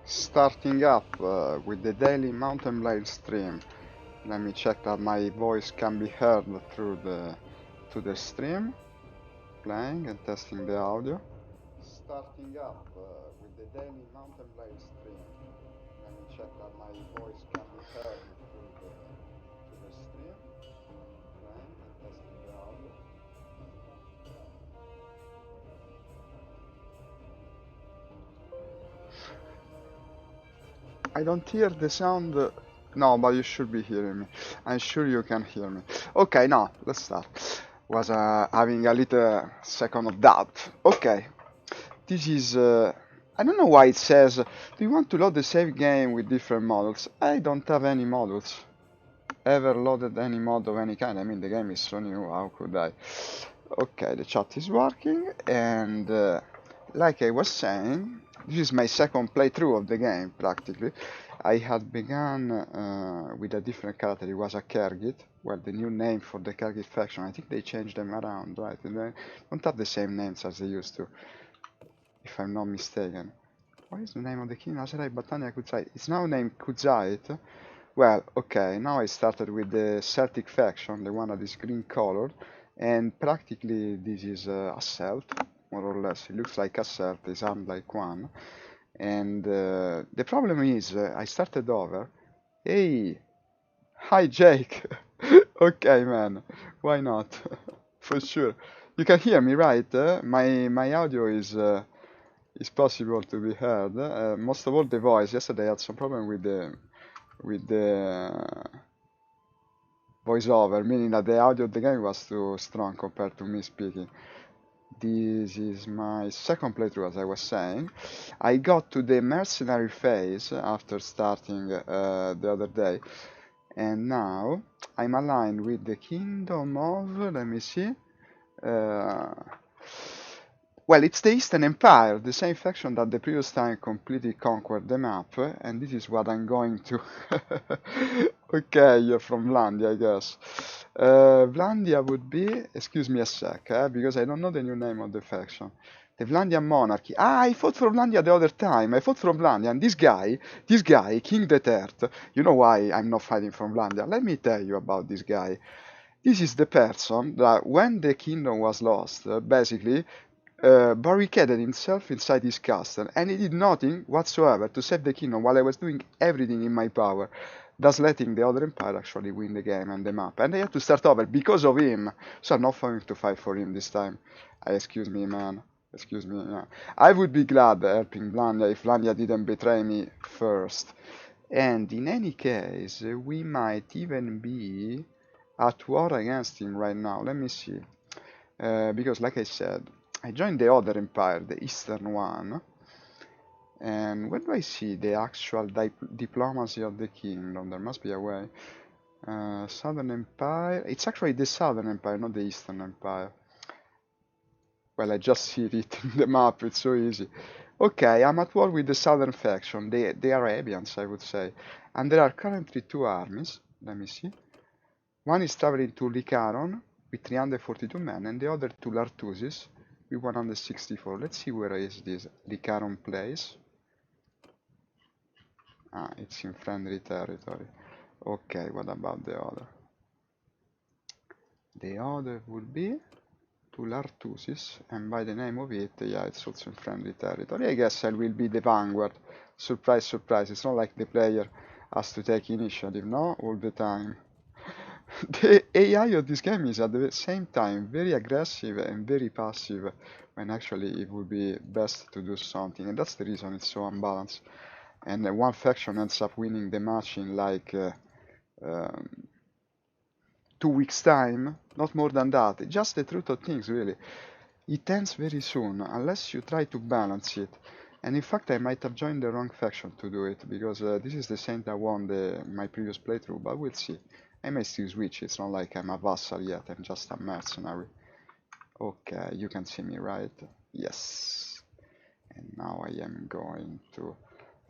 Starting up with the daily mountain blade stream. Let me check that my voice can be heard through the stream. Playing and testing the audio. Starting up with the daily mountain blade stream. Let me check that my voice can be heard through the stream. Playing and testing the audio. I don't hear the sound. No, but you should be hearing me. I'm sure you can hear me. Okay, now let's start. Was having a little second of doubt. Okay, this is. I don't know why it says. Do you want to load the save game with different models? I don't have any models. Ever loaded any mod of any kind? I mean, the game is so new. How could I? Okay, the chat is working, and like I was saying, this is my second playthrough of the game, practically. I had begun with a different character. It was a Kergit. Well, the new name for the Kergit faction. I think they changed them around, right? And they don't have the same names as they used to, if I'm not mistaken. What is the name of the king? Aserai Batania Kudzait. It's now named Kudzait. Well, okay, now I started with the Celtic faction, the one that is green colored, and practically this is a Celt, more or less. It looks like a Celt, it's armed like one. And the problem is, I started over. Hey, hi Jake. Okay, man, why not? For sure. You can hear me, right? My audio is possible to be heard. Most of all, the voice. Yesterday I had some problem with the voiceover, meaning that the audio of the game was too strong compared to me speaking. This is my second playthrough, as I was saying. I got to the mercenary phase after starting the other day, and now I'm aligned with the kingdom of, let me see, well, it's the Eastern Empire, the same faction that the previous time completely conquered the map, and this is what I'm going to. Okay, you're from Vlandia, I guess. Vlandia would be, excuse me a sec, because I don't know the new name of the faction. The Vlandian monarchy. Ah, I fought for Vlandia the other time. I fought for Vlandia, and this guy, King the Third, you know why I'm not fighting for Vlandia? Let me tell you about this guy. This is the person that, when the kingdom was lost, basically barricaded himself inside his castle, and he did nothing whatsoever to save the kingdom while I was doing everything in my power, thus letting the other empire actually win the game and the map. And I had to start over because of him, so I'm not going to fight for him this time. Excuse me, man. Excuse me. Yeah. I would be glad helping Vlandia if Vlandia didn't betray me first. And in any case, we might even be at war against him right now. Let me see. Because, like I said, I joined the other empire, the eastern one, and where do I see the actual diplomacy of the kingdom? There must be a way. Southern Empire, it's actually the Southern Empire, not the Eastern Empire. Well, I just see it in the map, it's so easy. Okay, I'm at war with the Southern faction, the Arabians, I would say. And there are currently two armies, let me see. One is traveling to Lycaron with 342 men, and the other to Lartusis with 164. Let's see where is this Lycaron place. Ah, it's in friendly territory. Okay, what about the other? The other would be to Lartusis, and by the name of it, yeah, it's also in friendly territory. I guess I will be the vanguard. Surprise, surprise. It's not like the player has to take initiative, no? All the time. The AI of this game is at the same time very aggressive and very passive, when actually it would be best to do something, and that's the reason it's so unbalanced. And one faction ends up winning the match in like um, 2 weeks time, not more than that. It's just the truth of things, really. It ends very soon, unless you try to balance it. And in fact, I might have joined the wrong faction to do it, because this is the same that won my previous playthrough, but we'll see. I may still switch, it's not like I'm a vassal yet, I'm just a mercenary. Okay, you can see me, right? Yes. And now I am going to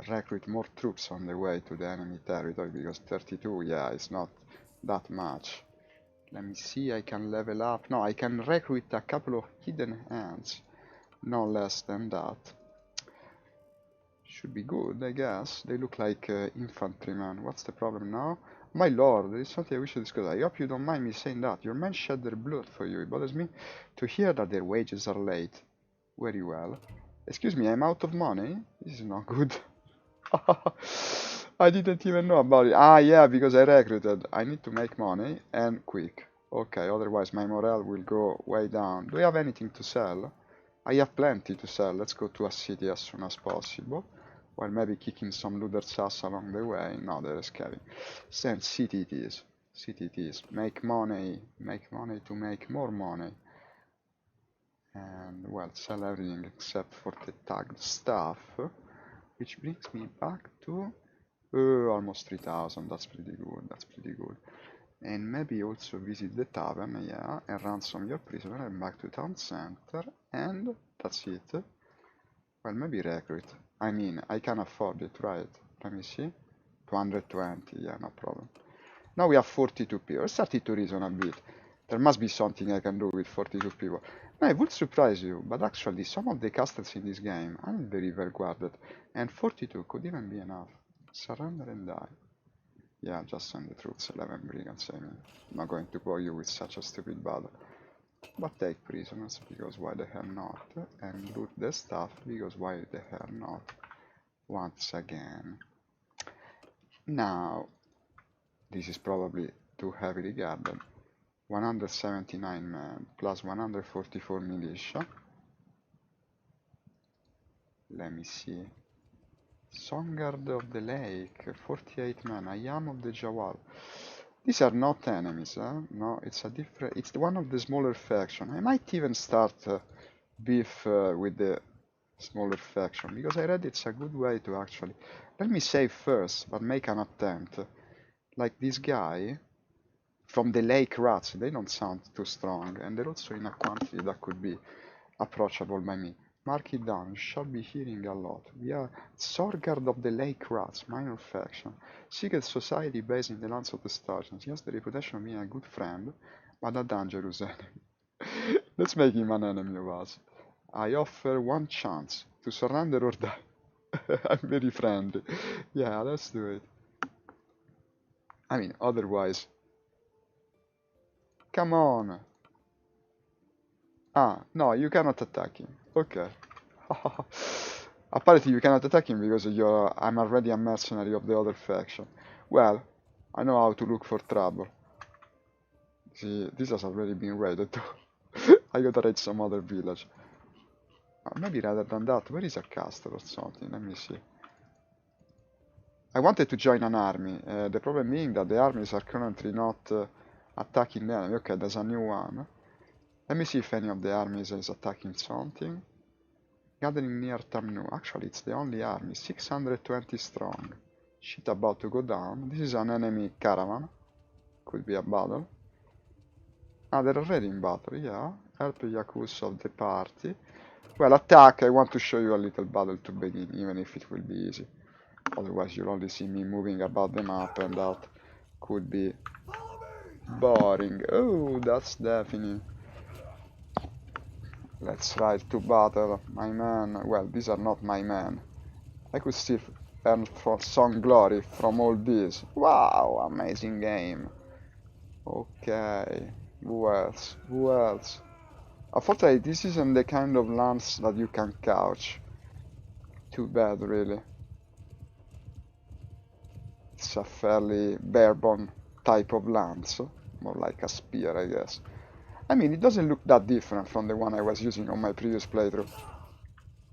recruit more troops on the way to the enemy territory, because 32, yeah, it's not that much. Let me see, I can level up. No, I can recruit a couple of hidden hands, no less than that. Should be good, I guess. They look like infantrymen. What's the problem now? My lord, there is something I wish to discuss. I hope you don't mind me saying that. Your men shed their blood for you. It bothers me to hear that their wages are late. Very well. Excuse me, I'm out of money? This is not good. I didn't even know about it. Ah, yeah, because I recruited. I need to make money, and quick. Okay, otherwise my morale will go way down. Do you have anything to sell? I have plenty to sell. Let's go to a city as soon as possible. While maybe kicking some looters' ass along the way. No, they're escaping. Send city it is. City it is. Make money. Make money to make more money. And, well, sell everything except for the tagged stuff. Which brings me back to... almost 3,000. That's pretty good. That's pretty good. And maybe also visit the tavern, yeah, and ransom your prisoner and back to town center, and that's it. Well, maybe recruit. I mean, I can afford it, right? Let me see. 220, yeah, no problem. Now we have 42 people. I started to reason a bit. There must be something I can do with 42 people. Now, it would surprise you, but actually some of the castles in this game aren't very well guarded, and 42 could even be enough. Surrender and die. Yeah, just send the troops, 11 brigands, I mean. I'm not going to bore you with such a stupid battle. But take prisoners, because why the hell not? And loot the stuff, because why the hell not? Once again. Now, this is probably too heavily guarded. 179 men, plus 144 militia. Let me see. Songard of the Lake, 48 men, Ayam of the Jawal. These are not enemies, no, it's a different, it's one of the smaller faction. I might even start beef with the smaller faction, because I read it's a good way to actually, let me save first, but make an attempt. Like this guy, from the Lake Rats, they don't sound too strong, and they're also in a quantity that could be approachable by me. Mark it down, you shall be hearing a lot. We are Sorgard of the Lake Rats, minor faction. Secret society based in the lands of the Sturgeons. He has the reputation of being a good friend, but a dangerous enemy. Let's make him an enemy of us. I offer one chance to surrender or die. I'm very friendly. Yeah, let's do it. I mean, otherwise... Come on! Ah, no, you cannot attack him. Okay. Apparently you cannot attack him because I'm already a mercenary of the other faction. Well, I know how to look for trouble. See, this has already been raided too. I gotta raid some other village. Maybe rather than that, where is a castle or something? Let me see. I wanted to join an army. The problem being that the armies are currently not attacking the enemy. Okay, there's a new one. Let me see if any of the armies is attacking something. Gathering near Tamnu. Actually, it's the only army. 620 strong. Shit about to go down. This is an enemy caravan. Could be a battle. Ah, they're already in battle, yeah. Help Yakuza of the party. Well, attack. I want to show you a little battle to begin, even if it will be easy. Otherwise, you'll only see me moving about the map, and that could be boring. Oh, that's definitely... Let's ride to battle, my man. Well, these are not my men. I could still earn some glory from all this. Wow, amazing game. Okay, who else? Who else? Unfortunately, this isn't the kind of lance that you can couch. Too bad, really. It's a fairly bare-bone type of lance. More like a spear, I guess. I mean, it doesn't look that different from the one I was using on my previous playthrough.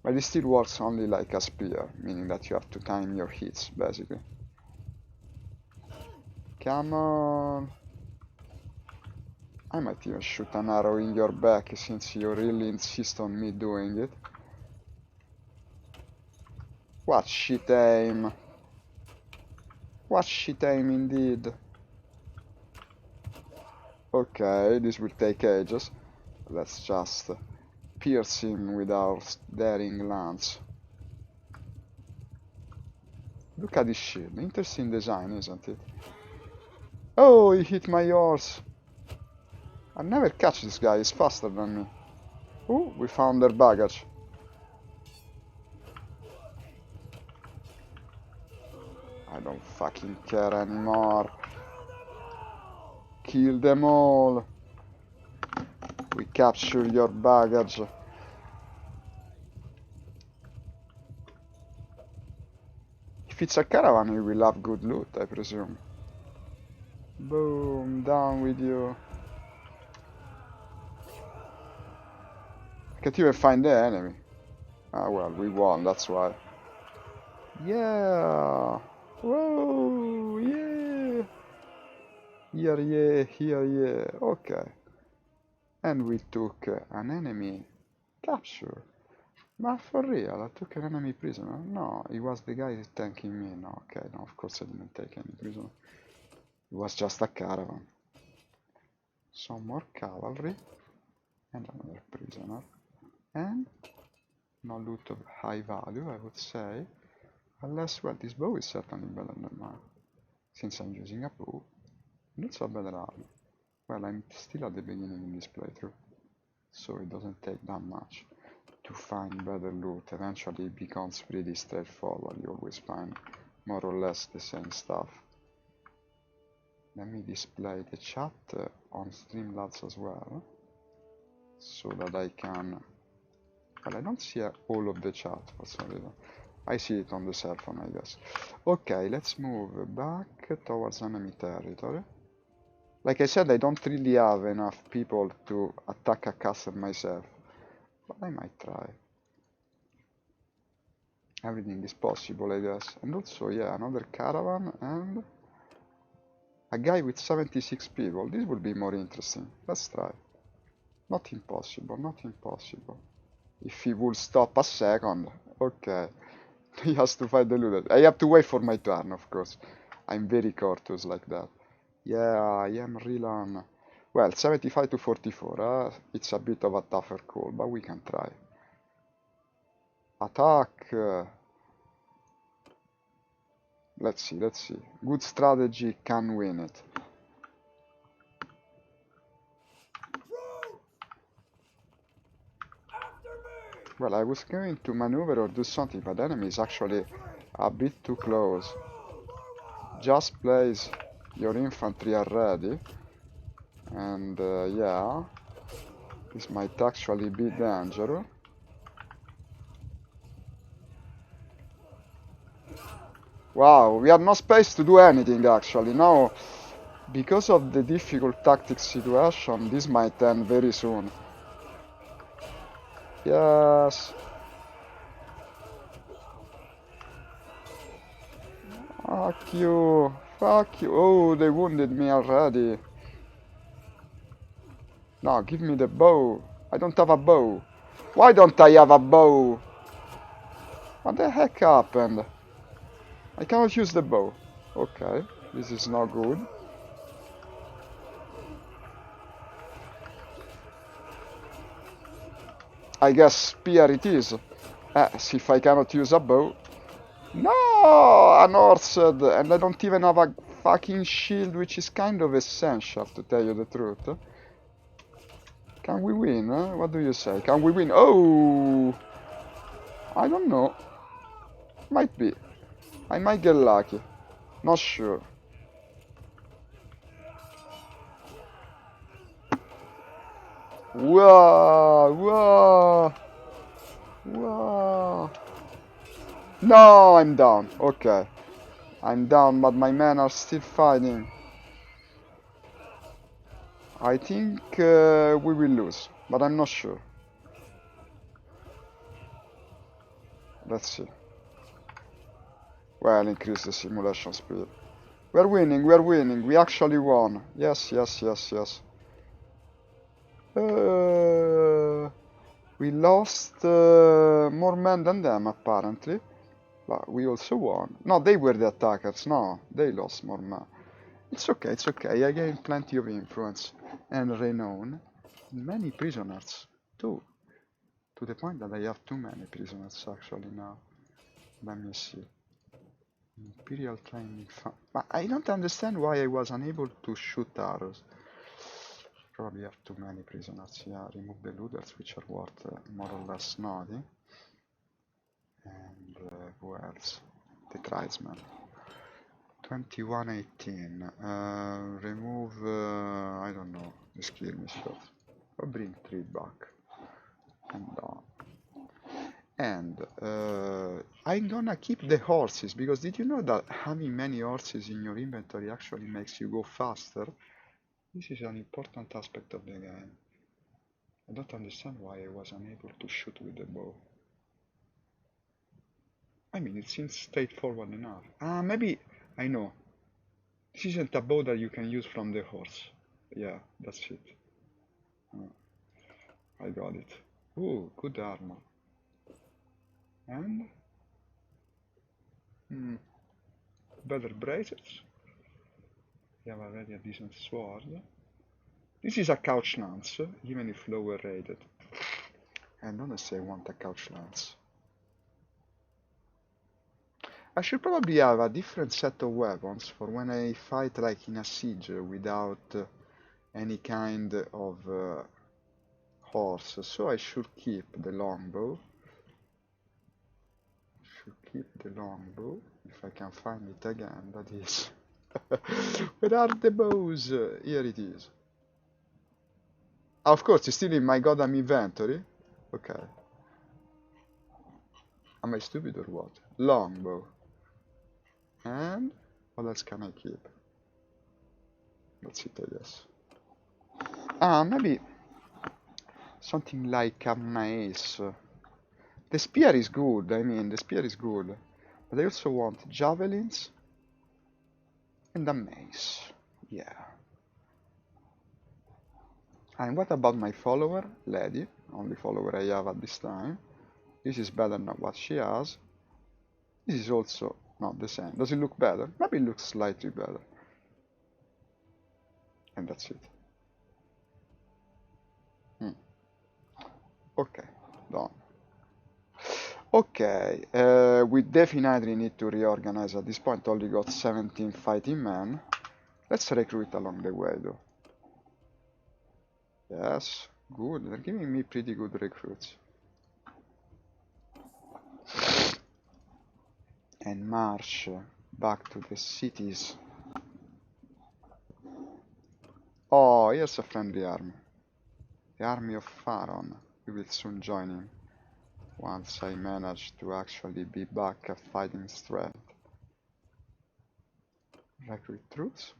But it still works only like a spear, meaning that you have to time your hits, basically. Come on! I might even shoot an arrow in your back, since you really insist on me doing it. What shit aim! What shit aim indeed! Okay, this will take ages. Let's just pierce him with our daring lance. Look at this shield. Interesting design, isn't it? Oh, he hit my horse. I'll never catch this guy. He's faster than me. Oh, we found their baggage. I don't fucking care anymore. Kill them all. We capture your baggage. If it's a caravan, we will have good loot, I presume. Boom, down with you. I can't even find the enemy. Ah well, we won, that's why. Yeah! Whoa! Yeah! Here, yeah, here, yeah. Okay. And we took an enemy capture. But for real, I took an enemy prisoner? No, he was the guy tanking me. No, okay, no, of course I didn't take any prisoner. It was just a caravan. Some more cavalry. And another prisoner. And no loot of high value, I would say. Unless, well, this bow is certainly better than mine. Since I'm using a bow. Not so bad army. Well, I'm still at the beginning in this playthrough. So it doesn't take that much to find better loot. Eventually it becomes pretty straightforward. You always find more or less the same stuff. Let me display the chat on Streamlabs as well, so that I can... Well, I don't see all of the chat for some reason. I see it on the cell phone, I guess. Okay, let's move back towards enemy territory. Like I said, I don't really have enough people to attack a castle myself, but I might try. Everything is possible, I guess. And also, yeah, another caravan and a guy with 76 people. This would be more interesting. Let's try. Not impossible, not impossible. If he would stop a second. Okay. He has to fight the looter. I have to wait for my turn, of course. I'm very courteous like that. Yeah, I am real on. Well, 75 to 44. It's a bit of a tougher call, but we can try. Attack! Let's see, let's see. Good strategy can win it. Well, I was going to maneuver or do something, but the enemy is actually a bit too close. Just place your infantry ready. And yeah, this might actually be dangerous. Wow, we have no space to do anything actually. Now, because of the difficult tactics situation, this might end very soon. Yes. Fuck you. Fuck you. Oh, they wounded me already. No, give me the bow. I don't have a bow. Why don't I have a bow? What the heck happened? I cannot use the bow. Okay, this is not good. I guess spear it is. See if I cannot use a bow. No, an horse, and I don't even have a fucking shield, which is kind of essential, to tell you the truth. Can we win? What do you say? Can we win? Oh! I don't know. Might be. I might get lucky. Not sure. Whoa! Whoa! Whoa! No, I'm down. Okay. I'm down, but my men are still fighting. I think we will lose, but I'm not sure. Let's see. Well, increase the simulation speed. We're winning, we're winning. We actually won. Yes, yes, yes, yes. We lost more men than them, apparently. But we also won. No, they were the attackers. No, they lost more men. It's okay, it's okay. I gained plenty of influence and renown. Many prisoners, too. To the point that I have too many prisoners, actually, now. Let me see. Imperial training fund. But I don't understand why I was unable to shoot arrows. Probably have too many prisoners. Yeah, remove the looters, which are worth more or less nothing. And who else? The tribesmen. 2118. Remove, I don't know, the skill mischief. Or bring 3 back. And down. And I'm gonna keep the horses, because did you know that having many horses in your inventory actually makes you go faster? This is an important aspect of the game. I don't understand why I was unable to shoot with the bow. I mean, it seems straightforward enough. Ah, maybe, I know. This isn't a bow that you can use from the horse. Yeah, that's it. Oh, I got it. Ooh, good armor. And? Better bracelets. We have already a decent sword. This is a couch lance, even if lower rated. And honestly, I want a couch lance. I should probably have a different set of weapons for when I fight like in a siege without any kind of horse. So I should keep the longbow. If I can find it again, that is. Where are the bows? Here it is. Of course, it's still in my goddamn inventory. Okay. Am I stupid or what? Longbow. And what else can I keep? That's it, I guess. Ah, maybe something like a mace. The spear is good, I mean, the spear is good. But I also want javelins and a mace. Yeah. And what about my follower? Lady. Only follower I have at this time. This is better than what she has. This is also not the same. Does it look better? Maybe it looks slightly better. And that's it. Okay, done. Okay, we definitely need to reorganize. At this point only got 17 fighting men. Let's recruit along the way though. Yes, good. They're giving me pretty good recruits. And march back to the cities. Oh, here's a friendly army. The army of Pharaon. We will soon join him. Once I manage to actually be back at fighting strength. Recruit troops.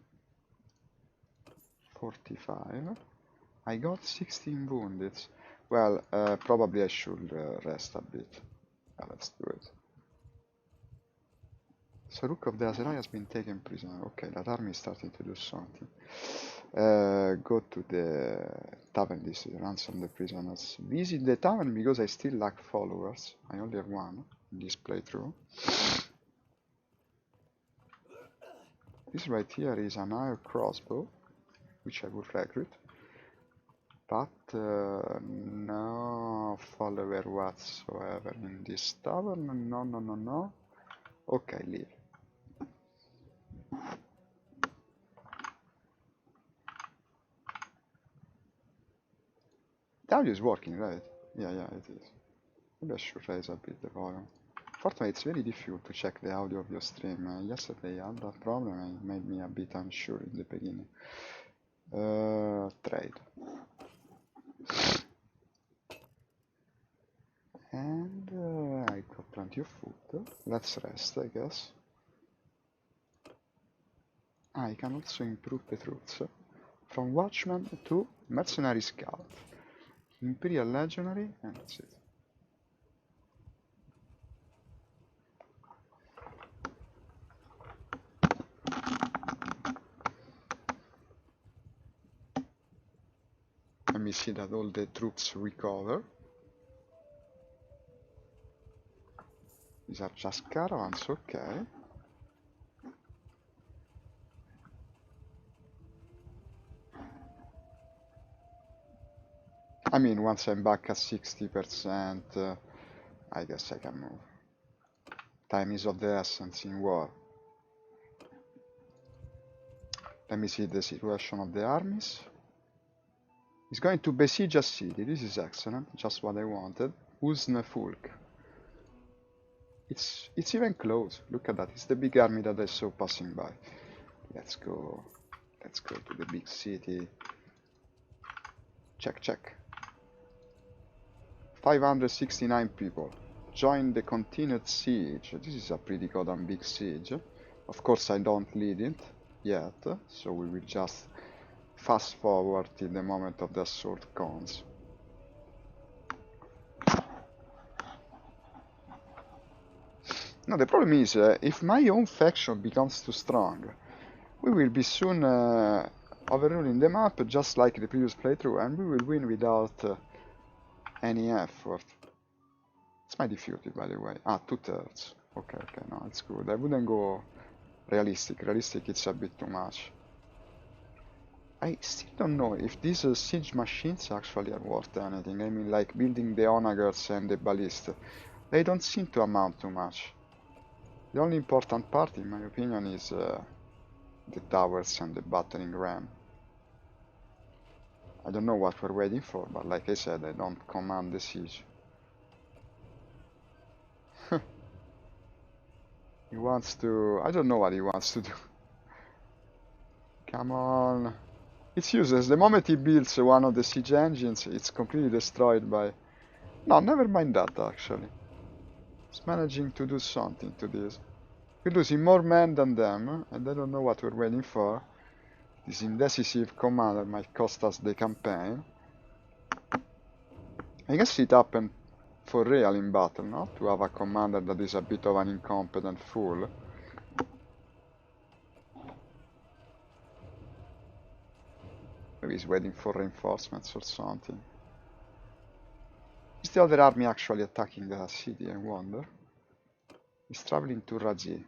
45. I got 16 wounded. Well, probably I should rest a bit. Yeah, let's do it. So Rook of the Aserai has been taken prisoner. Okay, that army is starting to do something. Go to the tavern district, ransom the prisoners. Visit the tavern because I still lack followers. I only have one in this playthrough. This right here is an iron crossbow, which I would recruit. But no follower whatsoever in this tavern. No. Okay, leave. The audio is working, right? Yeah, it is. Maybe I should raise a bit the volume. Fortunately, it's very difficult to check the audio of your stream. Yesterday I had that problem and it made me a bit unsure in the beginning. Trade. And I got plenty of food. Let's rest, I guess. I can also improve the troops. From Watchman to Mercenary Scout. Imperial Legionary, and that's it. Let me see that all the troops recover. These are just caravans, okay. I mean, once I'm back at 60%, I guess I can move. Time is of the essence in war. Let me see the situation of the armies. He's going to besiege a city. This is excellent, just what I wanted. Uznefulk. It's even close. Look at that. It's the big army that I saw passing by. Let's go. Let's go to the big city. Check, check. 569 people. Join the continued siege. This is a pretty goddamn big siege. Of course I don't lead it yet, so we will just fast forward till the moment of the assault comes. No, the problem is, if my own faction becomes too strong, we will be soon overrunning the map just like the previous playthrough, and we will win without any effort. It's my difficulty, by the way. Ah, 2/3. Okay, okay, no, it's good. I wouldn't go realistic. Realistic, it's a bit too much. I still don't know if these siege machines actually are worth anything. I mean, like building the onagers and the ballista. They don't seem to amount to much. The only important part, in my opinion, is the towers and the battering ram. I don't know what we're waiting for, but like I said, I don't command the siege. He wants to... I don't know what he wants to do. Come on. It's useless. The moment he builds one of the siege engines, it's completely destroyed by... No, never mind that, actually. He's managing to do something to this. We're losing more men than them, and I don't know what we're waiting for. This indecisive commander might cost us the campaign. I guess it happened for real in battle, not to have a commander that is a bit of an incompetent fool. Maybe he's waiting for reinforcements or something. Is the other army actually attacking the city, I wonder? He's traveling to Razi.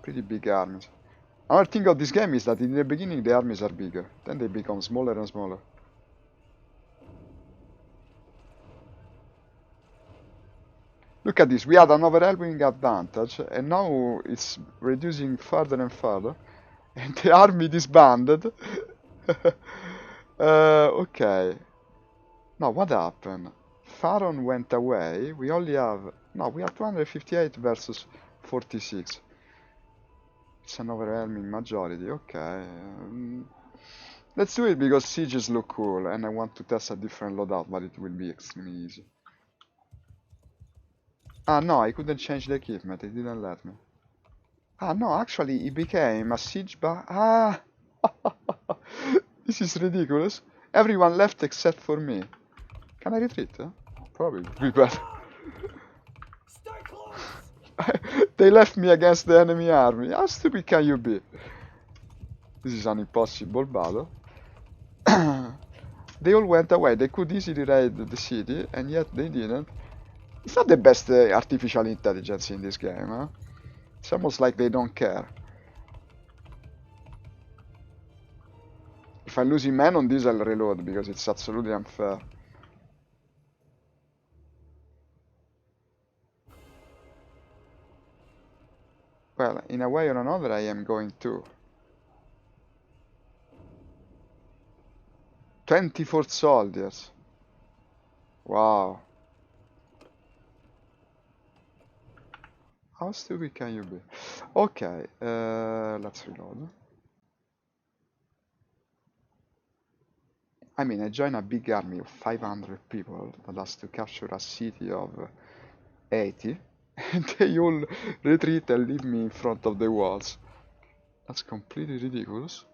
Pretty big armies. Another thing of this game is that in the beginning the armies are bigger, then they become smaller and smaller. Look at this, we had an overwhelming advantage, and now it's reducing further and further, and the army disbanded. Okay. Now, what happened? Pharaon went away, we only have... No, we have 258 versus 46. It's an overwhelming majority, okay. Let's do it because sieges look cool, and I want to test a different loadout, but it will be extremely easy. Ah, no, I couldn't change the equipment, it didn't let me. Ah, no, actually, it became a siege bar. Ah! This is ridiculous. Everyone left except for me. Can I retreat? Huh? Probably would be better. They left me against the enemy army. How stupid can you be? This is an impossible battle. They all went away. They could easily raid the city, and yet they didn't. It's not the best artificial intelligence in this game, huh? It's almost like they don't care. If I'm losing men on this, I'll reload, because it's absolutely unfair. Well, in a way or another, I am going to. 24 soldiers. Wow. How stupid can you be? Okay, let's reload. I mean, I join a big army of 500 people that has to capture a city of 80, and they all retreat and leave me in front of the walls. That's completely ridiculous.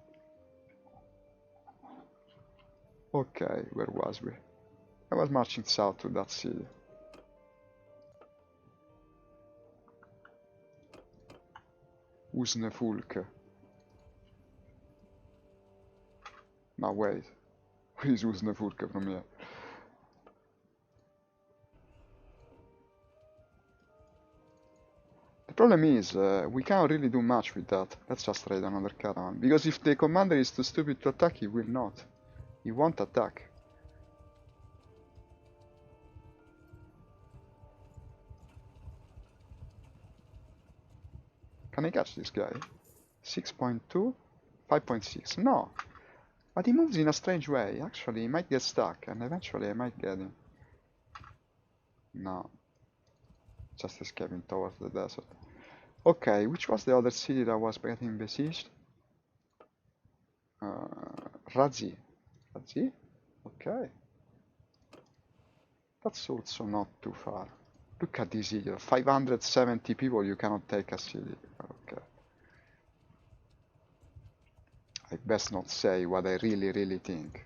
Okay, where was we? I was marching south to that city. Usnefulke. Now wait, where is Usnefulke from here? The problem is, we can't really do much with that. Let's just raid another caravan. Because if the commander is too stupid to attack, he will not. He won't attack. Can I catch this guy? 6.2? 5.6? No! But he moves in a strange way. Actually, he might get stuck, and eventually I might get him. No. just escaping towards the desert. Okay, which was the other city that was getting besieged? Razi. Razi? Okay. That's also not too far. Look at this here, 570 people, you cannot take a city. Okay. I best not say what I really think.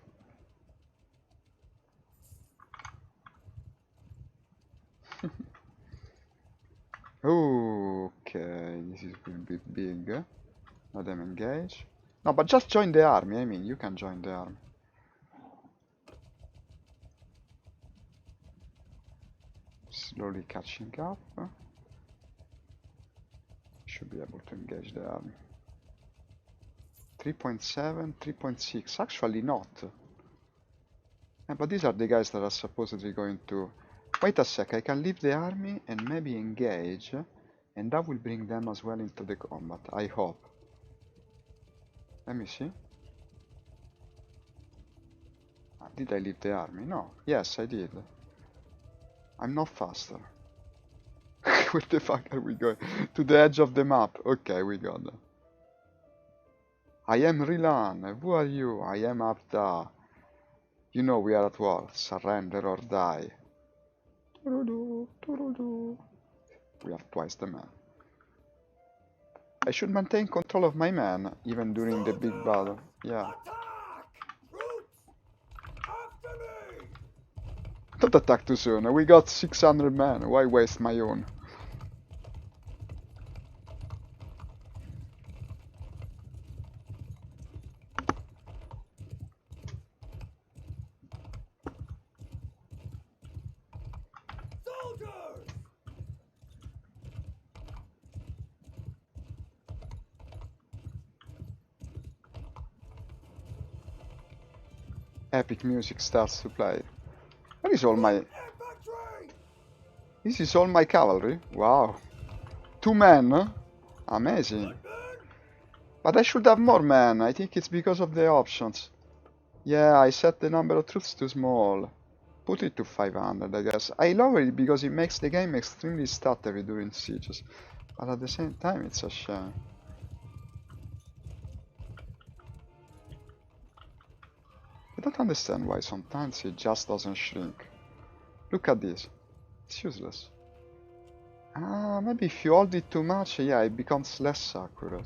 Okay, this is will be big. Let them engage. No, but just join the army, I mean, you can join the army. Slowly catching up. Should be able to engage the army. 3.7, 3.6, actually not. But these are the guys that are supposedly going to... Wait a sec, I can leave the army and maybe engage, and that will bring them as well into the combat, I hope. Let me see. Did I leave the army? No. Yes, I did. I'm not faster. Where the fuck are we going? To the edge of the map. Okay, we got them. I am Rilan. Who are you? I am Abda. You know we are at war. Surrender or die. We have twice the men. I should maintain control of my men, even during the big battle. Yeah. Don't attack too soon. We got 600 men. Why waste my own? Epic music starts to play. What is all my... This is all my cavalry? Wow. 2 men? Huh? Amazing. But I should have more men. I think it's because of the options. Yeah, I set the number of troops too small. Put it to 500, I guess. I love it because it makes the game extremely stat heavy during sieges. But at the same time, it's a shame. I don't understand why sometimes it just doesn't shrink. Look at this. It's useless. Maybe if you hold it too much, yeah, it becomes less accurate.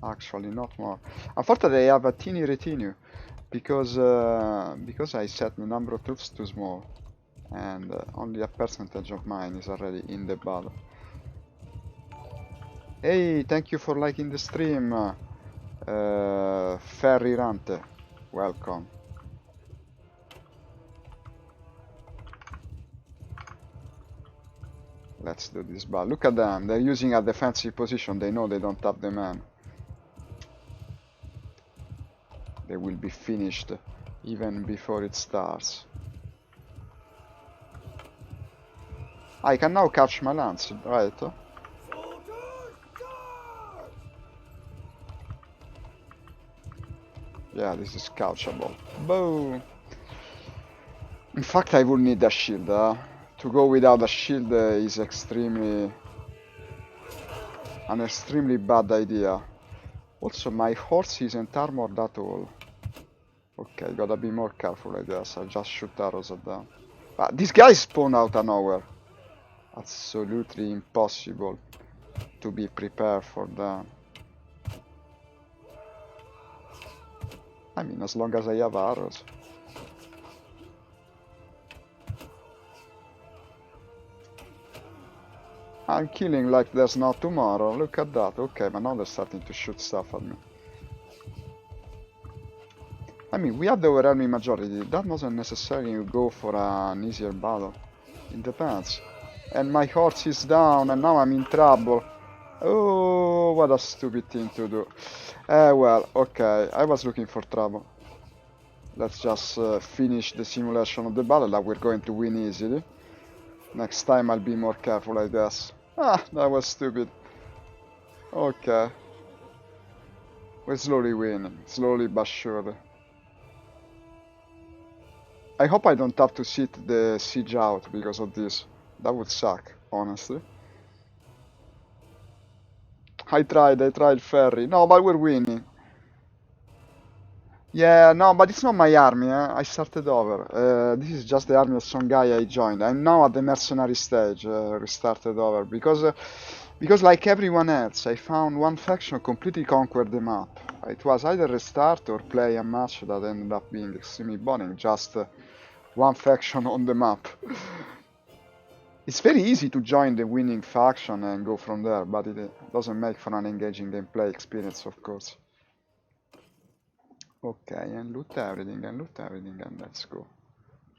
Actually, not more. Unfortunately, I have a teeny retinue because I set the number of troops too small, and only a percentage of mine is already in the battle. Hey, thank you for liking the stream, Ferrirante. Welcome. Let's do this battle. Look at them, they're using a defensive position, they know they don't have the man. They will be finished even before it starts. I can now catch my lance, right? Yeah, this is couchable. Boom! In fact, I will need a shield. To go without a shield is an extremely bad idea. Also, my horse isn't armored at all. Okay, gotta be more careful, I guess. I'll just shoot arrows at them. But these guys spawn out of nowhere. Absolutely impossible to be prepared for them. I mean, as long as I have arrows. I'm killing like there's no tomorrow. Look at that. Okay, but now they're starting to shoot stuff at me. I mean, we have the overwhelming majority. That doesn't necessarily go for an easier battle. It depends. And my horse is down, and now I'm in trouble. Oh, what a stupid thing to do. Well, okay, I was looking for trouble. Let's just finish the simulation of the battle that we're going to win easily. Next time I'll be more careful, I guess. Ah, that was stupid. Okay. We're slowly winning, slowly but surely. I hope I don't have to sit the siege out because of this. That would suck, honestly. I tried ferry. No, but we're winning. Yeah, no, but it's not my army, I started over. This is just the army of some guy I joined. I'm now at the mercenary stage, restarted over, because like everyone else, I found one faction completely conquered the map. It was either restart or play a match that ended up being extremely boring, just one faction on the map. It's very easy to join the winning faction and go from there, but it doesn't make for an engaging gameplay experience, of course. Okay, and loot everything, and let's go.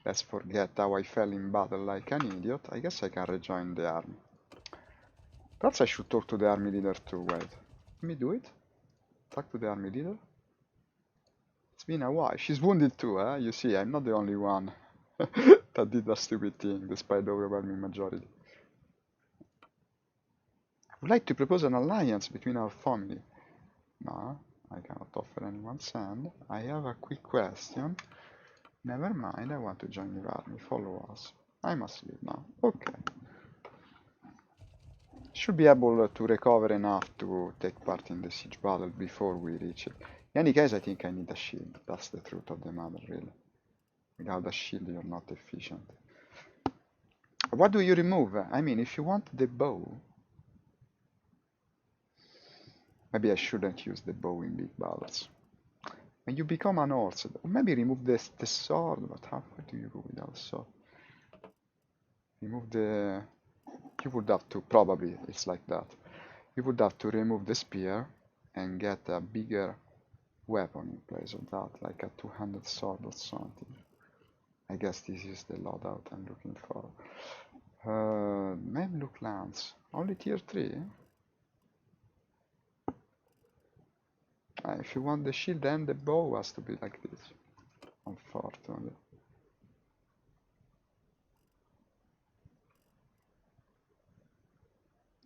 Let's forget how I fell in battle like an idiot. I guess I can rejoin the army. Perhaps I should talk to the army leader too, wait. Let me do it. Talk to the army leader. It's been a while. She's wounded too, You see, I'm not the only one that did a stupid thing, despite the overwhelming majority. I would like to propose an alliance between our family. No, I cannot offer anyone's hand. I have a quick question. Never mind, I want to join your army. Follow us. I must leave now. Okay. Should be able to recover enough to take part in the siege battle before we reach it. In any case, I think I need a shield. That's the truth of the matter, really. Without a shield, you're not efficient. What do you remove? I mean, if you want the bow... Maybe I shouldn't use the bow in big battles. When you become an horse, or maybe remove the sword, but how do you go without sword? Remove the... You would have to, probably it's like that. You would have to remove the spear and get a bigger weapon in place of that, like a two-handed sword or something. I guess this is the loadout I'm looking for. Mamluk lance, only tier 3? If you want the shield and the bow, has to be like this, unfortunately.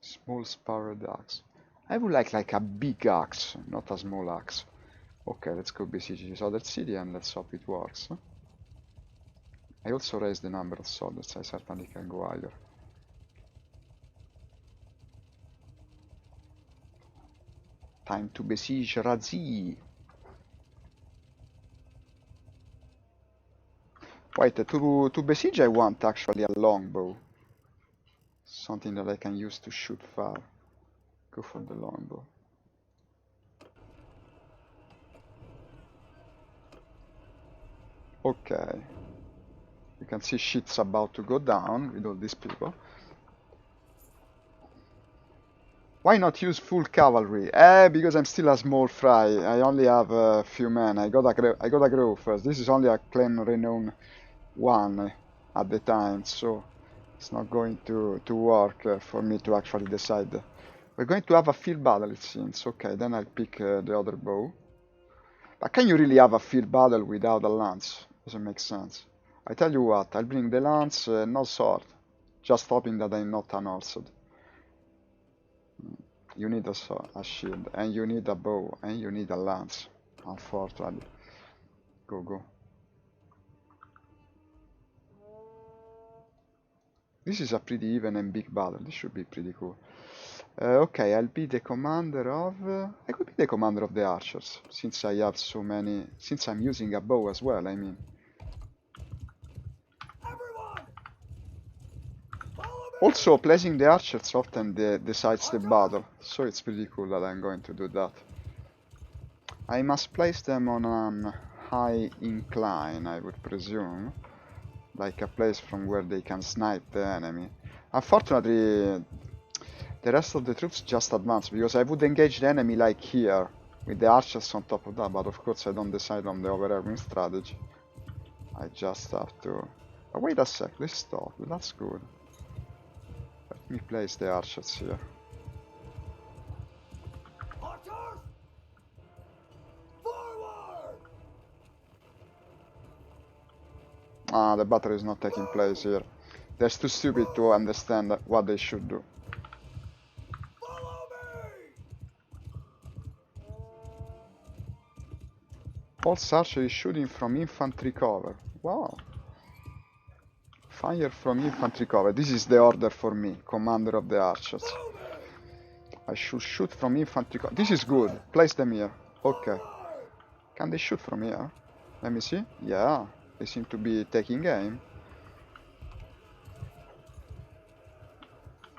Small sparrowed axe. I would like a big axe, not a small axe. Okay, let's go besiege this other city and let's hope it works. I also raised the number of soldiers, I certainly can go higher. Time to besiege Razi! Wait, to besiege I want actually a longbow. Something that I can use to shoot far. Go for the longbow. Okay. You can see shit's about to go down with all these people. Why not use full cavalry? Because I'm still a small fry. I only have a few men. I gotta grow first. This is only a clan renown 1 at the time, so it's not going to work for me to actually decide. We're going to have a field battle, it seems. Okay, then I'll pick the other bow. But can you really have a field battle without a lance? Doesn't make sense. I tell you what, I'll bring the lance, no sword. Just hoping that I'm not unhorsed. You need a shield, and you need a bow, and you need a lance, unfortunately. Go. This is a pretty even and big battle, this should be pretty cool. Okay, I'll be the commander of... I could be the commander of the archers, since I have so many... Since I'm using a bow as well, I mean. Also, placing the archers often decides the battle, so it's pretty cool that I'm going to do that. I must place them on an high incline, I would presume. Like a place from where they can snipe the enemy. Unfortunately, the rest of the troops just advance, because I would engage the enemy like here, with the archers on top of that, but of course I don't decide on the overwhelming strategy. I just have to... Oh, wait a sec, let's stop, that's good. Let me place the archers here. Ah, the battle is not taking place here. They're too stupid to understand what they should do. Pulse archer is shooting from infantry cover. Wow. Fire from infantry cover. This is the order for me, commander of the archers. I should shoot from infantry. This is good. Place them here. Okay. Can they shoot from here? Let me see. Yeah. They seem to be taking aim.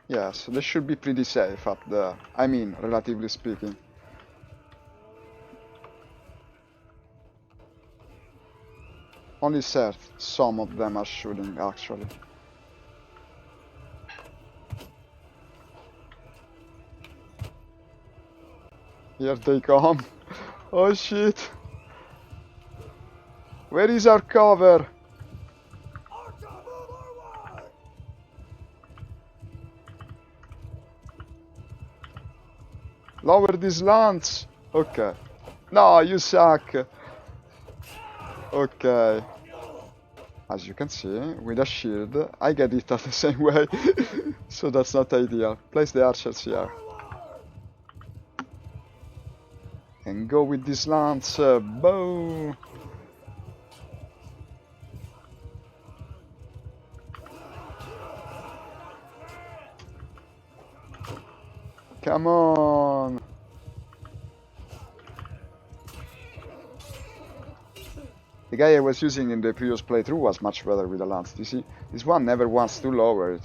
Yes, they should be pretty safe up there. I mean, relatively speaking. Only some of them are shooting, actually. Here they come. Oh shit. Where is our cover? Lower these lance. Okay. No, you suck. Okay. As you can see, with a shield, I get it the same way. So that's not ideal. Place the archers here. And go with this lance. Boom. Come on. The guy I was using in the previous playthrough was much better with the lance. You see, this one never wants to lower it.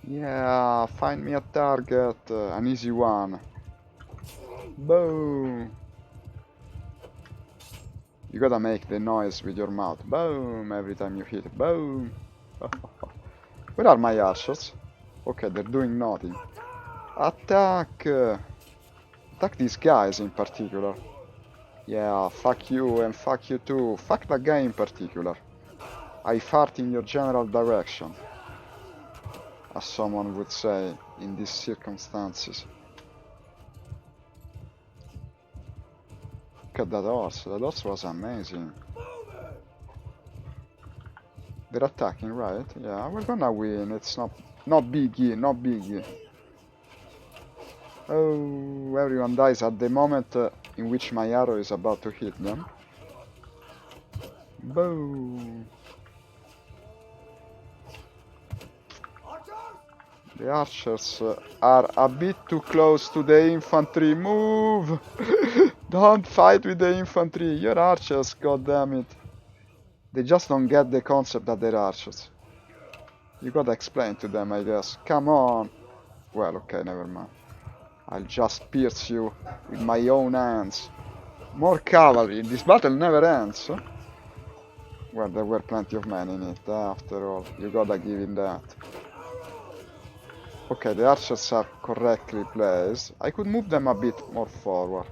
Yeah, find me a target, an easy one. Boom. You gotta make the noise with your mouth. Boom, every time you hit. Boom. Where are my archers? Okay, they're doing nothing. Attack! Attack these guys in particular. Yeah, fuck you and fuck you too. Fuck that guy in particular. I fart in your general direction. As someone would say in these circumstances. Look at that horse. That horse was amazing. They're attacking, right? Yeah, we're gonna win. It's not biggie, not biggie. Oh, everyone dies at the moment in which my arrow is about to hit them. Boom. The archers are a bit too close to the infantry. Move! Don't fight with the infantry. You're archers, goddammit. They just don't get the concept that they're archers. You gotta explain to them, I guess. Come on! Well, okay, never mind. I'll just pierce you with my own hands. More cavalry. This battle never ends. Well, there were plenty of men in it, after all. You gotta give him that. Okay, the archers are correctly placed. I could move them a bit more forward.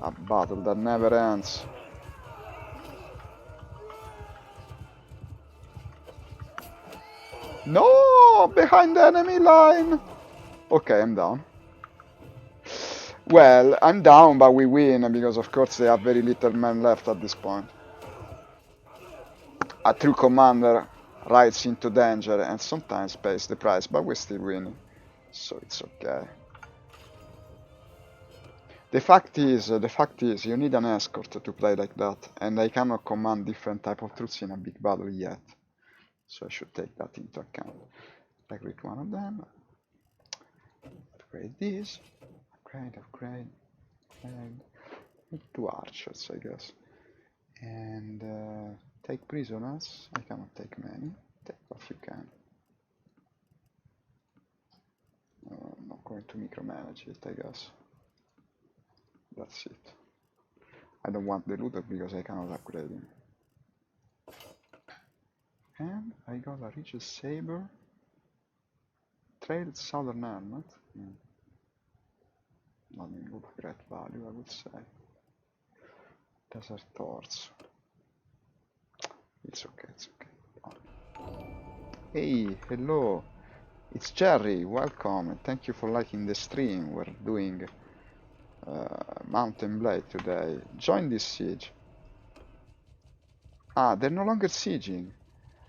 A battle that never ends. No! Behind the enemy line! Okay, I'm down. Well, I'm down, but we win, because of course they have very little men left at this point. A true commander rides into danger and sometimes pays the price, but we're still winning. So it's okay. The fact is, you need an escort to play like that, and I cannot command different type of troops in a big battle yet. So I should take that into account. Upgrade one of them. Upgrade this. Upgrade. And 2 archers, I guess. And take prisoners. I cannot take many. Take what you can. I'm not going to micromanage it, I guess. That's it. I don't want the looter because I cannot upgrade him. And I got a Regis Saber. Trailed Southern Helmet. Not in good great value, I would say. Desert Horse. It's okay, it's okay. Hey, hello. It's Jerry, welcome, and thank you for liking the stream. We're doing Mountain Blade today. Join this siege. Ah, they're no longer sieging.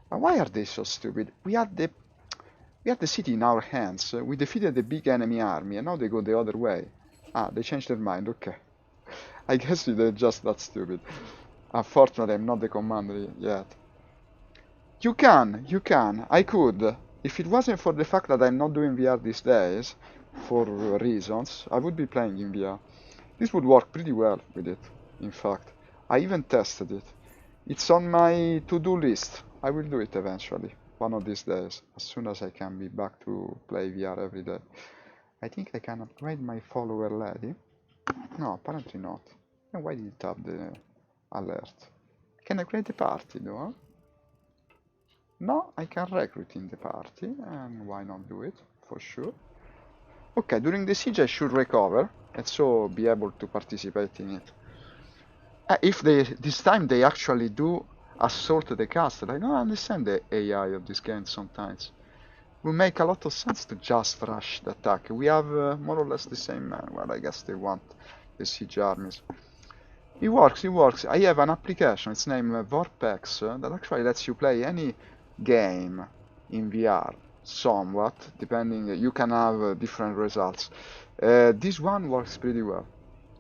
Why are they so stupid? We had the city in our hands. We defeated the big enemy army, and now they go the other way. Ah, they changed their mind. Okay. I guess they're just that stupid. Unfortunately, I'm not the commander yet. You can. I could. If it wasn't for the fact that I'm not doing VR these days, for reasons, I would be playing in VR. This would work pretty well with it, in fact. I even tested it. It's on my to-do list. I will do it eventually, one of these days, as soon as I can be back to play VR every day. I think I can upgrade my follower lady. No, apparently not. And why did it have the alert? Can I create a party though? No, I can recruit in the party, and why not do it, for sure. Okay, during the siege I should recover, and so be able to participate in it. If this time they actually do assault the castle, I don't understand the AI of this game sometimes. It will make a lot of sense to just rush the attack. We have more or less the same man. Well, I guess they want the siege armies. It works, it works. I have an application, it's named Vorpex, that actually lets you play any game in VR, somewhat, depending, you can have different results. This one works pretty well.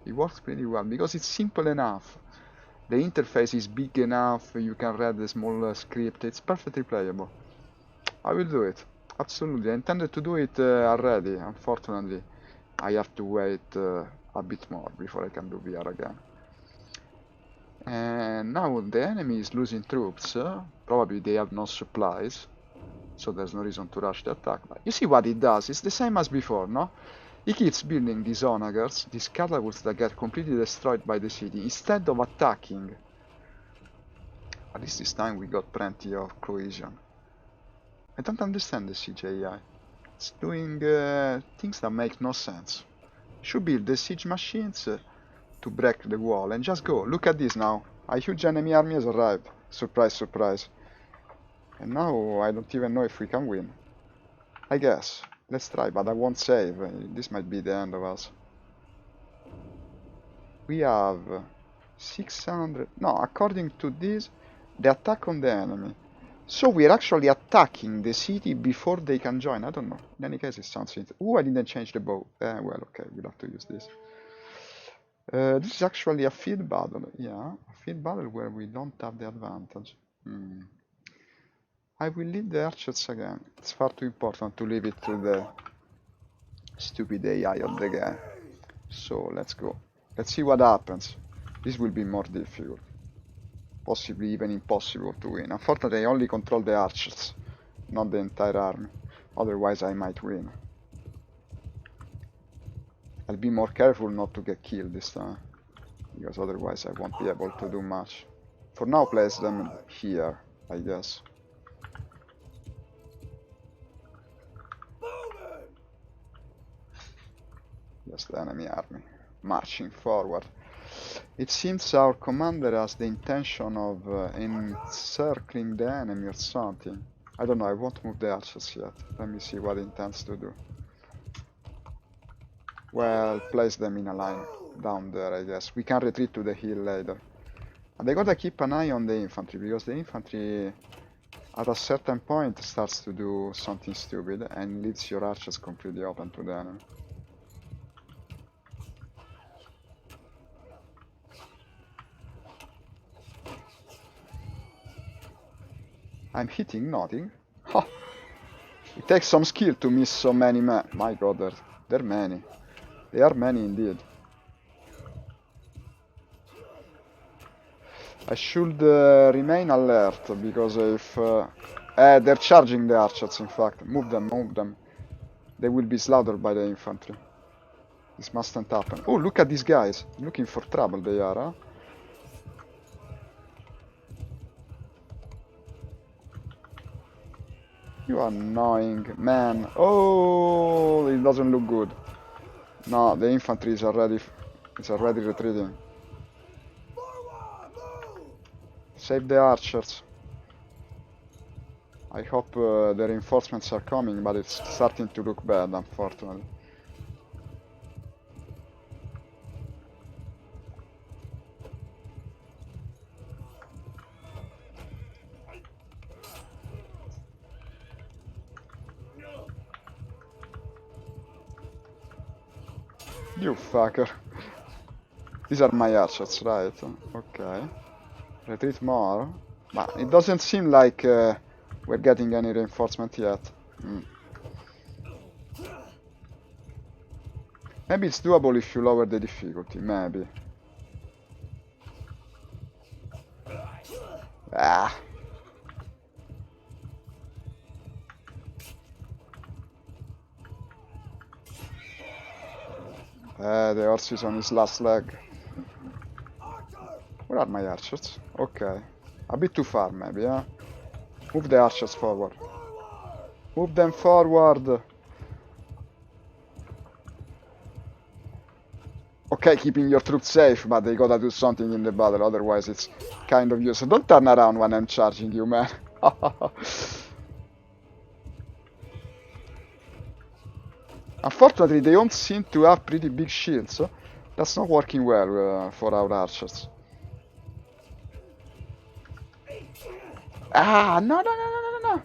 It works pretty well, because it's simple enough. The interface is big enough, you can read the small script, it's perfectly playable. I will do it, absolutely. I intended to do it already, unfortunately. I have to wait a bit more before I can do VR again. And now the enemy is losing troops, probably they have no supplies, so there's no reason to rush the attack. But you see what it does, it's the same as before, no? He keeps building these onagers, these catapults that get completely destroyed by the city, instead of attacking. At least this time we got plenty of cohesion. I don't understand the CGI. It's doing things that make no sense. Should build the siege machines to break the wall and just go. Look at this now. A huge enemy army has arrived. Surprise, surprise. And now I don't even know if we can win. I guess. Let's try, but I won't save. This might be the end of us. We have 600... No, according to this, the attack on the enemy. So we're actually attacking the city before they can join. I don't know. In any case, it sounds interesting. Oh, I didn't change the bow. Well, okay, we'll have to use this. This is actually a field battle. Yeah, a field battle where we don't have the advantage. I will leave the archers again. It's far too important to leave it to the stupid AI of the game. So let's go. Let's see what happens. This will be more difficult. Possibly even impossible to win. Unfortunately, I only control the archers, not the entire army. Otherwise, I might win. I'll be more careful not to get killed this time, because otherwise I won't be able to do much. For now, place them here, I guess. Yes, the enemy army, marching forward. It seems our commander has the intention of encircling the enemy or something. I don't know, I won't move the archers yet. Let me see what he intends to do. Well, place them in a line down there, I guess. We can retreat to the hill later. And I gotta keep an eye on the infantry, because the infantry at a certain point starts to do something stupid and leaves your archers completely open to the enemy. I'm hitting nothing. Ha! It takes some skill to miss so many men. My god, they're many. They are many indeed. I should remain alert, because if... they're charging the archers, in fact. Move them, move them. They will be slaughtered by the infantry. This mustn't happen. Oh, look at these guys. Looking for trouble they are, huh? You annoying man. Oh, it doesn't look good. No, the infantry is already retreating. Save the archers. I hope the reinforcements are coming, but it's starting to look bad, unfortunately. You fucker. These are my archers, right? Okay. Retreat more. But it doesn't seem like we're getting any reinforcement yet. Maybe it's doable if you lower the difficulty, maybe. Ah! The horse is on his last leg. Where are my archers? Okay. A bit too far, maybe, huh? Move the archers forward. Move them forward! Okay, keeping your troops safe, but they gotta do something in the battle, otherwise it's kind of useless. Don't turn around when I'm charging you, man. Unfortunately, they don't seem to have pretty big shields. That's not working well for our archers. Ah, no, no, no, no, no, no.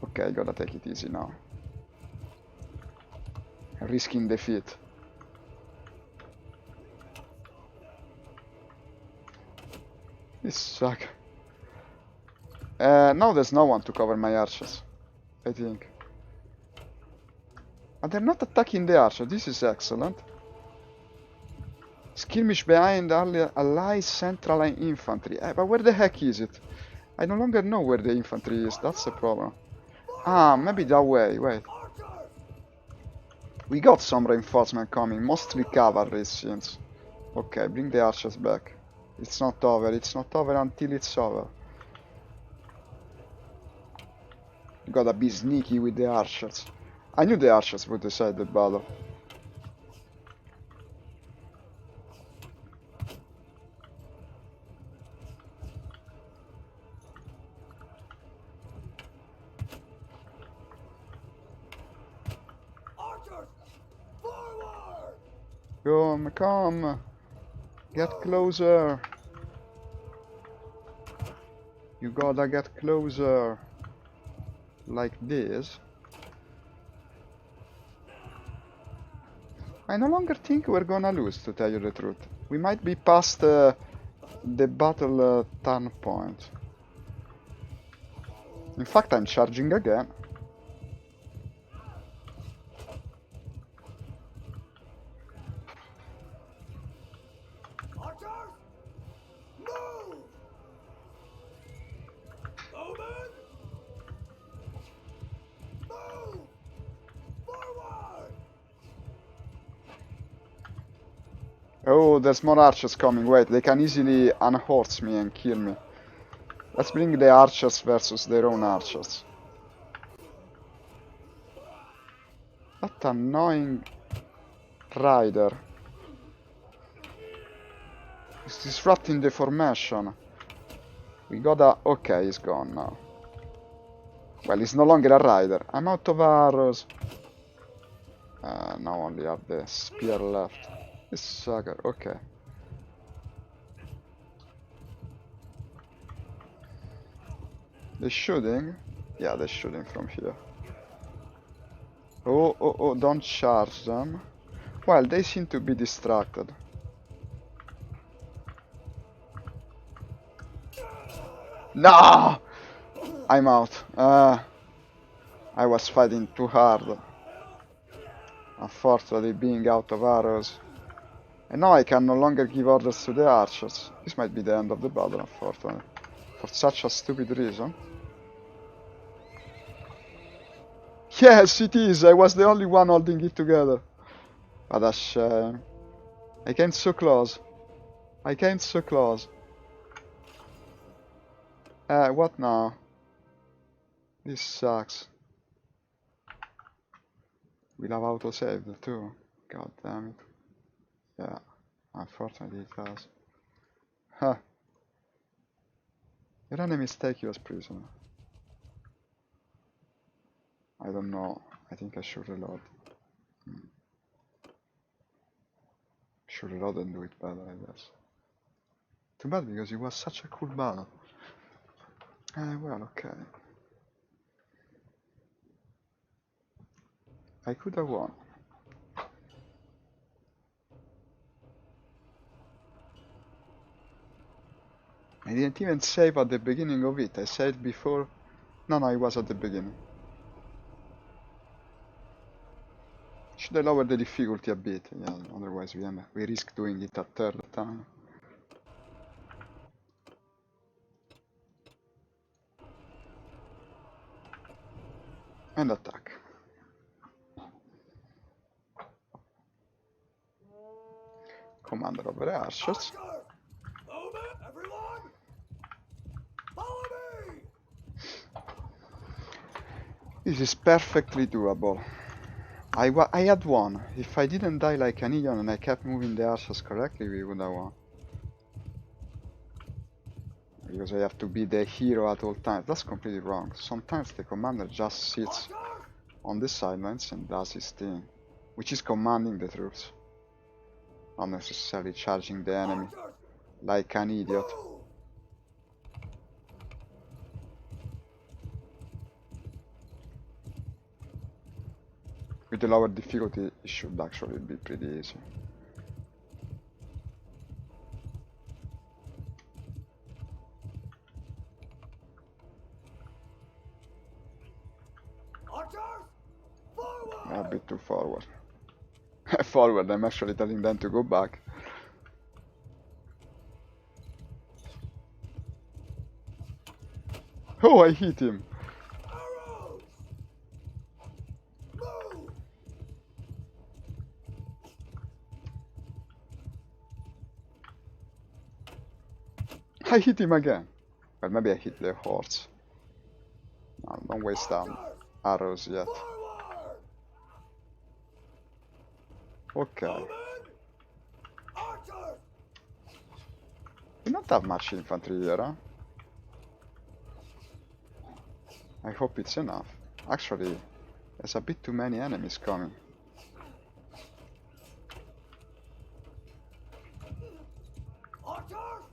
Okay, gotta take it easy now. Risking defeat. This sucks. Now there's no one to cover my archers, I think. And they're not attacking the archer, this is excellent. Skirmish behind Allies Central Line Infantry. But where the heck is it? I no longer know where the infantry is, that's the problem. Ah, maybe that way, wait. We got some reinforcement coming, mostly cavalry it seems. Okay, bring the archers back. It's not over until it's over. You gotta be sneaky with the archers. I knew the archers would decide the battle. Archers, forward! Come, come! Get closer! You gotta get closer! Like this. I no longer think we're gonna lose, to tell you the truth. We might be past the battle turn point. In fact, I'm charging again. Archers, move! Bowmen, move! Forward! Oh, there's more archers coming. Wait, they can easily unhorse me and kill me. Let's bring the archers versus their own archers. That annoying rider. He's disrupting the formation. We gotta... Okay, he's gone now. Well, he's no longer a rider. I'm out of arrows. Now only have the spear left. This sucker, okay. They're shooting? Yeah, they're shooting from here. Oh, oh, oh, don't charge them. Well, they seem to be distracted. No! I'm out. I was fighting too hard. Unfortunately, being out of arrows. And now I can no longer give orders to the archers. This might be the end of the battle, unfortunately. For such a stupid reason. Yes, it is! I was the only one holding it together. What a shame. I came so close. I came so close. What now? This sucks. We'll have autosaved too. God damn it. Yeah, unfortunately it has. Huh. Your enemies take you as prisoner. I don't know. I think I should reload. Should reload and do it better, I guess. Too bad because it was such a cool battle. Well, okay. I could have won. I didn't even save at the beginning of it. I saved before No, it was at the beginning. Should I lower the difficulty a bit? Yeah, otherwise we risk doing it a third time. And attack. Commander of the archers. Archers! Movement! Everyone! Follow me! This is perfectly doable. I had one. If I didn't die like an idiot and I kept moving the archers correctly, we would have won. Because I have to be the hero at all times. That's completely wrong. Sometimes the commander just sits Archers! on the sidelines and does his thing, which is commanding the troops, not necessarily charging the enemy Archers! like an idiot. Move! With the lower difficulty, it should actually be pretty easy. Archers! A Forward! bit too forward. Forward, I'm actually telling them to go back. Oh, I hit him! Arrows! Move! I hit him again! Well, maybe I hit the horse. No, don't waste arrows yet. Forward! Okay. Movement! Archers! We don't have much infantry here, huh? I hope it's enough. Actually, there's a bit too many enemies coming. Archers!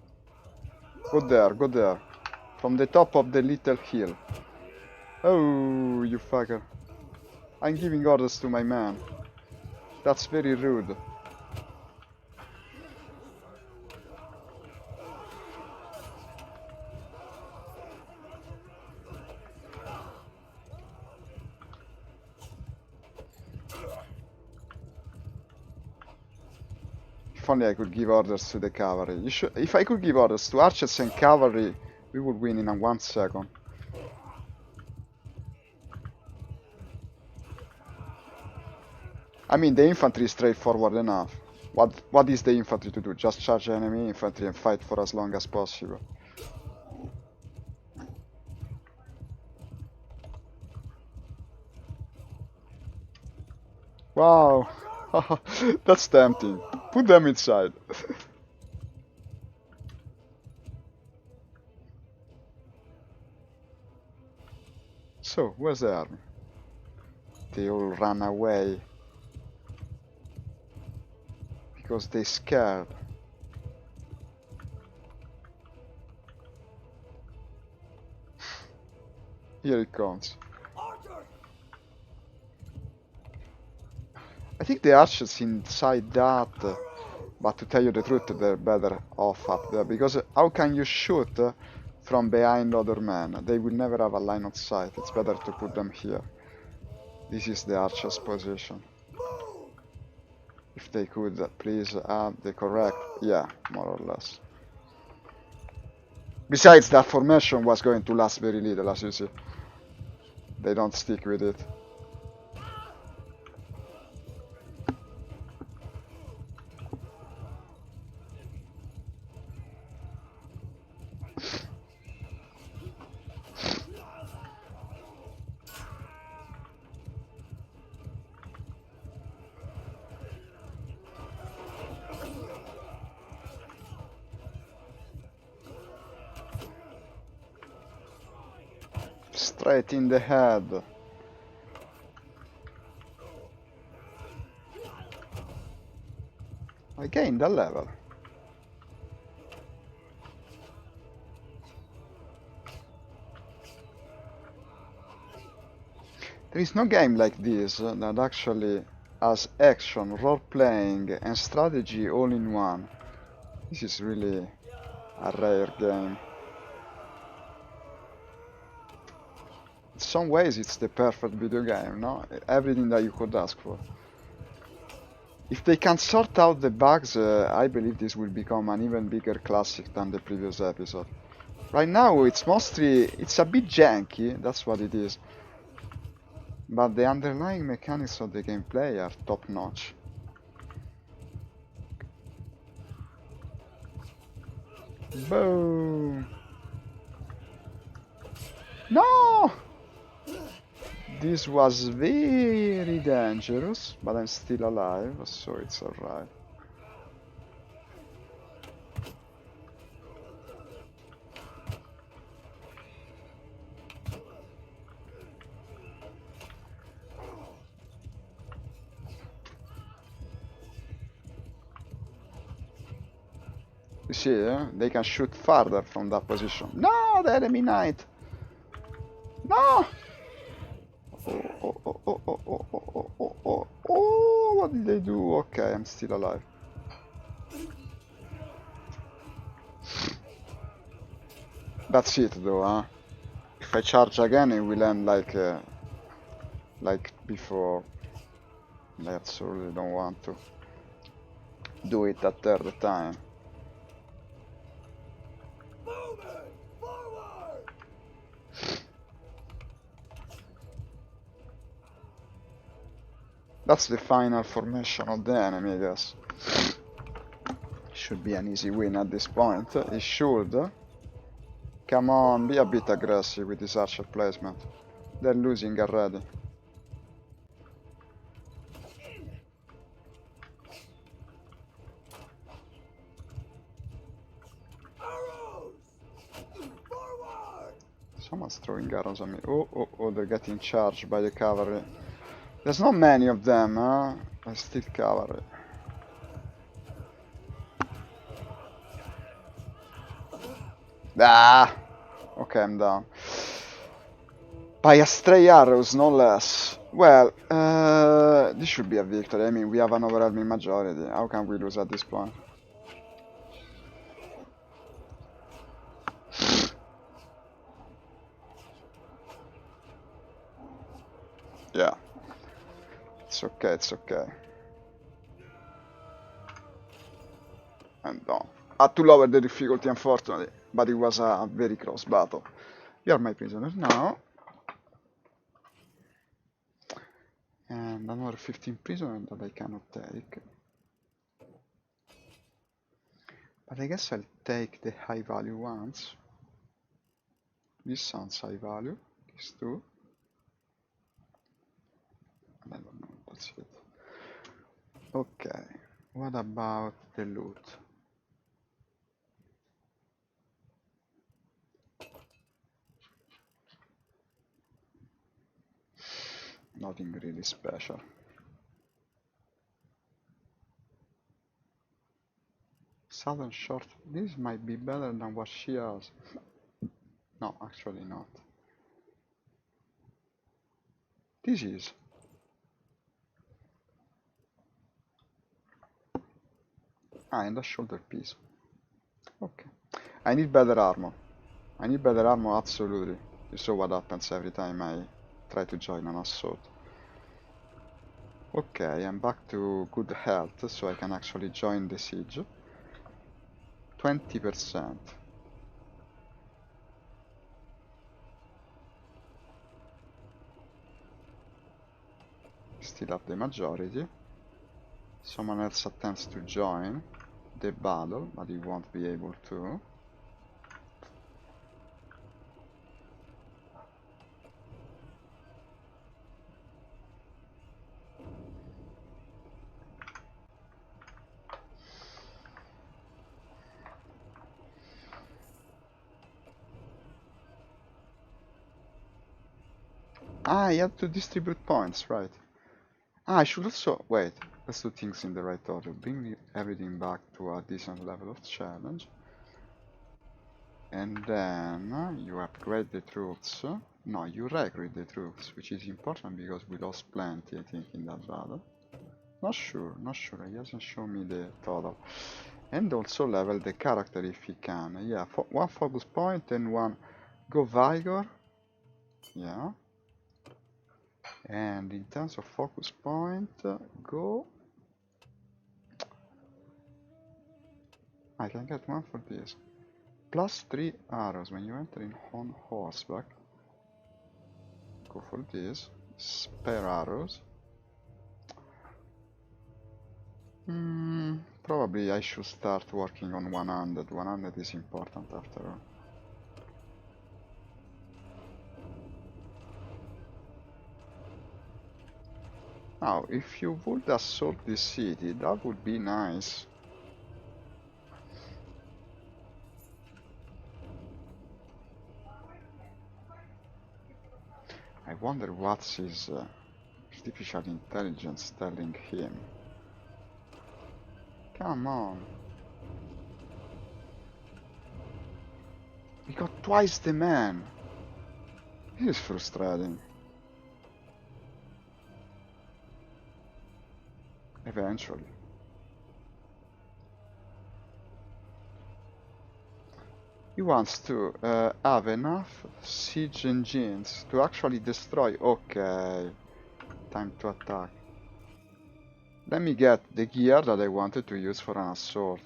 Go there, go there. From the top of the little hill. Oh, you fucker. I'm giving orders to my man. That's very rude. If only I could give orders to the cavalry. If I could give orders to archers and cavalry, we would win in 1 second. I mean, the infantry is straightforward enough. What is the infantry to do? Just charge enemy infantry and fight for as long as possible. Wow, that's tempting. Put them inside. So, where's the army? They all ran away. Because they scared. Here it comes. Archers! I think the archers inside that, but to tell you the truth, they're better off up there, because how can you shoot from behind other men? They will never have a line of sight. It's better to put them here. This is the archer's position. Move! If they could please add the correct, yeah, more or less. Besides, that formation was going to last very little, as you see. They don't stick with it. Straight in the head. I gained a level. There is no game like this that actually has action, role-playing and strategy all in one. This is really a rare game. In some ways, it's the perfect video game, no? Everything that you could ask for. If they can sort out the bugs, I believe this will become an even bigger classic than the previous episode. Right now, it's a bit janky, that's what it is. But the underlying mechanics of the gameplay are top notch. Boom! No! This was very dangerous, but I'm still alive, so it's alright. You see, they can shoot farther from that position. No, the enemy knight! No! Oh, what did they do? Okay, I'm still alive. That's it though, huh? If I charge again, it will end like before. I absolutely don't want to do it a third time. Moving forward. That's the final formation of the enemy, I guess. Should be an easy win at this point. It should. Come on, be a bit aggressive with this archer placement. They're losing already. Arrows. Forward. Someone's throwing arrows at me. Oh, they're getting charged by the cavalry. There's not many of them, huh? But still cavalry. Ah! Okay, I'm down. By a stray arrows, no less. Well, this should be a victory. I mean, we have an overwhelming majority. How can we lose at this point? Yeah. It's okay, it's okay. I'm done. Had to lower the difficulty, unfortunately, but it was a very close battle. You are my prisoner now. And another 15 prisoners that I cannot take. But I guess I'll take the high value ones. This sounds high value. These two. I don't know, that's it. Okay, what about the loot? Nothing really special. Southern short. This might be better than what she has. No, actually not. This is. Ah, and a shoulder piece. Okay. I need better armor. I need better armor, absolutely. You saw what happens every time I try to join an assault. Okay, I'm back to good health, so I can actually join the siege. 20%. Still have the majority. Someone else attempts to join the battle, but he won't be able to. Ah, you have to distribute points, right. Ah, I should also... Wait, let's do things in the right order. Bring everything back to a decent level of challenge. And then you upgrade the troops. No, you recruit the troops, which is important because we lost plenty, I think, in that battle. Not sure, he hasn't shown me the total. And also level the character if he can. Yeah, one focus point and one go vigor. Yeah. And in terms of focus point, go. I can get one for this. +3 arrows when you enter in on horseback. Go for this. Spare arrows. Probably I should start working on 100. 100 is important after all. Now, if you would assault this city, that would be nice. I wonder what's his artificial intelligence telling him. Come on. We got twice the man. This is frustrating. Eventually. He wants to have enough siege engines to actually destroy. Okay. Time to attack. Let me get the gear that I wanted to use for an assault.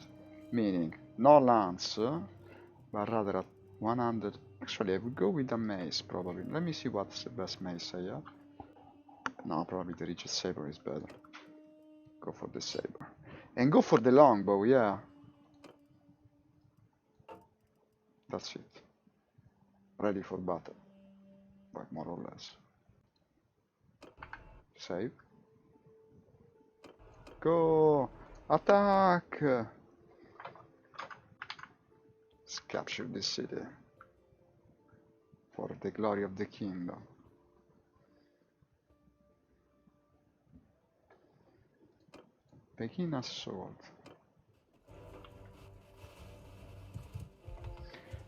Meaning, no lance, but rather at 100. Actually, I would go with a mace, probably. Let me see what's the best mace I have. No, probably the rigid saber is better. Go for the saber. And go for the longbow, yeah. That's it. Ready for battle. But more or less. Save. Go! Attack! Let's capture this city. For the glory of the kingdom. Begin assault.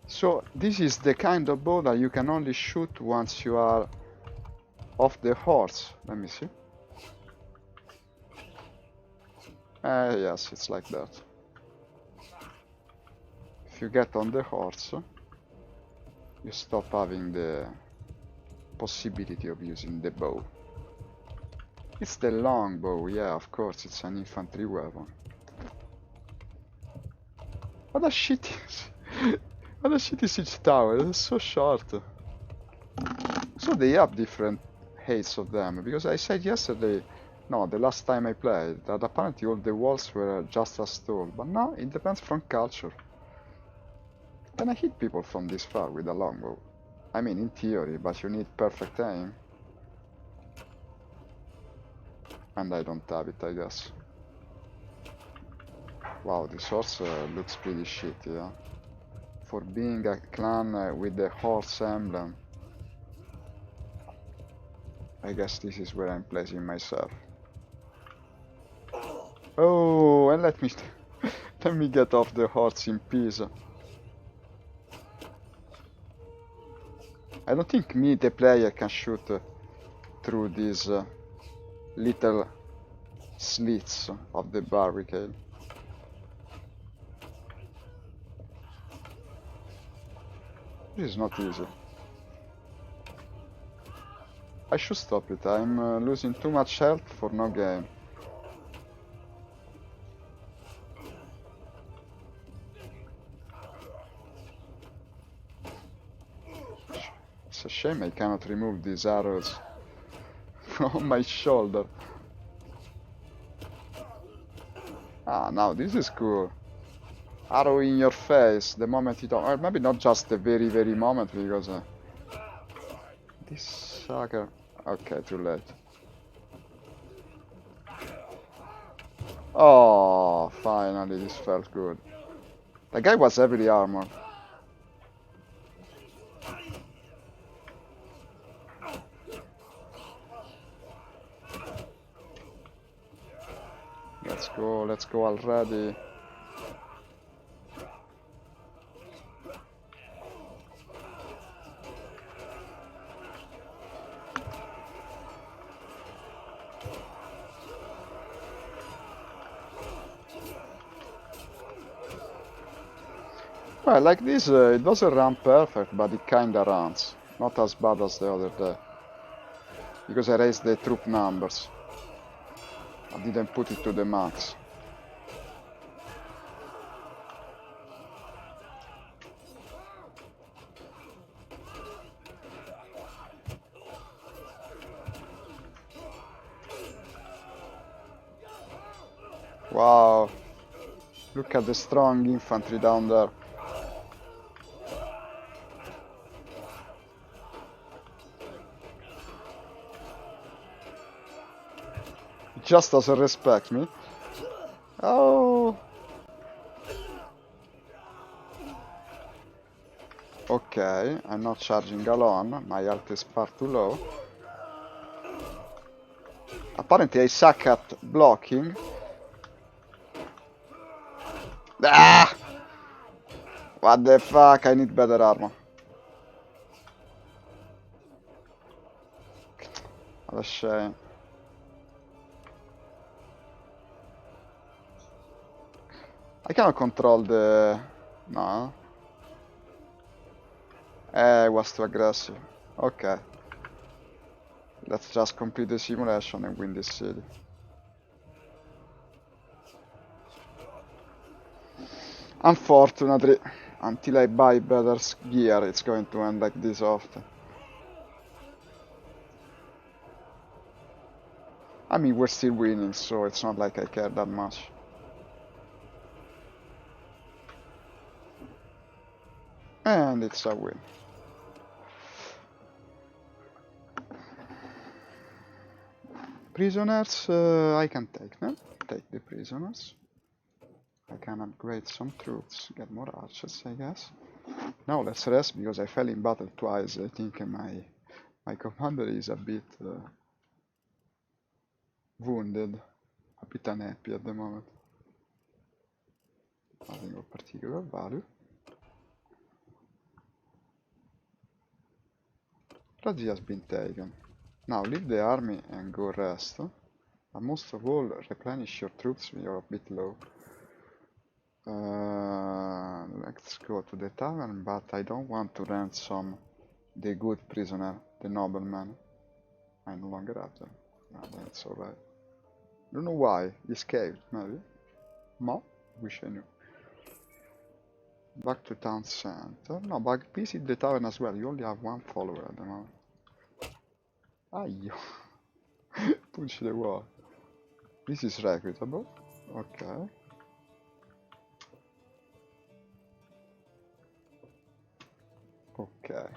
So this is the kind of bow that you can only shoot once you are off the horse. Let me see. Yes, it's like that. If you get on the horse, you stop having the possibility of using the bow. It's the longbow, yeah, of course, it's an infantry weapon. What a shitty... what a shitty siege tower, it's so short. So they have different heights of them, because I said yesterday, no, the last time I played, that apparently all the walls were just as tall, but now it depends from culture. Can I hit people from this far with a longbow? I mean, in theory, but you need perfect aim. And I don't have it, I guess. Wow, this horse looks pretty shitty, yeah? For being a clan with the horse emblem. I guess this is where I'm placing myself. Oh, and let me let me get off the horse in peace. I don't think me, the player, can shoot through these little slits of the barricade. This is not easy. I should stop it. I'm losing too much health for no gain. It's a shame I cannot remove these arrows from my shoulder. Ah, now this is cool. Arrow in your face the moment you don't... Or maybe not just the very, very moment, because... this sucker... Okay, too late. Oh, finally, this felt good. The guy was heavily armored. Let's go already. Well, like this, it doesn't run perfect, but it kinda runs. Not as bad as the other day. because I raised the troop numbers. I didn't put it to the max. Wow, look at the strong infantry down there. It just doesn't respect me. Oh. Okay, I'm not charging alone. My health is far too low. Apparently I suck at blocking. Ah! What the fuck? I need better armor. What a shame. I cannot control the... No. I was too aggressive. Okay. Let's just complete the simulation and win this city. Unfortunately, until I buy better gear, it's going to end like this often. I mean, we're still winning, so it's not like I care that much. And it's a win. Prisoners, I can take them. Take the prisoners. I can upgrade some troops, get more archers, I guess. Now let's rest because I fell in battle twice. I think my commander is a bit wounded, a bit unhappy at the moment. Nothing of particular value. Raji has been taken. Now leave the army and go rest. But most of all, replenish your troops when you're a bit low. Let's go to the tavern, but I don't want to ransom the good prisoner, the nobleman. I no longer have them. No, that's alright. Don't know why. He escaped, maybe. No? Wish I knew. Back to town center. No, but visit the tavern as well. You only have one follower at the moment. Aio. Punch the wall. This is recruitable. Okay. Okay.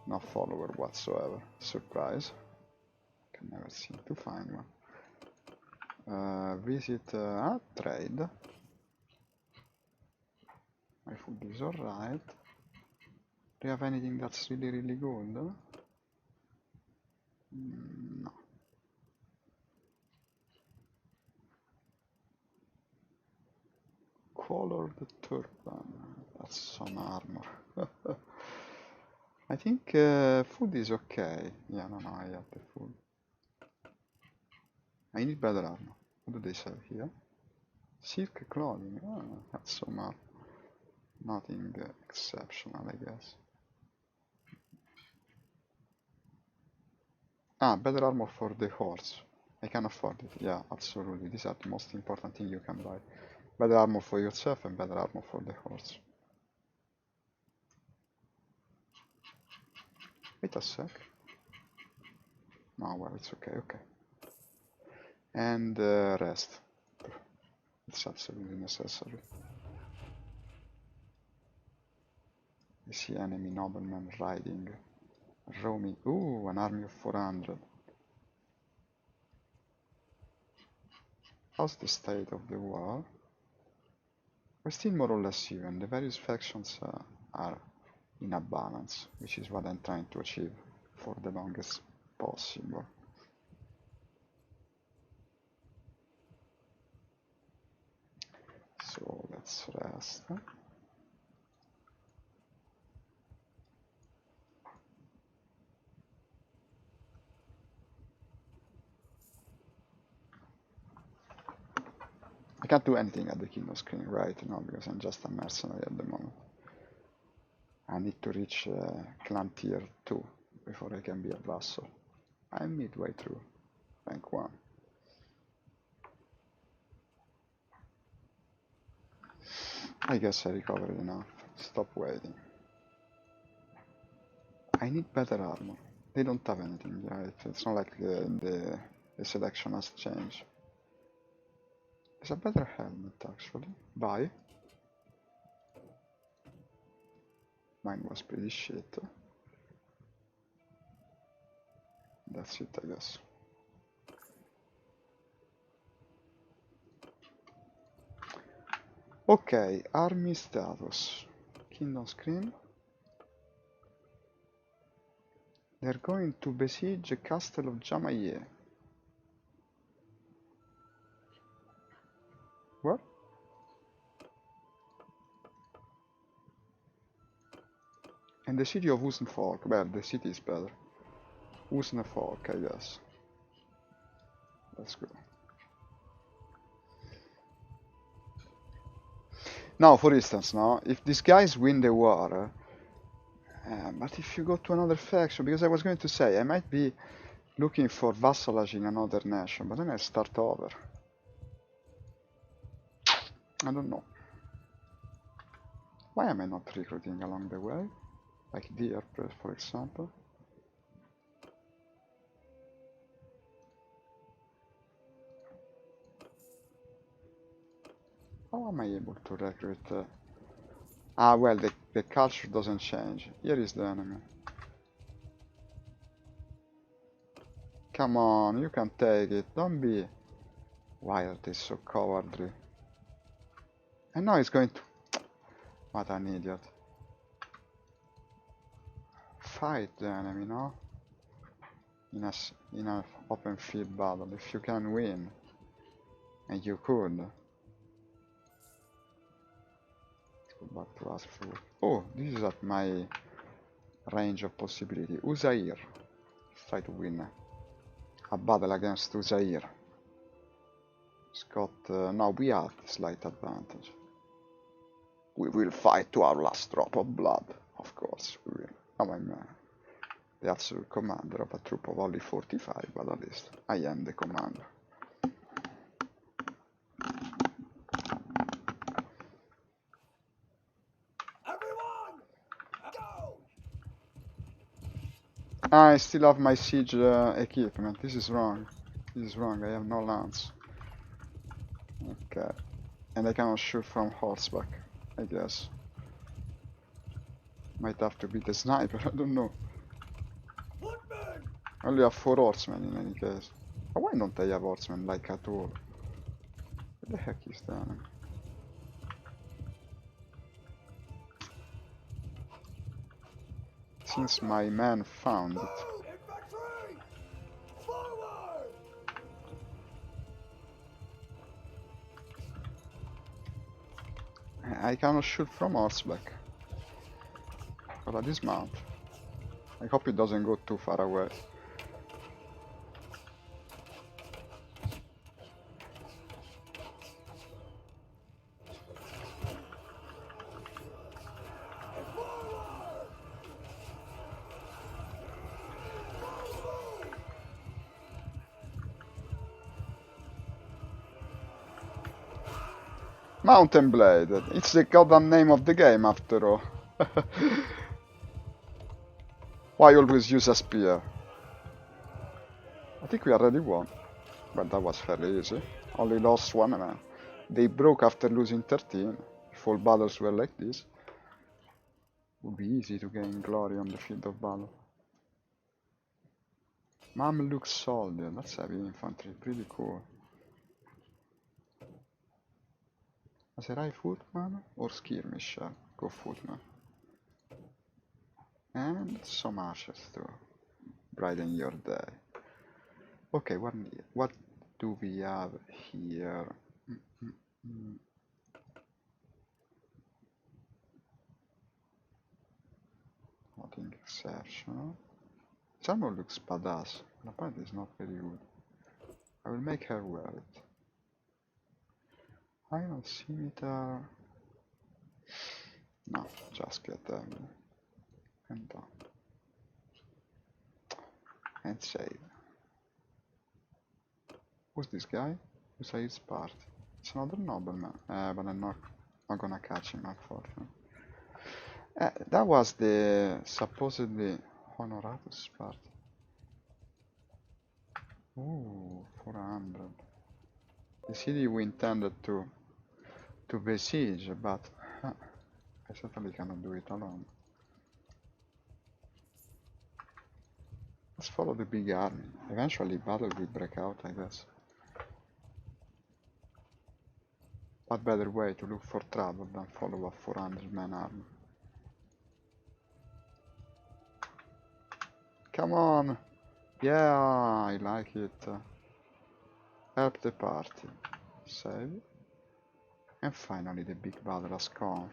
No follower whatsoever. Surprise. Can never seem to find one. Visit trade. My food is alright. Do you have anything that's really good? No. Colored turban. That's some armor. I think food is okay. Yeah, no, I have the food. I need better armor. What do they sell here? Silk clothing. Oh, that's some armor. Nothing exceptional, I guess. Ah, better armor for the horse. I can afford it. Yeah, absolutely. These are the most important thing you can buy. Better armor for yourself and better armor for the horse. Wait a sec. No, well, it's okay, okay. And rest. It's absolutely necessary. I see enemy noblemen riding, roaming. Ooh, an army of 400. How's the state of the war? We're still more or less even. The various factions are in a balance, which is what I'm trying to achieve for the longest possible. So let's rest. I can't do anything at the kingdom screen right now because I'm just a mercenary at the moment. I need to reach clan tier 2 before I can be a vassal. I'm midway through. Rank 1. I guess I recovered enough. Stop waiting. I need better armor. They don't have anything, right? It's not like the selection has changed. It's a better helmet, actually. Buy. Mine was pretty shit. That's it, I guess. Okay, army status. Kingdom screen. They're going to besiege the castle of Jamaye. What? And the city of Usenfolk. Well, the city is better. Usenfolk, I guess. Let's go. Now, for instance, now, if these guys win the war, but if you go to another faction, because I was going to say, I might be looking for vassalage in another nation, but then I start over. I don't know. Why am I not recruiting along the way? Like deer, for example. How am I able to recruit? Ah, well, the culture doesn't change. Here is the enemy. Come on, you can take it. Don't be... Why are they so cowardly? And now he's going to... What an idiot. Fight the enemy, no? In a open field battle, if you can win. And you could. Let's go back to ask for... Oh, this is at my range of possibility. Uzair. Let's try to win a battle against Uzair. It's got... now we have slight advantage. We will fight to our last drop of blood. Of course we will. Now I'm the absolute commander of a troop of only 45, but at least I am the commander. Everyone, go! I still have my siege equipment. This is wrong. This is wrong. I have no lance. Okay. And I cannot shoot from horseback, I guess. Might have to be the sniper, I don't know. Footmen! I only have 4 horsemen in any case. But why don't I have horsemen like at all? What the heck is that? Since my man found it. Move! Infantry! Forward! I cannot shoot from horseback. But I dismount. I hope it doesn't go too far away. Mountain Blade. It's the goddamn name of the game after all. Why always use a spear? I think we already won. Well, that was fairly easy. Only lost 1 man. They broke after losing 13. If all battles were like this, it would be easy to gain glory on the field of battle. Mamluk soldier, that's heavy infantry, pretty cool. Aserai footman or skirmisher? Go footman. And some ashes to brighten your day. Okay, what do we have here? Nothing exceptional. Someone looks badass, but apparently it's not very good. I will make her wear it. Iron scimitar. No, just get them and done. And save. Who's this guy? Who's his part? It's another nobleman. But I'm not gonna catch him, unfortunately. That was the supposedly honoratus part. Ooh, 400. The city we intended to besiege, but I certainly cannot do it alone. Let's follow the big army. Eventually battle will break out, I guess. What better way to look for trouble than follow a 400-man army? Come on! Yeah, I like it. Help the party. Save. And finally the big battle has come.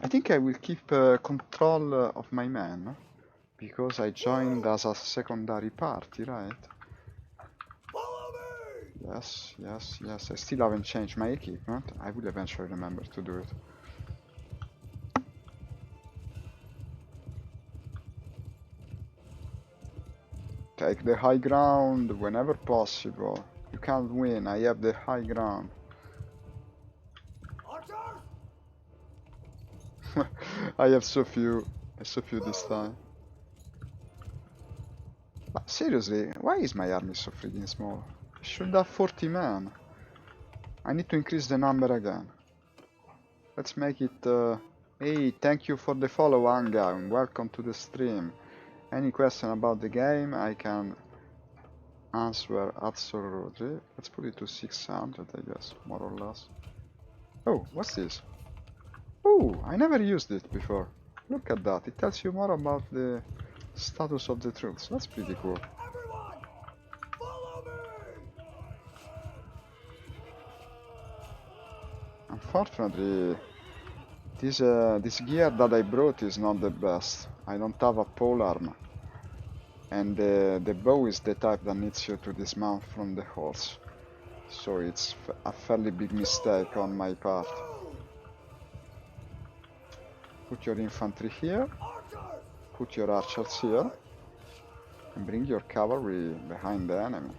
I think I will keep control of my men, because I joined as a secondary party, right? Follow me! Yes, yes, yes. I still haven't changed my equipment. I will eventually remember to do it. Take the high ground whenever possible. You can't win, I have the high ground. Archers! I have so few this time. But seriously, why is my army so freaking small? I should have 40 men. I need to increase the number again. Let's make it... Hey, thank you for the follow, Anga, and welcome to the stream. Any question about the game, I can answer absolutely. Let's put it to 600, I guess, more or less. Oh, what's this? Oh, I never used it before. Look at that, it tells you more about the status of the troops. That's pretty cool. Everyone! Follow me! Unfortunately, this gear that I brought is not the best. I don't have a polearm. And the bow is the type that needs you to dismount from the horse. So it's a fairly big mistake on my part. Put your infantry here, Archers! put your archers here, and bring your cavalry behind the enemy.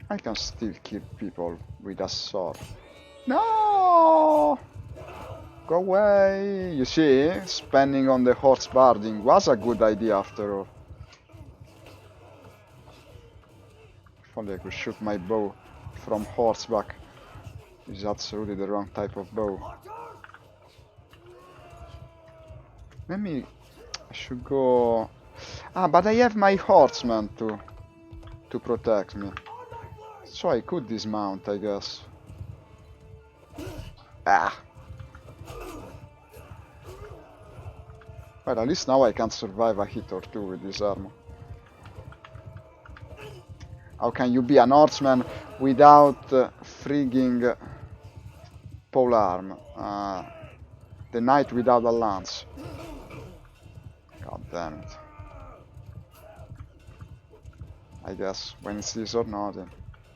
I can still kill people with a sword. No! Go away! You see, spending on the horse barding was a good idea after all. If only I could shoot my bow from horseback. It's absolutely the wrong type of bow. Maybe I should go... Ah, but I have my horsemen to protect me. So I could dismount, I guess. Ah! Well, at least now I can survive a hit or two with this armor. How can you be an horseman without frigging polearm? The knight without a lance. God damn it. I guess, when it's this or not.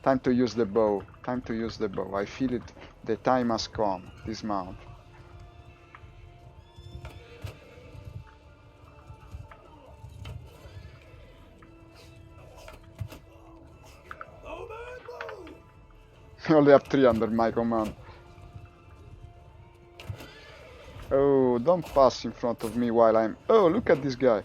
Time to use the bow. Time to use the bow. I feel it. The time has come. Dismount. I only have 3 under my command. Oh, don't pass in front of me while I'm... Oh, look at this guy.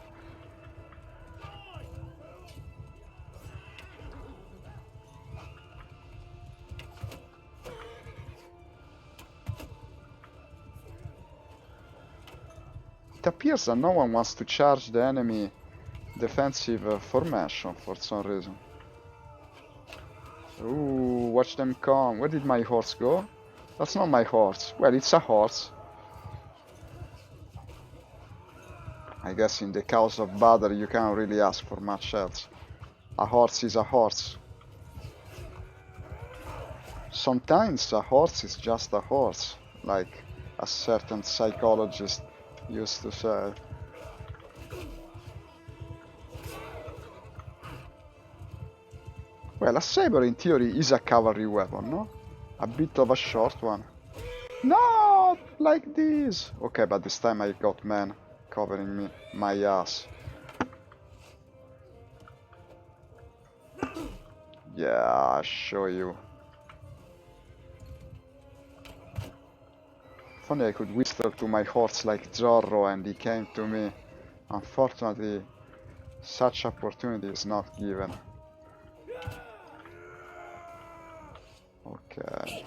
It appears that no one wants to charge the enemy defensive formation for some reason. Ooh, watch them come. Where did my horse go? That's not my horse. Well, it's a horse. I guess in the cause of battle you can't really ask for much else. A horse is a horse. Sometimes a horse is just a horse, like a certain psychologist used to say. Well, a saber in theory is a cavalry weapon, no? A bit of a short one. Not like this! Okay, but this time I got men covering me, my ass. Yeah, I'll show you. If only I could whistle to my horse like Zorro and he came to me. Unfortunately, such opportunity is not given. Okay.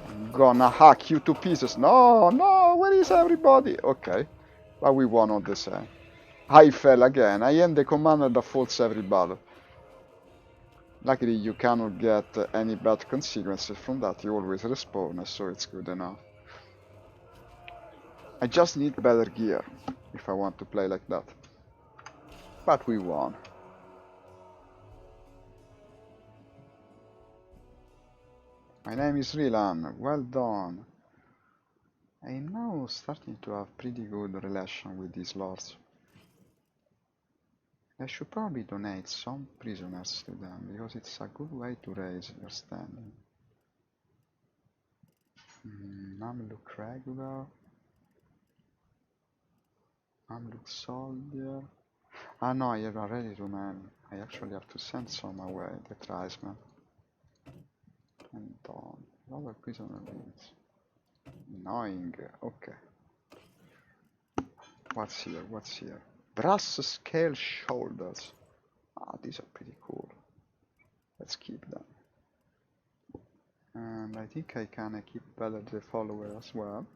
I'm gonna hack you to pieces. No, no, where is everybody? Okay. But we won all the same. I fell again. I am the commander that falls every battle. Luckily you cannot get any bad consequences from that. You always respawn, so it's good enough. I just need better gear if I want to play like that. But we won. My name is Rilan. Well done. I'm now starting to have pretty good relation with these lords. I should probably donate some prisoners to them, because it's a good way to raise your standing. Mamluk regular. Mamluk soldier. Ah no, I have already too many. I actually have to send some away, the tribesmen. And other prisoner needs. Annoying. Okay. What's here? What's here? Brass scale shoulders. Ah, these are pretty cool. Let's keep them. And I think I can keep better the follower as well.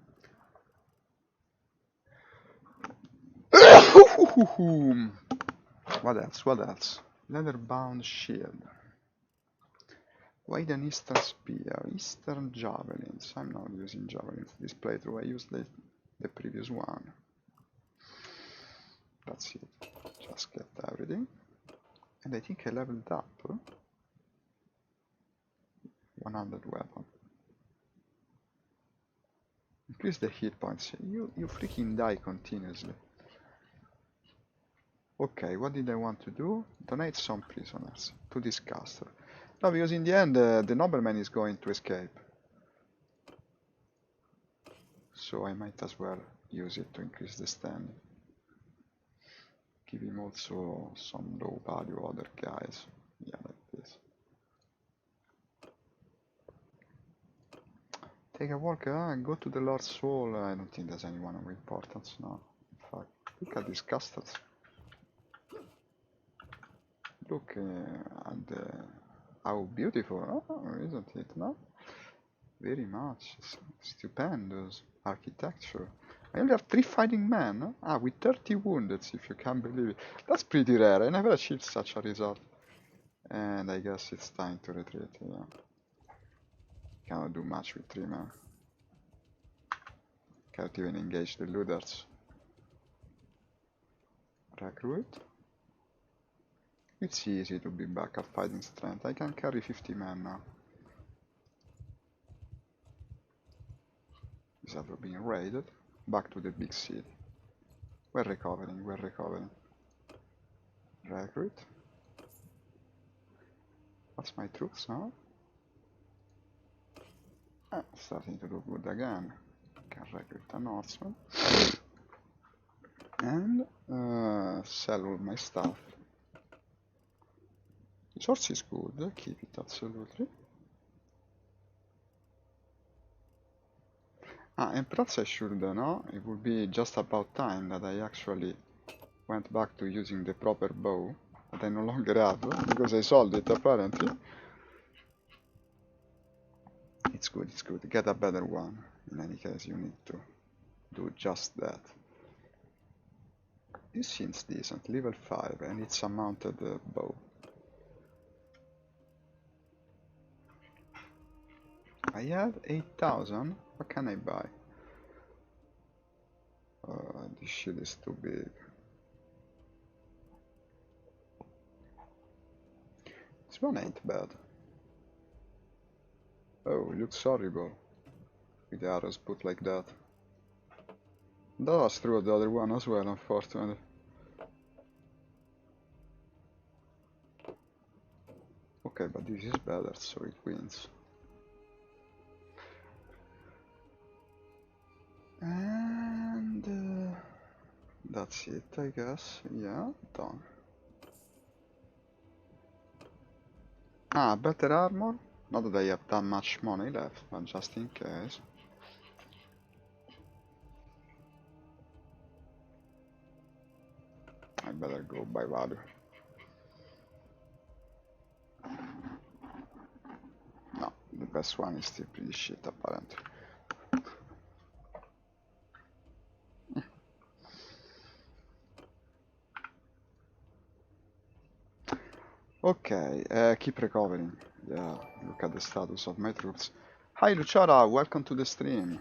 What else? What else? Leather-bound shield. Wide and Eastern spear. Eastern javelins. I'm not using javelins this playthrough. I used the previous one. That's it. Just get everything. And I think I leveled up. 100 weapon. Increase the hit points. You freaking die continuously. Okay, what did I want to do? Donate some prisoners to this castle. No, because in the end the nobleman is going to escape. So I might as well use it to increase the standing. Give him also some low value other guys. Yeah, like this. Take a walk, go to the Lord's Soul. I don't think there's anyone of importance now. In fact, look at these castles. Look at how beautiful, isn't it? No? Very much. Stupendous architecture. I only have 3 fighting men. With 30 wounded, if you can believe it. That's pretty rare. I never achieved such a result. And I guess it's time to retreat. Yeah. Cannot do much with 3 men. Can't even engage the looters. Recruit. It's easy to be back at fighting strength. I can carry 50 men now. Is ever being raided? Back to the big city. We're recovering, we're recovering. Recruit. What's my troops now? Starting to look good again. Can recruit a Norseman. And sell all my stuff. Resource is good, keep it absolutely. And perhaps I should know, it would be just about time that I actually went back to using the proper bow that I no longer have, because I sold it apparently. It's good, get a better one. In any case, you need to do just that. This seems decent, level 5, and it's a mounted bow. I have 8,000, what can I buy? This shit is too big. This one ain't bad. Oh, it looks horrible. With the arrows put like that. That was true of the other one as well, unfortunately. Okay, but this is better, so it wins. And that's it, I guess. Yeah, done. Ah, better armor? Not that I have that much money left, but just in case. I better go by value. No, the best one is still pretty shit, apparently. Okay, keep recovering. Yeah, look at the status of my troops. Hi Luciara, welcome to the stream.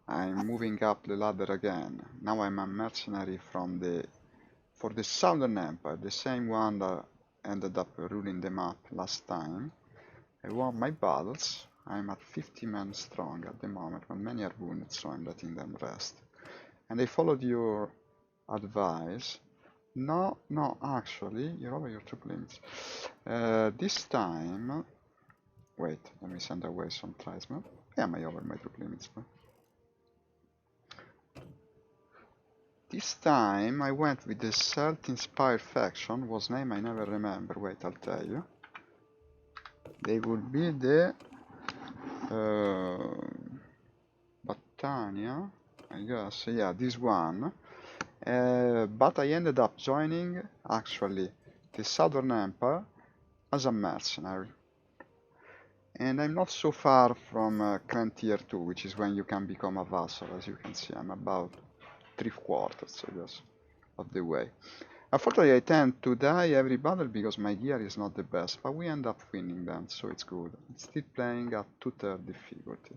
I'm moving up the ladder again. Now I'm a mercenary for the Southern Empire, the same one that ended up ruling the map last time. I won my battles. I'm at 50 men strong at the moment, but many are wounded, so I'm letting them rest. And I followed your advice. No, actually, you're over your troop limits. This time... Wait, let me send away some tribesmen. Yeah, am I over my troop limits? This time I went with the Celt-inspired faction, whose name I never remember. Wait, I'll tell you. They would be the... Battania, I guess. Yeah, this one. But I ended up joining, actually, the Southern Empire as a mercenary. And I'm not so far from Clan Tier 2, which is when you can become a vassal. As you can see, I'm about 3/4, I guess, of the way. Unfortunately, I tend to die every battle because my gear is not the best, but we end up winning them, so it's good. It's still playing at 2/3 difficulty.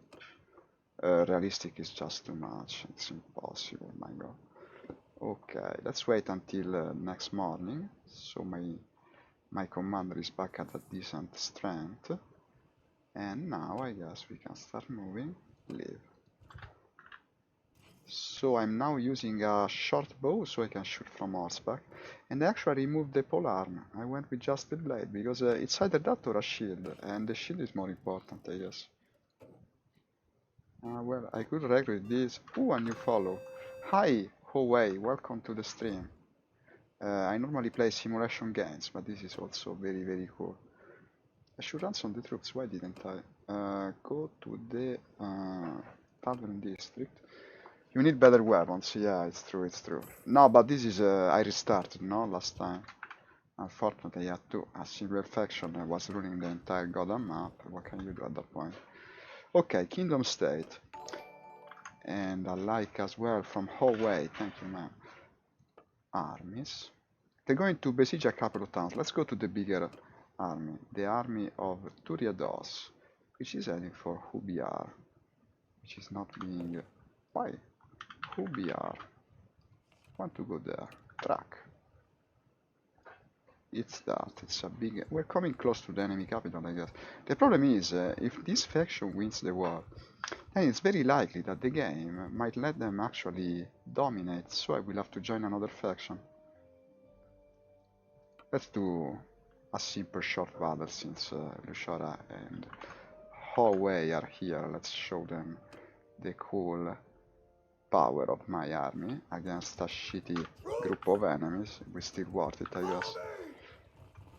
Realistic is just too much, it's impossible, my god. Okay, let's wait until next morning, so my commander is back at a decent strength. And now I guess we can start moving. Leave. So I'm now using a short bow so I can shoot from horseback. And I actually removed the polearm. I went with just the blade because it's either that or a shield. And the shield is more important, I guess. Well, I could recruit this. Ooh, a new follow. Hi, Huawei, welcome to the stream. I normally play simulation games, but this is also very, very cool. I should ransom the troops, why didn't I? Go to the Tavern District. You need better weapons, yeah, it's true. No, but this is, I restarted, no, last time. Unfortunately, I had to. A single faction was ruling the entire goddamn map. What can you do at that point? Okay, Kingdom State. And I like as well from Huawei, thank you, man. Armies. They're going to besiege a couple of towns. Let's go to the bigger army. The army of Turiados, which is heading for Hubiar. Which is not being... Why? Hubiar. Want to go there. Track. It's that. It's a big... We're coming close to the enemy capital, I guess. The problem is, if this faction wins the war, then it's very likely that the game might let them actually dominate, so I will have to join another faction. Let's do a simple short battle since Luciara and Huawei are here. Let's show them the cool power of my army against a shitty group of enemies. We're still worth it, I guess.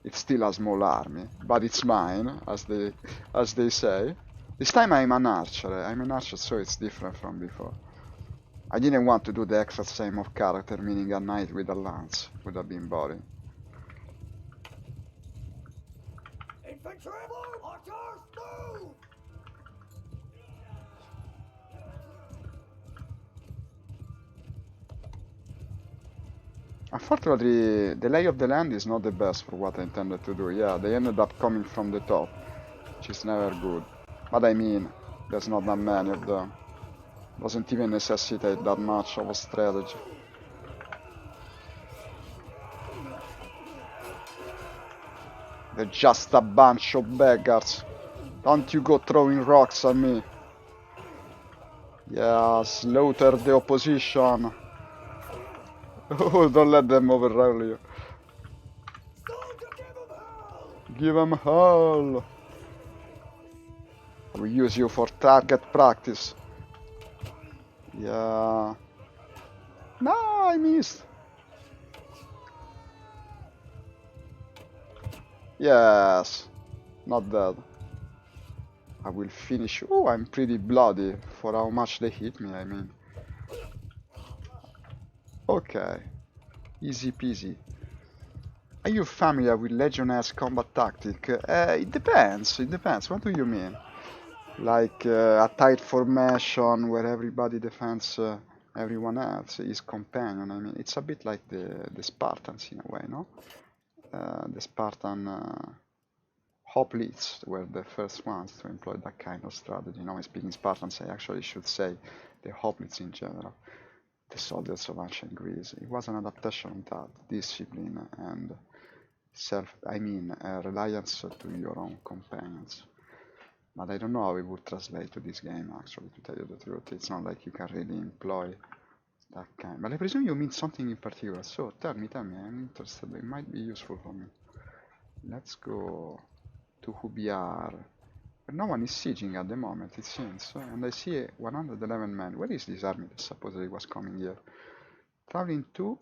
It's still a small army, but it's mine, as they say. This time I'm an archer, so it's different from before. I didn't want to do the extra same of character, meaning a knight with a lance. Would have been boring. Infantry, archers, move! Unfortunately, the lay of the land is not the best for what I intended to do. Yeah, they ended up coming from the top, which is never good. But I mean, there's not that many of them. Doesn't even necessitate that much of a strategy. They're just a bunch of beggars. Don't you go throwing rocks at me. Yeah, slaughter the opposition. Oh, don't let them overrun you. Give them hell. We use you for target practice. Yeah. Oh, I missed. Yes, not dead. I will finish. Oh, I'm pretty bloody for how much they hit me, I mean. Okay, easy peasy. Are you familiar with Legionnaires' combat tactic? It depends, it depends. What do you mean? Like a tight formation where everybody defends everyone else, his companion. I mean, it's a bit like the Spartans in a way, no? The Spartan hoplites were the first ones to employ that kind of strategy. Now, speaking Spartans, I actually should say the hoplites in general, the soldiers of ancient Greece. It was an adaptation of that discipline and reliance to your own companions. But I don't know how it would translate to this game, actually, to tell you the truth. It's not like you can really employ that kind. But I presume you mean something in particular, so tell me, I'm interested. It might be useful for me. Let's go to Hubiar. But no one is sieging at the moment, it seems. And I see 111 men. Where is this army that supposedly was coming here? Traveling to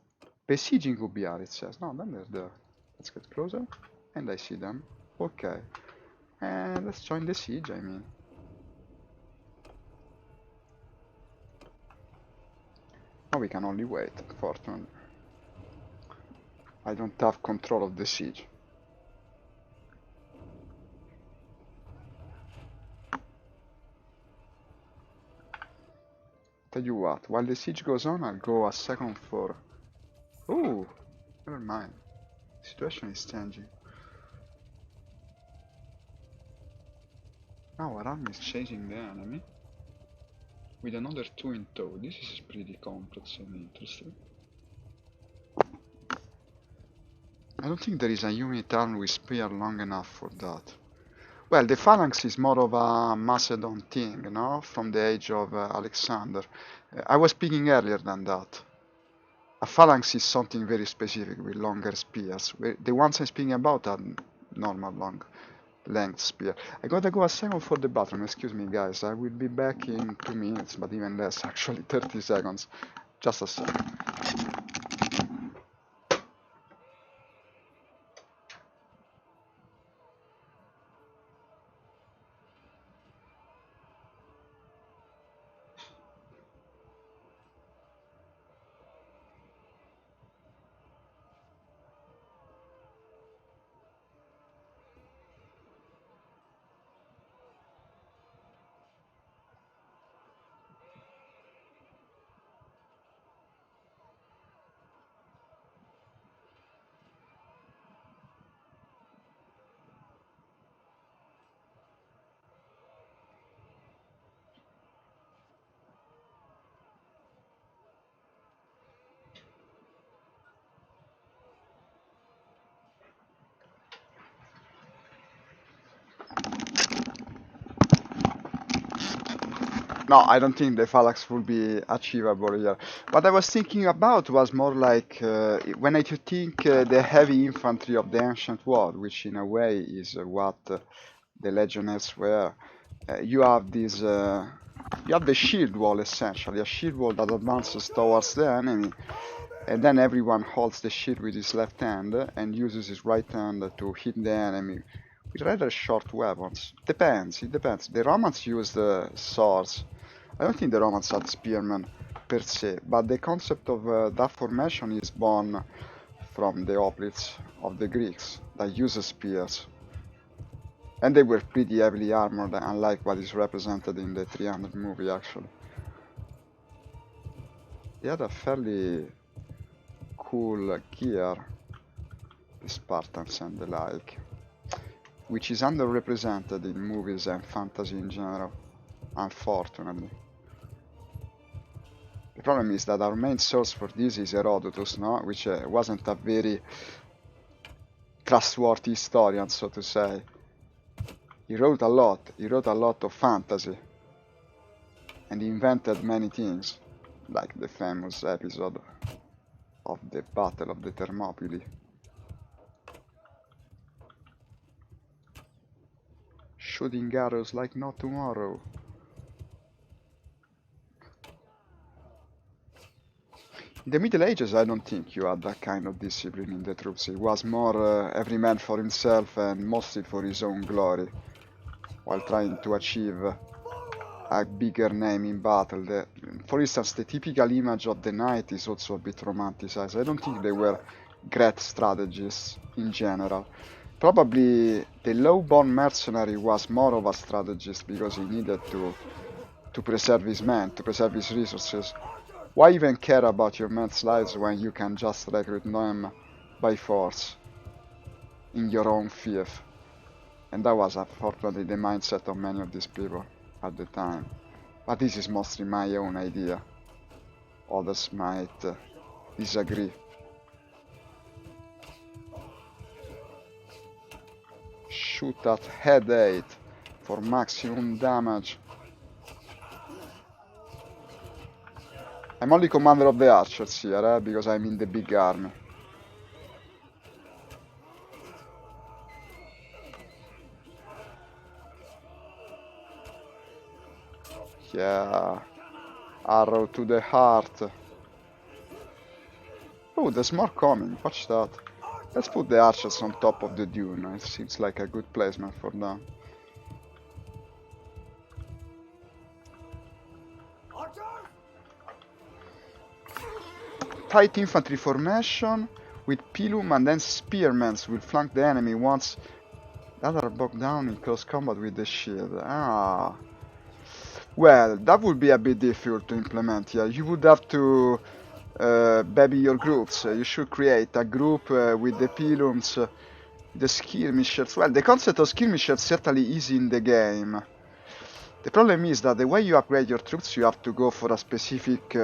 besieging Hubiar, it says. No, then they're there. Let's get closer. And I see them. Okay. And let's join the siege, I mean. Now we can only wait, unfortunately. I don't have control of the siege. Tell you what, while the siege goes on, I'll go a second for... Ooh, never mind. The situation is changing. Now our army is chasing the enemy. With another 2 in tow. This is pretty complex and interesting. I don't think there is a unit armed with spear long enough for that. Well, the phalanx is more of a Macedon thing, no? From the age of Alexander. I was speaking earlier than that. A phalanx is something very specific with longer spears. The ones I'm speaking about are normal long length spear. I gotta go a second for the bathroom, excuse me guys. I will be back in 2 minutes, but even less, actually 30 seconds. Just a second. No, I don't think the phalanx will be achievable here. What I was thinking about was more like when I think the heavy infantry of the ancient world, which in a way is what the legionnaires were. You have this, you have the shield wall essentially, a shield wall that advances towards the enemy, and then everyone holds the shield with his left hand and uses his right hand to hit the enemy with rather short weapons. Depends, it depends. The Romans used swords. I don't think the Romans had spearmen per se, but the concept of that formation is born from the hoplites of the Greeks that used spears. And they were pretty heavily armored, unlike what is represented in the 300 movie actually. They had a fairly cool gear, the Spartans and the like, which is underrepresented in movies and fantasy in general, unfortunately. The problem is that our main source for this is Herodotus, no? Which wasn't a very trustworthy historian, so to say. He wrote a lot of fantasy, and he invented many things, like the famous episode of the Battle of the Thermopylae. Shooting arrows like no tomorrow. In the Middle Ages, I don't think you had that kind of discipline in the troops. It was more every man for himself and mostly for his own glory, while trying to achieve a bigger name in battle. For instance, the typical image of the knight is also a bit romanticized. I don't think they were great strategists in general. Probably the low-born mercenary was more of a strategist because he needed to preserve his men, to preserve his resources. Why even care about your men's lives when you can just recruit them by force in your own fief? And that was unfortunately the mindset of many of these people at the time. But this is mostly my own idea. Others might disagree. Shoot at head 8 for maximum damage. I'm only commander of the archers here, because I'm in the big army. Yeah, arrow to the heart. Oh, there's more coming, watch that. Let's put the archers on top of the dune, it seems like a good placement for them. Tight infantry formation with pilum and then spearmen will flank the enemy once the other are bogged down in close combat with the shield. Ah. Well, that would be a bit difficult to implement, yeah. You would have to baby your groups. You should create a group with the pilums, the skirmishers. Well, the concept of skirmishers certainly is in the game. The problem is that the way you upgrade your troops, you have to go for a specific...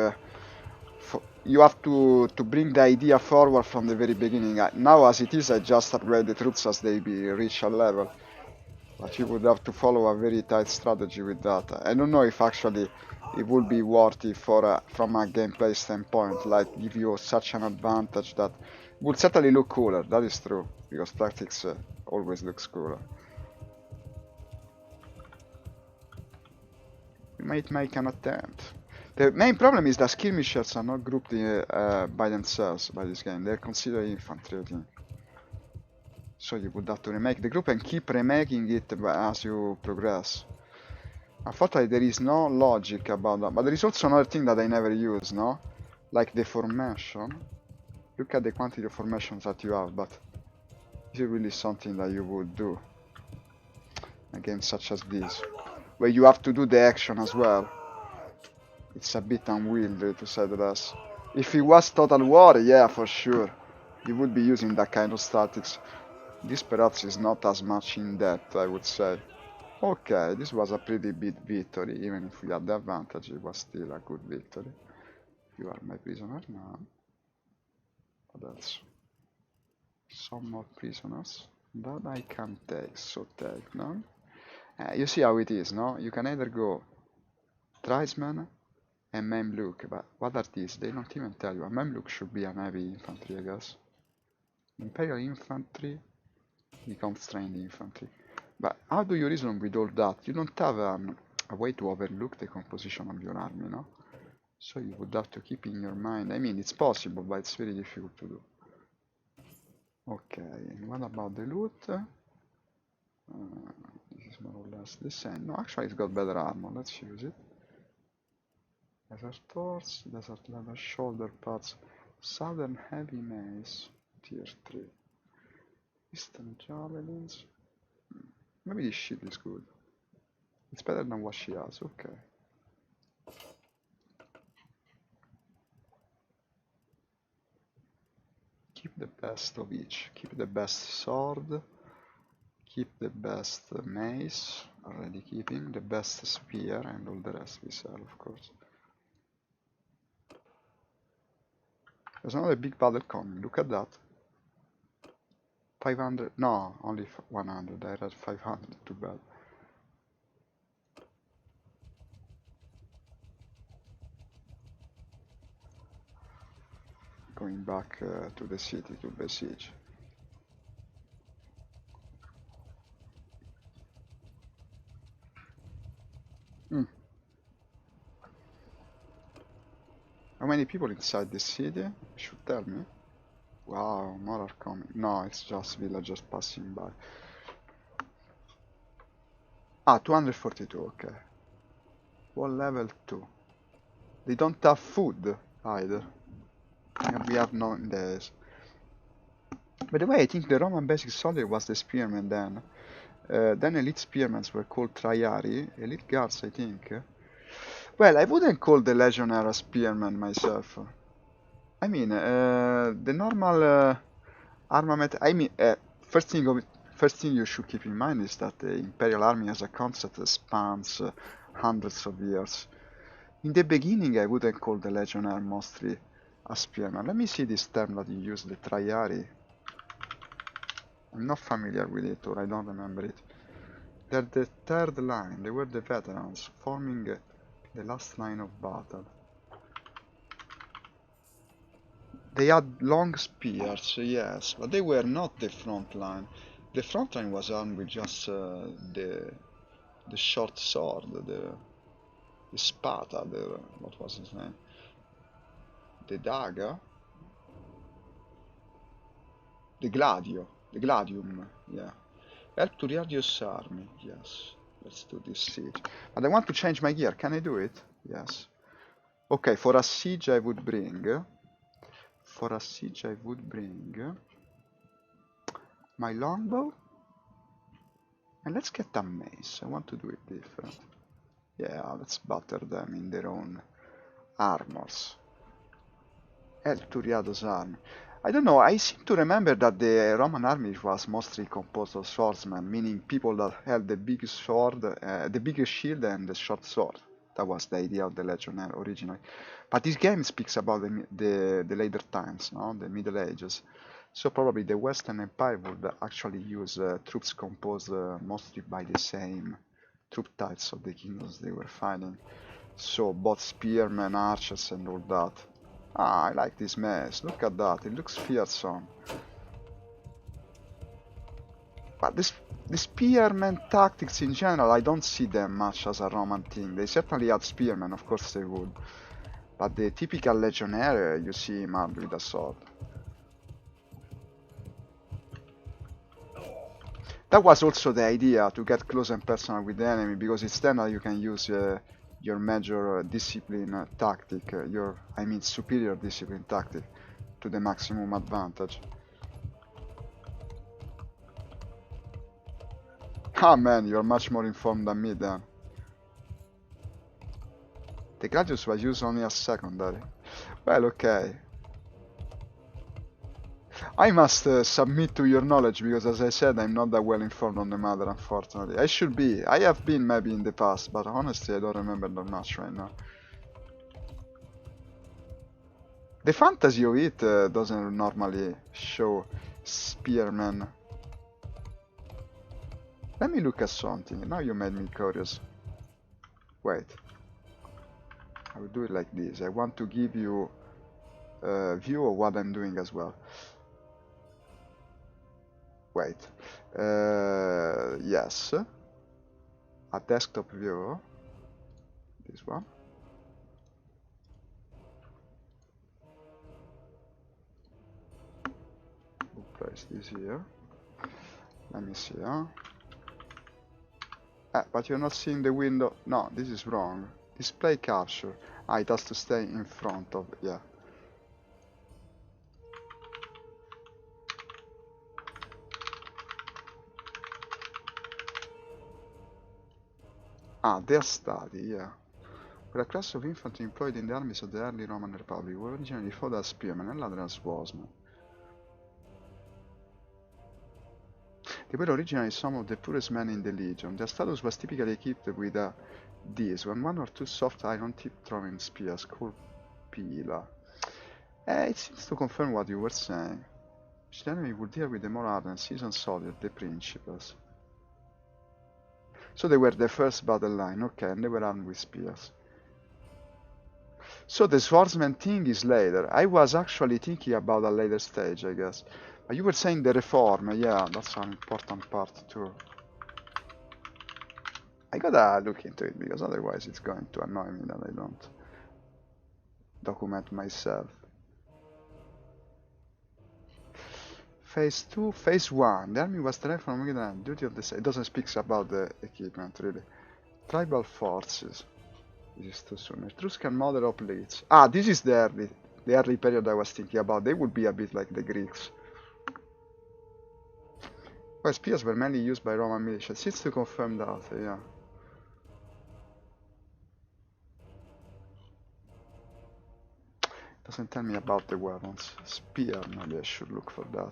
you have to bring the idea forward from the very beginning. Now, as it is, I just upgrade the troops as they reach a level. But you would have to follow a very tight strategy with that. I don't know if actually it would be worth it from a gameplay standpoint, like give you such an advantage that would certainly look cooler, that is true, because tactics always looks cooler. We might make an attempt. The main problem is that skirmishers are not grouped by themselves by this game, they're considered infantry, I think. So you would have to remake the group and keep remaking it as you progress. Unfortunately, there is no logic about that, but there is also another thing that I never use, no? Like the formation. Look at the quantity of formations that you have, but is it really something that you would do? A game such as this, where you have to do the action as well. It's a bit unwieldy, to say the least. If it was Total War, yeah, for sure. You would be using that kind of statics. This perhaps is not as much in depth, I would say. Okay, this was a pretty big victory, even if we had the advantage, it was still a good victory. You are my prisoner now. What else? Some more prisoners that I can take, so take, no? You see how it is, no? You can either go Tribesman and Mamluk, but what are these? They don't even tell you. A Mamluk should be an heavy infantry, I guess. Imperial infantry becomes trained infantry. But how do you reason with all that? You don't have a way to overlook the composition of your army, no? So you would have to keep in your mind. I mean, it's possible, but it's very difficult to do. Okay, and what about the loot? This is more or less the same. No, actually it's got better armor, let's use it. Desert Horse, Desert Leather Shoulder Pads, Southern Heavy Mace, Tier 3. Eastern Javelins. Maybe this shield is good. It's better than what she has, okay. Keep the best of each. Keep the best sword. Keep the best mace, already keeping. The best spear and all the rest we sell, of course. There's another big battle coming, look at that. 500, no, only 100, I had 500, too bad. Going back to the city to besiege. many people inside this city? You should tell me. Wow, more are coming. No, it's just villagers passing by. Ah, 242, okay. Wall level 2. They don't have food either. And we have no days. By the way, I think the Roman basic soldier was the spearman then. Then elite spearmen were called triari. Elite guards, I think. Well, I wouldn't call the legionnaire a spearman myself. I mean, the normal armament. I mean, first thing you should keep in mind is that the Imperial Army as a concept spans hundreds of years. In the beginning, I wouldn't call the legionnaire mostly a spearman. Let me see this term that you use, the triari. I'm not familiar with it, or I don't remember it. They're the third line. They were the veterans, forming the last line of battle. They had long spears, yes, but they were not the front line. The front line was armed with just the short sword, the spada, what was his name? The dagger? The gladium, yeah. Help to reduce army, yes. Let's do this siege. But I want to change my gear, can I do it? Yes. Okay, for a siege I would bring... For a siege I would bring... my longbow. And let's get a mace, I want to do it different. Yeah, let's batter them in their own armors. Help to Riado's army. I don't know, I seem to remember that the Roman army was mostly composed of swordsmen, meaning people that held the big sword, the biggest shield and the short sword. That was the idea of the legionnaire originally. But this game speaks about the later times, no? The Middle Ages. So probably the Western Empire would actually use troops composed mostly by the same troop types of the kingdoms they were fighting. So both spearmen, archers and all that. Ah, I like this mess. Look at that. It looks fearsome. But the spearmen tactics in general, I don't see them much as a Roman thing. They certainly had spearmen, of course they would. But the typical legionnaire, you see him armed with a sword. That was also the idea, to get close and personal with the enemy, because it's then that you can use your major discipline tactic, I mean superior discipline tactic, to the maximum advantage. Ah man, you're much more informed than me then. The Gladius was used only as secondary. Well, okay. I must submit to your knowledge, because as I said, I'm not that well informed on the matter, unfortunately. I should be. I have been maybe in the past, but honestly I don't remember that much right now. The fantasy of it doesn't normally show spearmen. Let me look at something. Now you made me curious. Wait. I will do it like this. I want to give you a view of what I'm doing as well. Wait. Yes. A desktop view. This one. We'll place this here. Let me see, huh? But you're not seeing the window. No, this is wrong. Display capture. Ah, it has to stay in front of... yeah. Ah, their study, yeah. Were a class of infantry employed in the armies of the early Roman Republic, were originally fought as spearmen and later as swordsmen. They were originally some of the poorest men in the legion. Their status was typically equipped with these, one or two soft iron tip-throwing spears called pila. It seems to confirm what you were saying. The enemy would deal with the more ardent, seasoned soldiers, the principals. So they were the first battle line, okay, and they were armed with spears. So the swordsman thing is later. I was actually thinking about a later stage, I guess. But you were saying the reform, yeah, that's an important part too. I gotta look into it, because otherwise it's going to annoy me that I don't. document myself. Phase 2, Phase 1. The army was derived from duty of the... It doesn't speak about the equipment, really. Tribal forces. This is too soon. Etruscan model of leads. Ah, this is the early period I was thinking about. They would be a bit like the Greeks. Well, spears were mainly used by Roman militia. It's to confirm that, yeah. Doesn't tell me about the weapons. Spear, maybe I should look for that.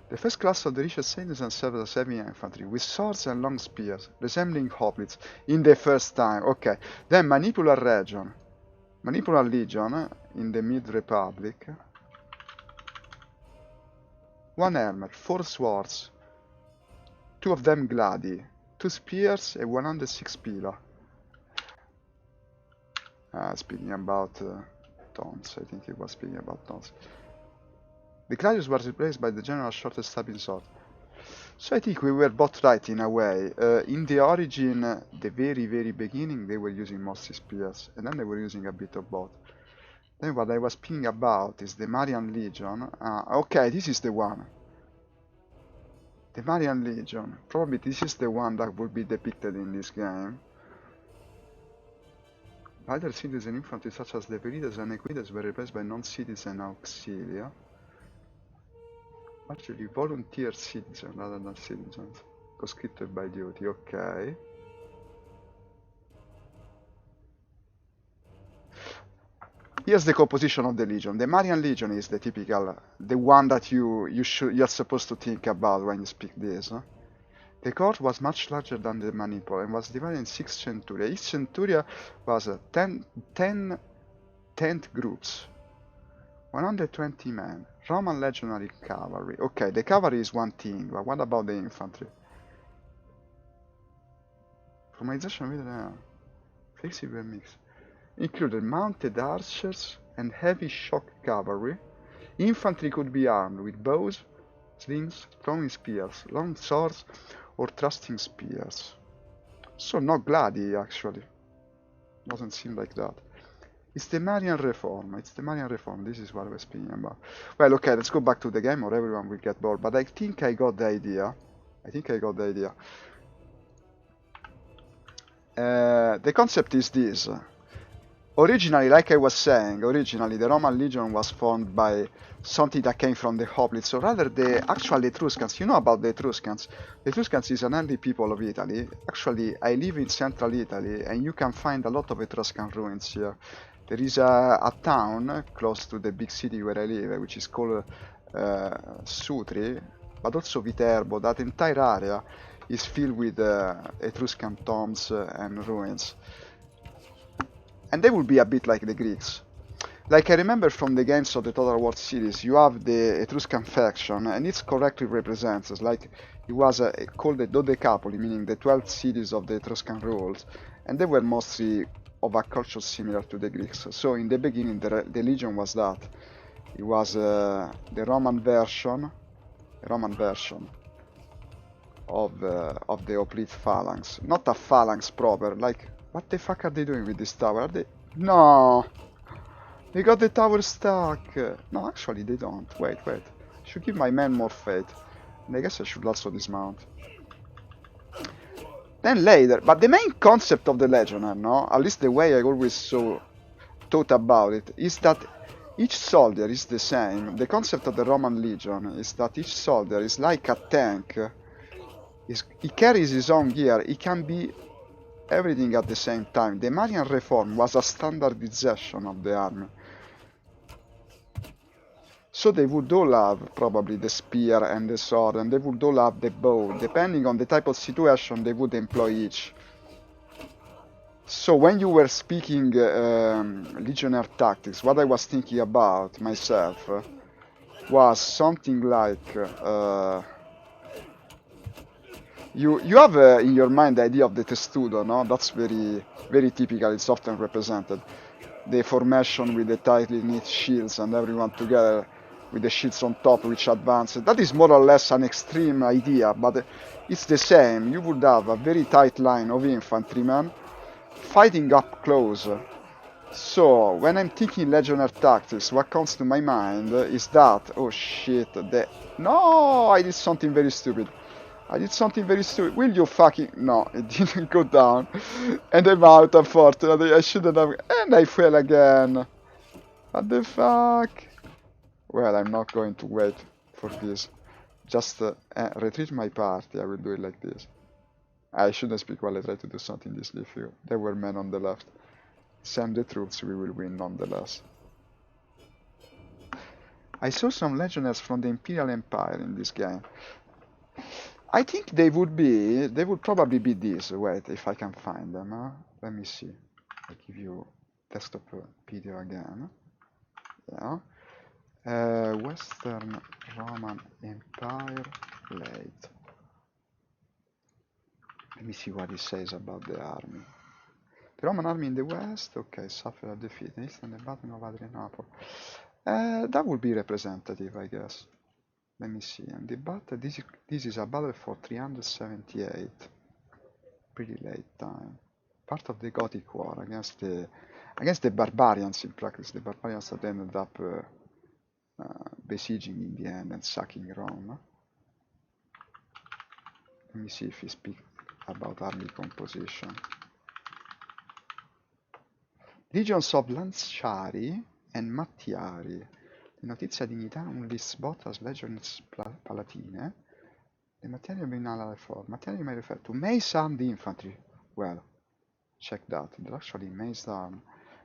The first class of the richest citizens served as heavy infantry, with swords and long spears, resembling hoplites, in the first time. Okay. Then Manipular Legion in the Mid-Republic. 1 helmet, 4 swords, 2 of them gladi, 2 spears, and 106 pila. Speaking about tons, I think he was speaking about tons. The gladius was replaced by the general shortest stabbing sword. So I think we were both right in a way. In the origin, the very beginning, they were using mostly spears, and then they were using a bit of both. Then what I was speaking about is the Marian Legion. Okay, this is the one. The Marian Legion. Probably this is the one that will be depicted in this game. Other citizen infantry such as the Veritas and Equites were replaced by non-citizen auxilia. Actually, volunteer citizen rather than citizens. Conscripted by duty, okay. Here's the composition of the Legion. The Marian Legion is the typical, the one that you're supposed to think about when you speak this. Huh? The court was much larger than the Manipur and was divided in 6 centuria. Each centuria was 10 groups. 120 men. Roman legionary cavalry. Okay, the cavalry is one thing, but what about the infantry? Formalization with flexible mix. Included mounted archers and heavy shock cavalry. Infantry could be armed with bows, slings, throwing spears, long swords, or thrusting spears. So not gladi, actually. Doesn't seem like that. It's the Marian Reform. It's the Marian Reform. This is what I was speaking about. Well, okay, let's go back to the game or everyone will get bored. But I think I got the idea. The concept is this. Originally, like I was saying, the Roman Legion was formed by something that came from the hoplites. So rather the actual Etruscans. You know about the Etruscans? The Etruscans is an early people of Italy. Actually, I live in central Italy and you can find a lot of Etruscan ruins here. There is a town close to the big city where I live, which is called Sutri, but also Viterbo. That entire area is filled with Etruscan tombs and ruins. And they will be a bit like the Greeks. Like I remember from the games of the Total War series, you have the Etruscan faction, and it's correctly represented. Like it was called the Dodecapoli, meaning the 12 cities of the Etruscan rules, and they were mostly of a culture similar to the Greeks. So in the beginning, the Legion was that. It was the Roman version of the Hoplite phalanx. Not a phalanx proper. Like, what the fuck are they doing with this tower? Are they? No, they got the tower stuck. No, actually they don't. Wait. I should give my men more faith. And I guess I should also dismount. Then later, but the main concept of the Legionnaire, no? At least the way I always thought about it, is that each soldier is the same. The concept of the Roman Legion is that each soldier is like a tank. He carries his own gear. He can be everything at the same time. The Marian Reform was a standardization of the army. So they would all have probably the spear and the sword, and they would all have the bow. Depending on the type of situation, they would employ each. So when you were speaking Legionnaire tactics, what I was thinking about myself was something like you have in your mind the idea of the testudo, no? That's very typical. It's often represented. The formation with the tightly knit shields and everyone together with the shields on top which advance. That is more or less an extreme idea, but it's the same. You would have a very tight line of infantrymen fighting up close So, when I'm thinking Legionnaire tactics, what comes to my mind is that, oh shit, no, I did something very stupid. I did something very stupid. Will you fucking... No, it didn't go down. And I'm out, unfortunately. I shouldn't have... And I fell again. What the fuck? Well, I'm not going to wait for this. Just retreat my party. I will do it like this. I shouldn't speak while I try to do something this difficult. There were men on the left. Send the troops, we will win nonetheless. I saw some legionnaires from the Imperial Empire in this game. I think they would probably be these. Wait, if I can find them. Let me see. I give you desktop video again. Yeah. Western Roman Empire late. Let me see what it says about the army. The Roman army in the west, okay, suffered a defeat. East and the Battle of Adrianople. That would be representative, I guess. Let me see. And the battle, this is a battle for 378. Pretty late time. Part of the Gothic War against the barbarians in practice. The barbarians that ended up besieging in the end and sacking Rome. Let me see if he speaks about army composition. Legions of Lanciari and Mattiari. Le notizie dignitarum lists both as legions palatine. The material being alla reform. Material may refer to mace armed infantry. Well, check that. They're actually mace armed.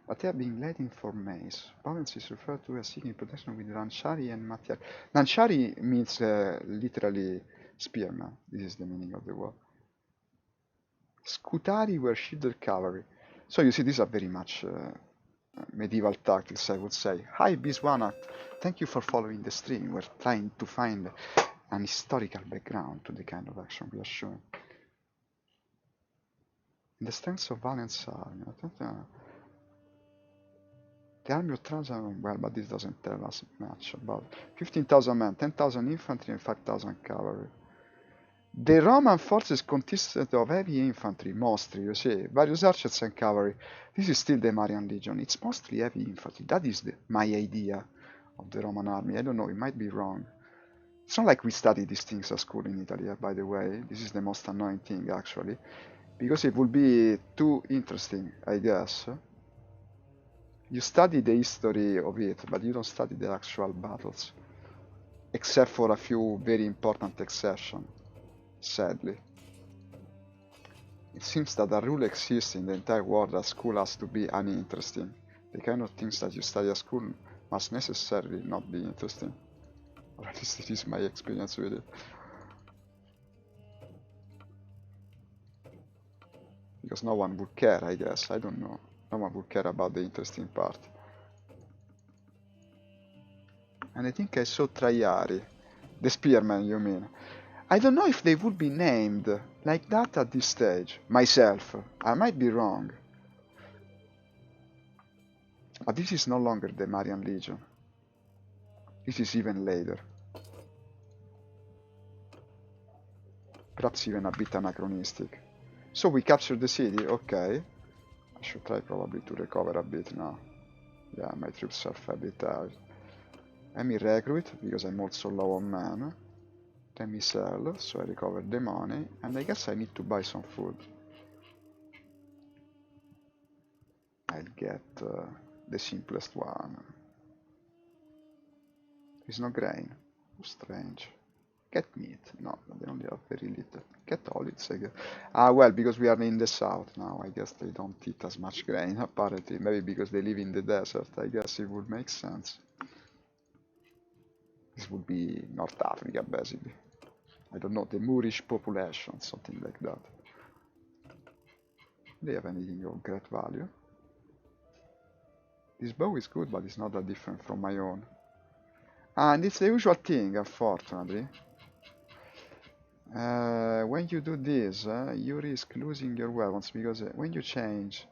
But they are being led in for mace. Violence is referred to as seeking protection with Lanciari and Mattiari. Lanciari means literally spearman. This is the meaning of the word. Scutari were shielded cavalry. So you see, these are very much medieval tactics, I would say. Hi, Biswana. Thank you for following the stream. We're trying to find an historical background to the kind of action we are showing. In the strengths of Valiant's army. The army of Trajan, well, but this doesn't tell us much about 15,000 men, 10,000 infantry and 5,000 cavalry. The Roman forces consisted of heavy infantry, mostly, you see, various archers and cavalry. This is still the Marian Legion. It's mostly heavy infantry. That is my idea of the Roman army. I don't know, it might be wrong. It's not like we study these things at school in Italy, by the way. This is the most annoying thing, actually. Because it would be too interesting, I guess. You study the history of it, but you don't study the actual battles. Except for a few very important exceptions. Sadly. It seems that a rule exists in the entire world that school has to be uninteresting. The kind of things that you study at school must necessarily not be interesting. Or at least it is my experience with it. Because no one would care, I guess. I don't know. No one would care about the interesting part. And I think I saw Traiari. The spearman, you mean. I don't know if they would be named like that at this stage. Myself. I might be wrong. But this is no longer the Marian Legion. This is even later. Perhaps even a bit anachronistic. So we captured the city, okay. I should try probably to recover a bit now. Yeah, my troops are a bit tired. Let me recruit, because I'm also low on men. Let me sell, so I recover the money, and I guess I need to buy some food. I'll get the simplest one. There's no grain. Oh, strange. Get meat. No, they only have very little. Get olives, I guess. Ah, well, because we are in the south now, I guess they don't eat as much grain, apparently. Maybe because they live in the desert, I guess it would make sense. This would be North Africa, basically. I don't know, the Moorish population, something like that. They have anything of great value. This bow is good, but it's not that different from my own. And it's the usual thing, unfortunately. When you do this, you risk losing your weapons, because when you change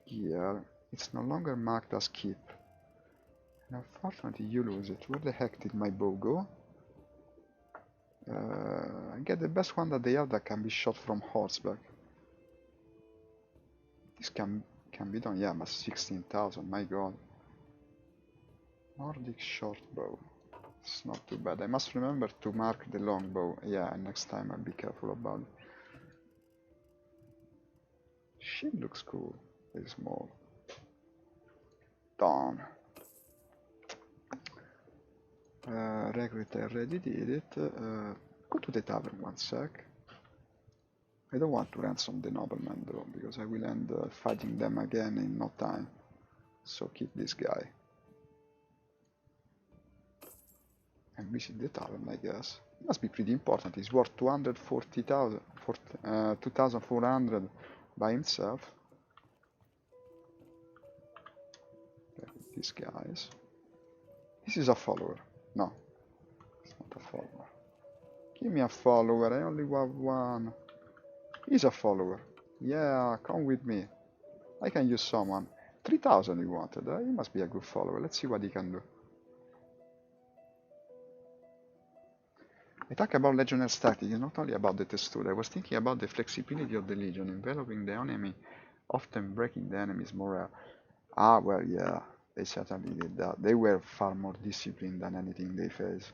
gear, it's no longer marked as keep. And unfortunately, you lose it. Where the heck did my bow go? Get the best one that they have that can be shot from horseback. This can can be done. Yeah, but 16,000, my god. Nordic short bow. It's not too bad. I must remember to mark the long bow. Yeah, next time I'll be careful about it. Shield looks cool. Very small. Done. Recruit, I already did it. Go to the tavern one sec. I don't want to ransom the nobleman though, because I will end fighting them again in no time. So keep this guy. And visit the tavern, I guess. It must be pretty important. He's worth 240,000, 2,400 by himself. These guys. This is a follower. No, it's not a follower. Give me a follower. I only have one. He's a follower. Yeah, come with me. I can use someone. 3,000 he wanted. He must be a good follower. Let's see what he can do. I talk about Legionnaires' tactics, it's not only about the texture. I was thinking about the flexibility of the Legion, enveloping the enemy, often breaking the enemy's morale. Ah, well, yeah, they certainly did that. They were far more disciplined than anything they faced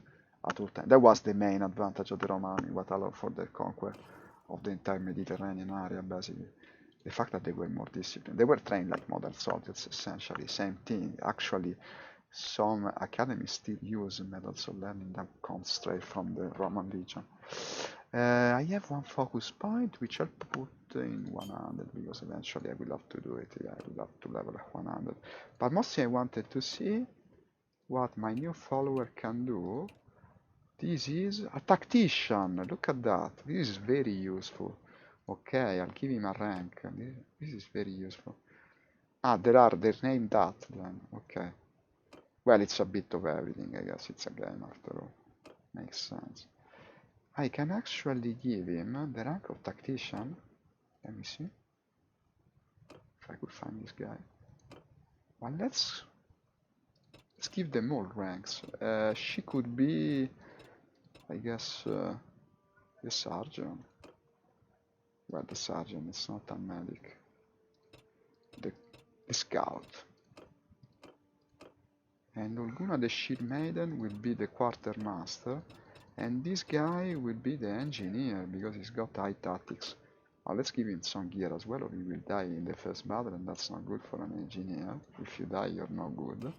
at all times. That was the main advantage of the Romani, what allowed for the conquest of the entire Mediterranean area, basically. The fact that they were more disciplined. They were trained like modern soldiers, essentially. Same thing. Actually, some academies still use methods of learning that come straight from the Roman Legion. I have one focus point, which I'll put in 100, because eventually I will have to do it. Yeah, I will have to level 100. But mostly I wanted to see what my new follower can do. This is a tactician. Look at that. This is very useful. Okay, I'll give him a rank. This is very useful. Ah, they're named that then. Okay. Well, it's a bit of everything, I guess. It's a game after all. Makes sense. I can actually give him the rank of tactician. Let me see if I could find this guy. Well, let's give them all ranks. She could be, I guess, the sergeant. Well, the sergeant is not a medic. The scout. And Olguna the Shield Maiden will be the quartermaster, and this guy will be the engineer because he's got high tactics. Let's give him some gear as well, or he will die in the first battle, and that's not good for an engineer. If you die, you're not good.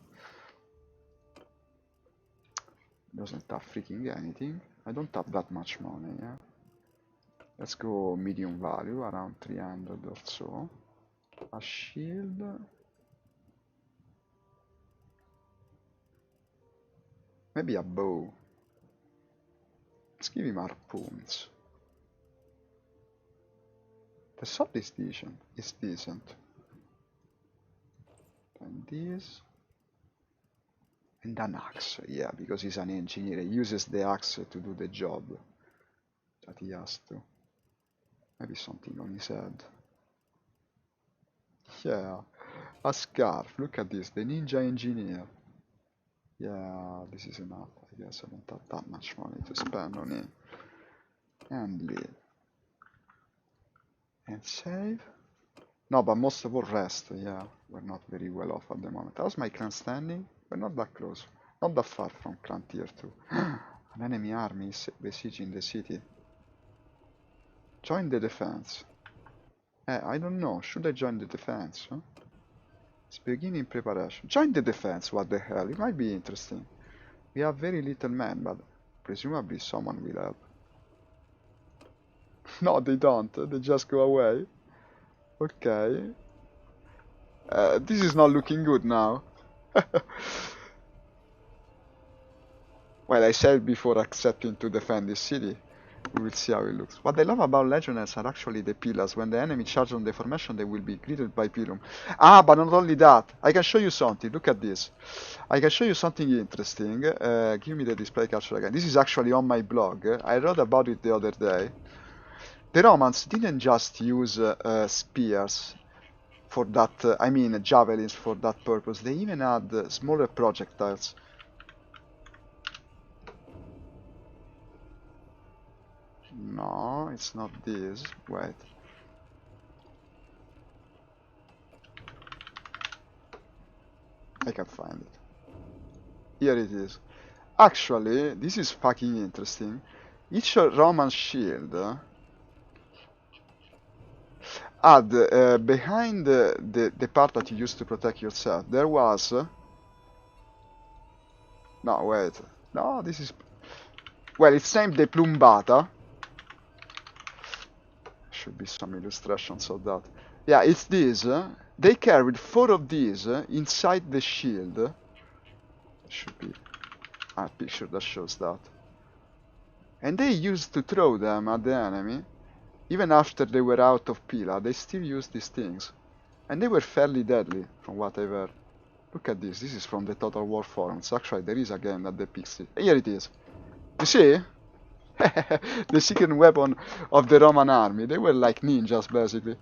Doesn't have freaking anything. I don't have that much money, yeah. Let's go medium value, around 300 or so. A shield. Maybe a bow. Let's give him harpoons. The sword is decent. And this. And an axe, yeah, because he's an engineer. He uses the axe to do the job that he has to. Maybe something on his head. Yeah, a scarf. Look at this, the ninja engineer. Yeah, this is enough. I guess I don't have that much money to spend on him. And leave. And save. No, but most of all rest. Yeah, we're not very well off at the moment. How's my clan standing? We're not that close. Not that far from clan tier 2. An enemy army is besieging the city. Join the defense. I don't know. Should I join the defense? Huh? It's beginning preparation. Join the defense. What the hell? It might be interesting. We have very little men, but presumably someone will help. No, they don't. They just go away. Okay. This is not looking good now. Well, I said before accepting to defend this city. We will see how it looks. What I love about Legionnaires are actually the pillars. When the enemy charges on the formation, they will be greeted by pilum. Ah, but not only that. I can show you something. Look at this. I can show you something interesting. Give me the display capture again. This is actually on my blog. I wrote about it the other day. The Romans didn't just use spears for that, I mean javelins for that purpose. They even had smaller projectiles. No, it's not this. Wait. I can't find it. Here it is. Actually, this is fucking interesting. Each Roman shield had behind the part that you used to protect yourself, there was. No, wait. No, this is. Well, it's named the Plumbata. Should be some illustrations of that. Yeah, it's this. They carried 4 of these inside the shield. Should be a picture that shows that. And they used to throw them at the enemy. Even after they were out of Pila, they still used these things. And they were fairly deadly, from what I've heard. Look at this. This is from the Total War forums. Actually, there is a game that depicts it. Here it is. You see? The secret weapon of the Roman army. They were like ninjas, basically.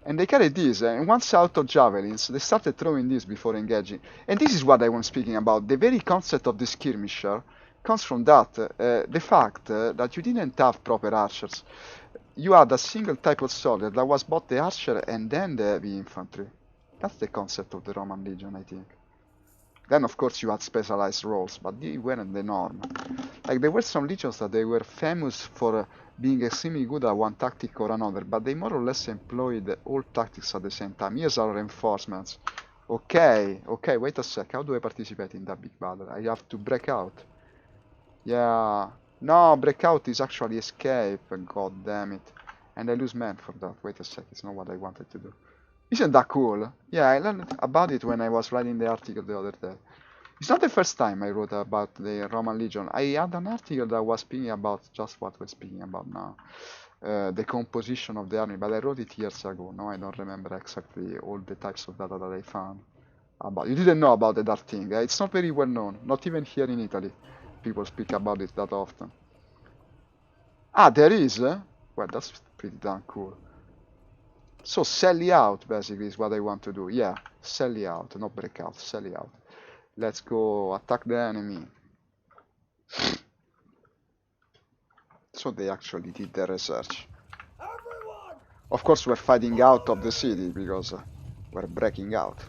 And they carried this, and once out of javelins, they started throwing this before engaging. And this is what I was speaking about. The very concept of the skirmisher comes from that. The fact that you didn't have proper archers. You had a single type of soldier that was both the archer and then the heavy infantry. That's the concept of the Roman legion, I think. Then of course you had specialized roles, but they weren't the norm. Like there were some legions that they were famous for being extremely good at one tactic or another, but they more or less employed all tactics at the same time. Here's our reinforcements. Okay, wait a sec, how do I participate in that big battle? I have to break out. Yeah, no, breakout is actually escape, god damn it. And I lose men for that, wait a sec, it's not what I wanted to do. Isn't that cool? Yeah, I learned about it when I was writing the article the other day. It's not the first time I wrote about the Roman Legion. I had an article that was speaking about just what we're speaking about now. The composition of the army, but I wrote it years ago. Now I don't remember exactly all the types of data that I found. About. You didn't know about the dark thing. It's not very well known. Not even here in Italy. People speak about it that often. Ah, there is? Well, that's pretty damn cool. So sally out basically is what I want to do. Yeah, sally out, not break out, sally out. Let's go attack the enemy. So they actually did their research. Everyone! Of course we're fighting out of the city because we're breaking out.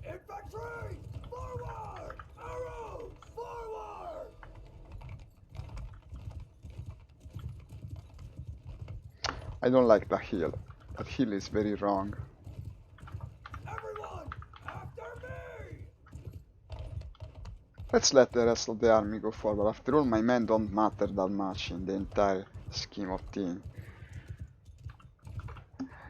Infantry! Forward! Arrows! Forward! I don't like that hill. That hill is very wrong. Everyone! After me! Let's let the rest of the army go forward. After all, my men don't matter that much in the entire scheme of things.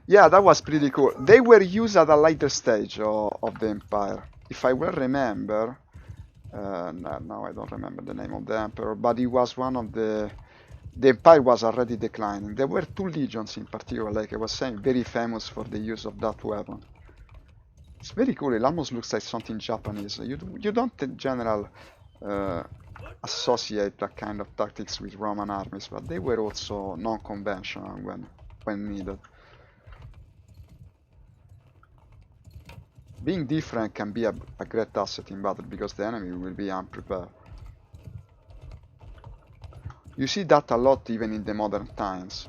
Yeah, that was pretty cool. They were used at a later stage of the Empire. If I well remember, now I don't remember the name of the Emperor, but he was one of the Empire was already declining. There were 2 legions in particular, like I was saying, very famous for the use of that weapon. It's very cool, it almost looks like something Japanese. You don't in general associate that kind of tactics with Roman armies, but they were also non-conventional when needed. Being different can be a great asset in battle because the enemy will be unprepared. You see that a lot even in the modern times.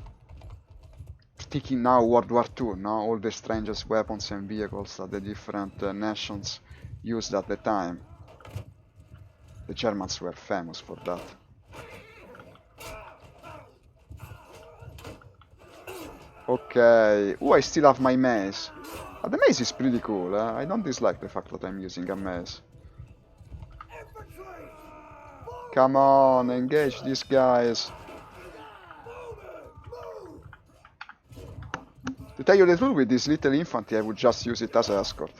Thinking now World War II, no? All the strangest weapons and vehicles that the different nations used at the time. The Germans were famous for that. Okay, I still have my mace. The mace is pretty cool, I don't dislike the fact that I'm using a mace. Infantry! Come on, engage these guys. To tell you the truth, with this little infantry I would just use it as an escort.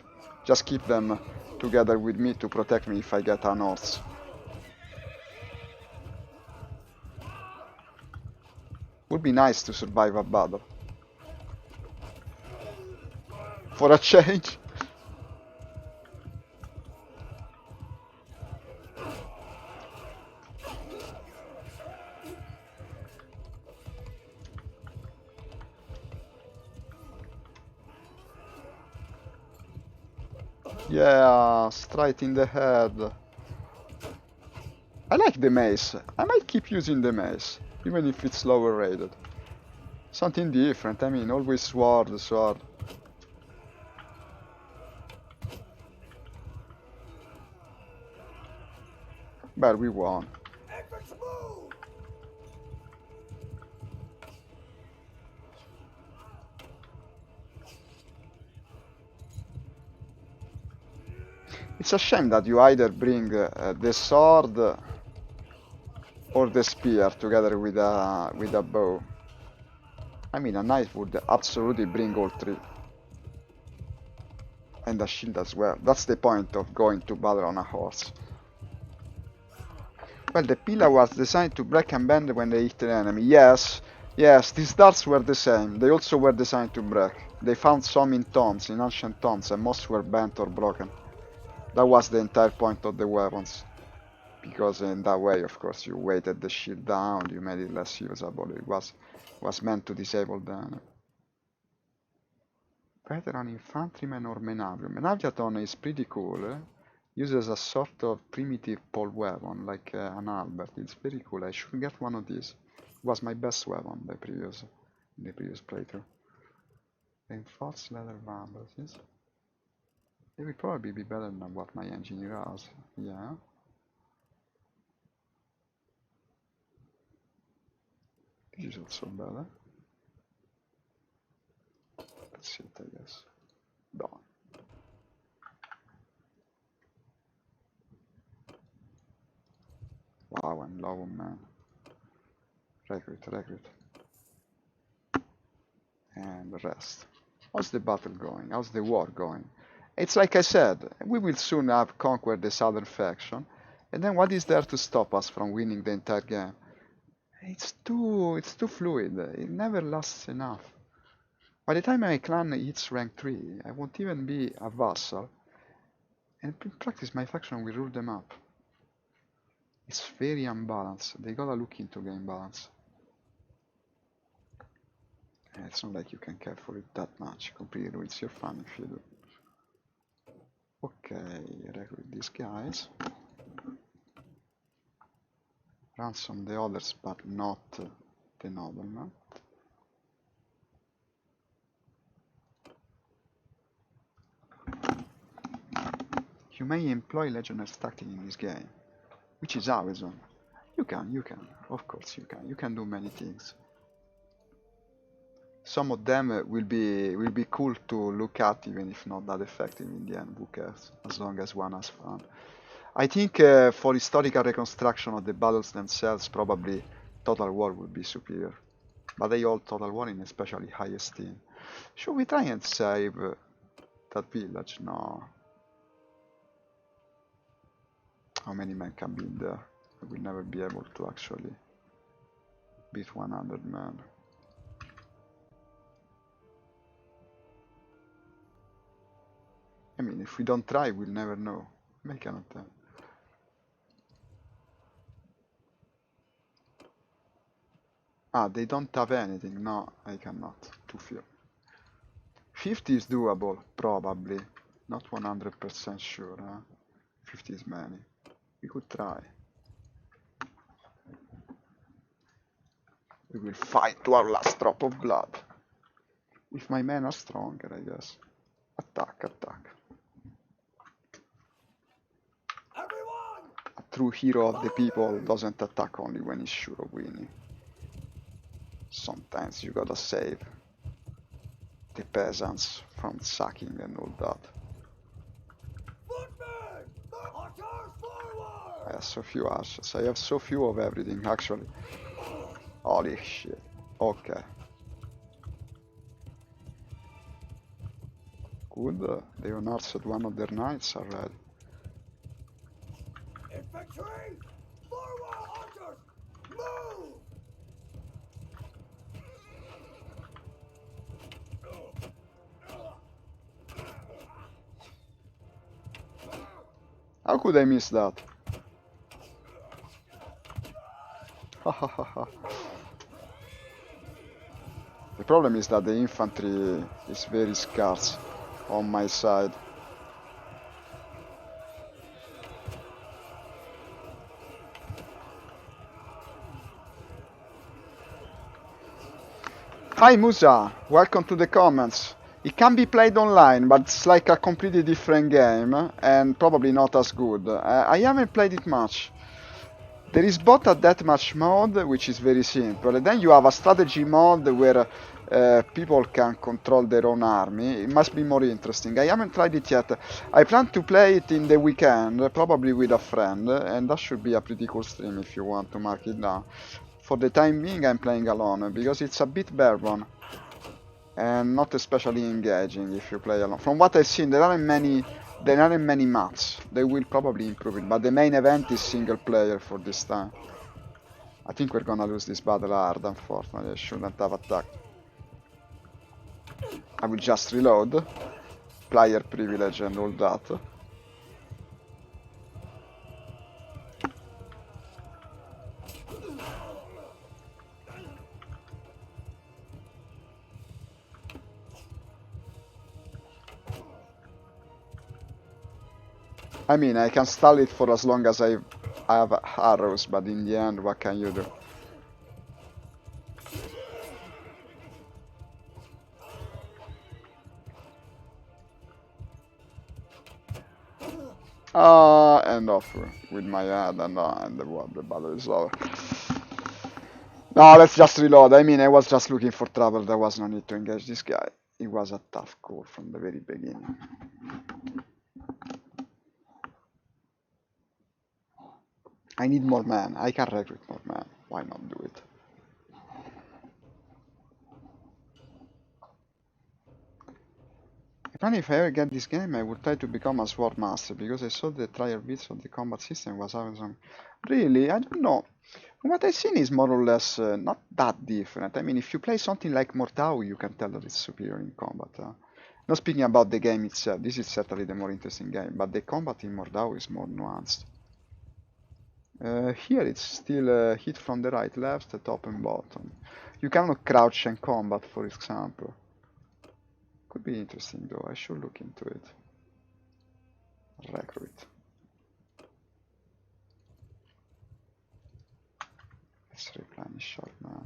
Just keep them together with me to protect me if I get an horse. Would be nice to survive a battle. For a change. Yeah, straight in the head. I like like the mace. I might keep using the mace, even if it's lower rated. Something different, I mean, always sword, sword. But we won. Infantry move! It's a shame that you either bring the sword or the spear together with a bow. I mean, a knight would absolutely bring all three. And a shield as well. That's the point of going to battle on a horse. Well, the pillar was designed to break and bend when they hit an enemy. Yes, yes, these darts were the same. They also were designed to break. They found some in tombs, in ancient tombs, and most were bent or broken. That was the entire point of the weapons. Because in that way, of course, you weighted the shield down, you made it less usable. It was meant to disable the enemy. Veteran infantryman or Menavio. Menaviaton is pretty cool. Uses a sort of primitive pole weapon, like an halberd. It's very cool. I should get one of these. It was my best weapon in the previous playthrough. Reinforced leather bandages. It will probably be better than what my engineer has. Yeah. This is also better. That's it, I guess. Done. Wow, I'm low, man. Recruit, recruit. And rest. How's the battle going? How's the war going? It's like I said, we will soon have conquered the southern faction, and then what is there to stop us from winning the entire game? It's too fluid. It never lasts enough. By the time my clan hits rank 3, I won't even be a vassal, and in practice my faction will rule them up. It's very unbalanced. They gotta look into game balance. And it's not like you can care for it that much. Completely ruins your fun if you do. Okay, recruit these guys. Ransom the others, but not the nobleman. You may employ legionnaires tactic in this game, which is awesome. You can, of course you can. You can do many things. Some of them will be cool to look at, even if not that effective in the end. Who cares? As long as one has fun. I think for historical reconstruction of the battles themselves, probably Total War would be superior. But they hold Total War in especially high esteem. Should we try and save that village? No. How many men can be in there? I will never be able to actually beat 100 men. I mean, if we don't try, we'll never know. Make an attempt. Ah, they don't have anything. No, I cannot. Too few. 50 is doable, probably. Not 100% sure, huh? 50 is many. We could try. We will fight to our last drop of blood. If my men are stronger, I guess. Attack, attack. Everyone! A true hero of the people doesn't attack only when he's sure of winning. Sometimes you gotta save the peasants from sacking and all that. Footmen! Archers forward! I have so few ashes. I have so few of everything, actually. Holy shit. Okay. Good. They unearthed one of their knights already. Infantry! Forward, archers! Move! How could I miss that? Ha ha ha ha. The problem is that the infantry is very scarce on my side. Hi Musa, welcome to the comments. It can be played online, but it's like a completely different game and probably not as good. I haven't played it much. There is both a deathmatch mode, which is very simple, and then you have a strategy mode where people can control their own army. It must be more interesting. I haven't tried it yet. I plan to play it in the weekend, probably with a friend, and that should be a pretty cool stream if you want to mark it down. For the time being, I'm playing alone, because it's a bit bare one, and not especially engaging if you play alone. From what I've seen, there aren't many maps. They will probably improve it, but the main event is single player for this time. I think we're gonna lose this battle hard, unfortunately. I shouldn't have attacked. I will just reload. Player privilege and all that. I mean, I can stall it for as long as I have arrows, but in the end, what can you do? And off with my head, and the battle is over. No, let's just reload. I mean, I was just looking for trouble. There was no need to engage this guy. It was a tough call from the very beginning. I need more men. I can recruit more men. Why not do it? And if I ever get this game, I would try to become a sword master, because I saw the trial bits of the combat system was awesome. Really, I don't know. From what I've seen is more or less not that different. I mean, if you play something like Mordhau, you can tell that it's superior in combat. Not speaking about the game itself, this is certainly the more interesting game, but the combat in Mordhau is more nuanced. Here it's still hit from the right, left, top and bottom. You cannot crouch and combat, for example. Could be interesting though, I should look into it. Recruit. Let's replenish short man.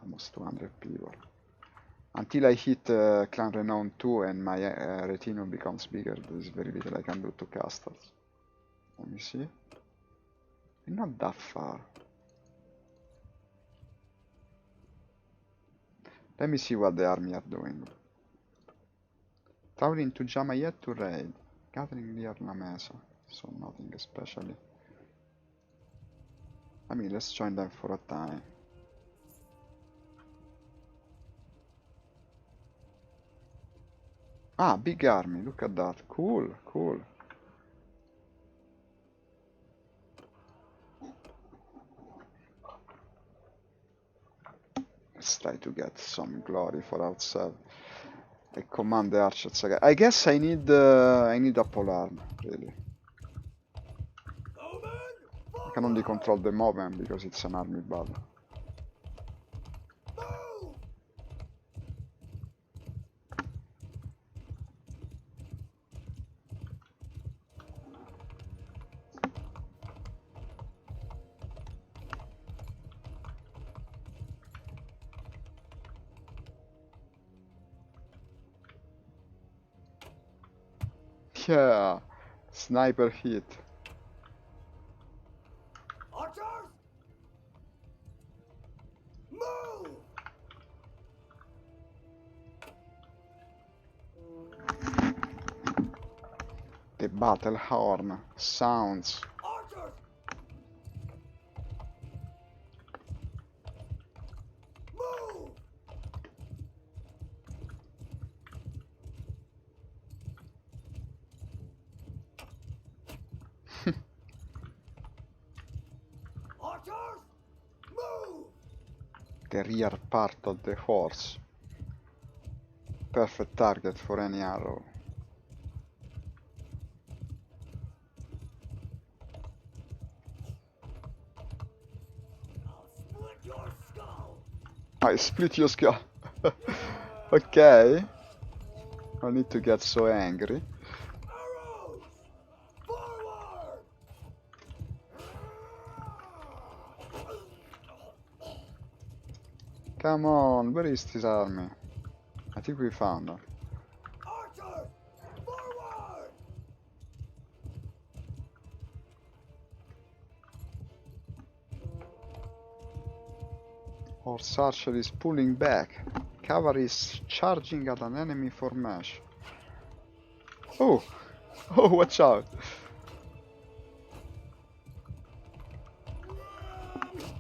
Almost 200 people. Until I hit Clan Renown 2 and my retinue becomes bigger, there's very little I can do to castles. Let me see. Not that far. Let me see what the army are doing. Traveling to Jamayet to raid. Gathering near La Mesa. So nothing especially. I mean, let's join them for a time. Ah, big army, look at that. Cool, cool. Let's try to get some glory for outside. I command the archers again. I guess I need a polearm, really. I can only control the movement because it's an army battle. Yeah, sniper hit. Archers! Move! The battle horn sounds. Archers! Move! Archers! Move! The rear part of the horse. Perfect target for any arrow. I'll split your skull! I split your skull. Okay. I need to get so angry. Arrows! Forward! Come on, where is this army? I think we found them. Archers! Forward! Horse archer is pulling back. Cavalry is charging at an enemy formation. Oh! Oh, watch out!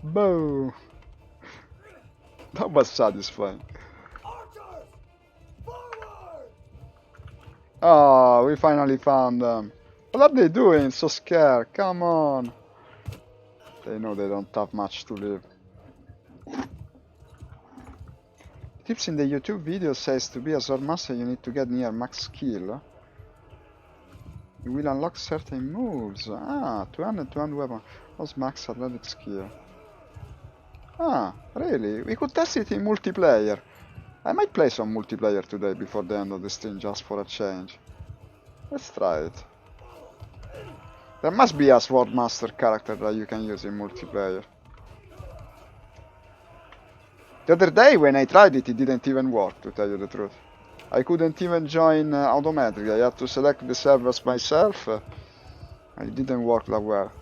Boom! That was satisfying. Archers! Forward! Oh, we finally found them. What are they doing? So scared. Come on. They know they don't have much to live. Tips in the YouTube video says to be a swordmaster you need to get near max skill. You will unlock certain moves. Ah, 200 weapon. What's max athletic skill? Ah, really? We could test it in multiplayer. I might play some multiplayer today before the end of the stream just for a change. Let's try it. There must be a swordmaster character that you can use in multiplayer. The other day when I tried it, it didn't even work, to tell you the truth. I couldn't even join automatically. I had to select the servers myself. It didn't work that well.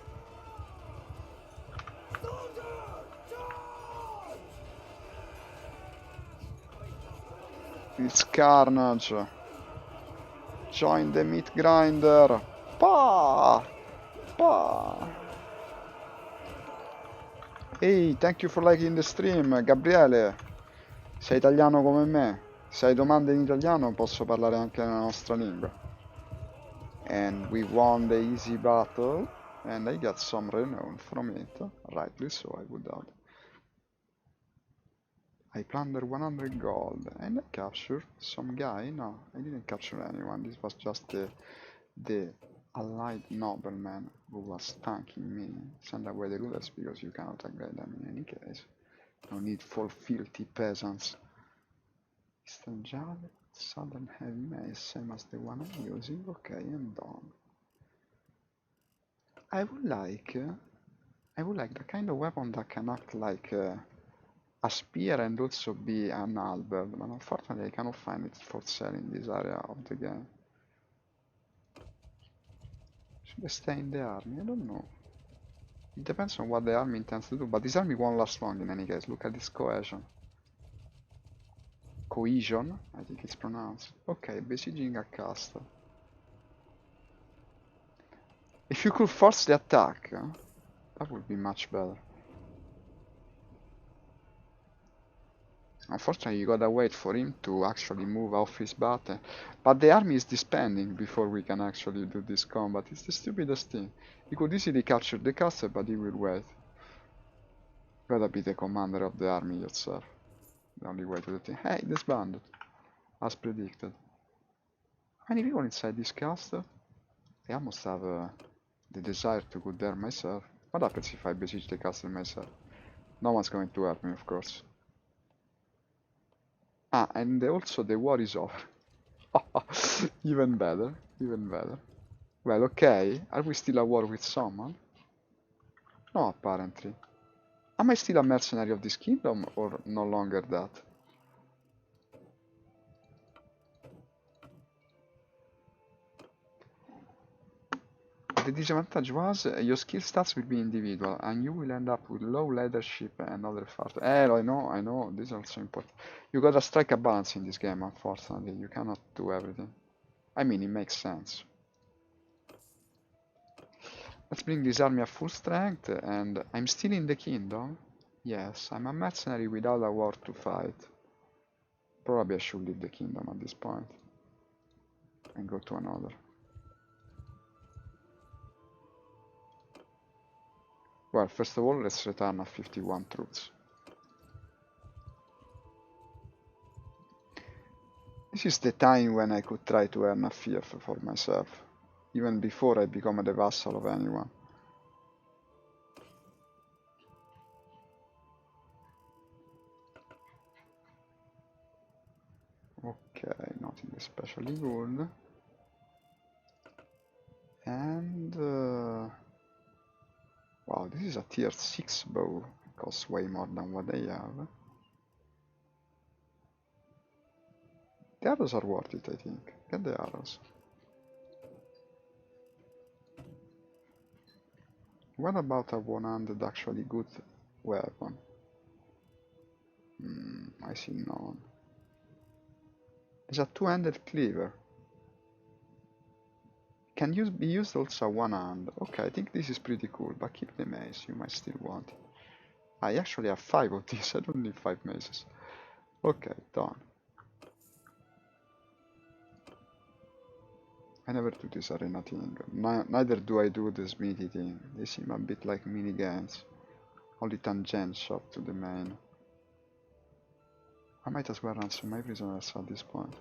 It's carnage. Join the meat grinder. Pa! Pa! Ehi, thank you for liking the stream, Gabriele. Sei italiano come me? Se hai domande in italiano posso parlare anche nella nostra lingua. And we won the easy battle, and I got some renown from it. Rightly so, I would add. I plundered 100 gold, and I captured some guy. No, I didn't capture anyone. This was just the allied nobleman who was tanking me. Send away the rulers because you cannot upgrade them in any case. No need for filthy peasants. Eastern Jade, Southern Heavy Mace, same as the one I'm using. Okay, I'm done. I would like the kind of weapon that can act like a spear and also be an halberd, but unfortunately I cannot find it for sale in this area of the game. Should I stay in the army? I don't know. It depends on what the army intends to do, but this army won't last long in any case. Look at this cohesion. Cohesion, I think it's pronounced. Okay, besieging a castle. If you could force the attack, that would be much better. Unfortunately, you gotta wait for him to actually move off his battle. But the army is disbanding before we can actually do this combat. It's the stupidest thing. You could easily capture the castle, but he will wait. You gotta be the commander of the army yourself. The only way to do it. Hey, disbanded. As predicted. How many people inside this castle? I almost have the desire to go there myself. What happens if I besiege the castle myself? No one's going to help me, of course. Ah, and also the war is over. Even better, even better. Well, okay, are we still at war with someone? No, apparently. Am I still a mercenary of this kingdom, or no longer that? The disadvantage was your skill stats will be individual, and you will end up with low leadership and other factors. I know, this is also important. You gotta strike a balance in this game, unfortunately. You cannot do everything. I mean, it makes sense. Let's bring this army at full strength, and I'm still in the kingdom? Yes, I'm a mercenary without a war to fight. Probably I should leave the kingdom at this point. And go to another. Well, first of all, let's return at 51 troops. This is the time when I could try to earn a fief for myself, even before I become the vassal of anyone. Okay, nothing especially good. And... wow, this is a tier 6 bow. It costs way more than what they have. The arrows are worth it, I think. Get the arrows. What about a one-handed actually good weapon? I see none. There's a two-handed cleaver. Can be used also one hand. Okay, I think this is pretty cool, but keep the mace, you might still want it. I actually have 5 of these, I don't need 5 maces. Okay, done. I never do this arena thing. Neither do I do the smithy thing. They seem a bit like mini games. Only tangential to the main. I might as well ransom my prisoners at this point.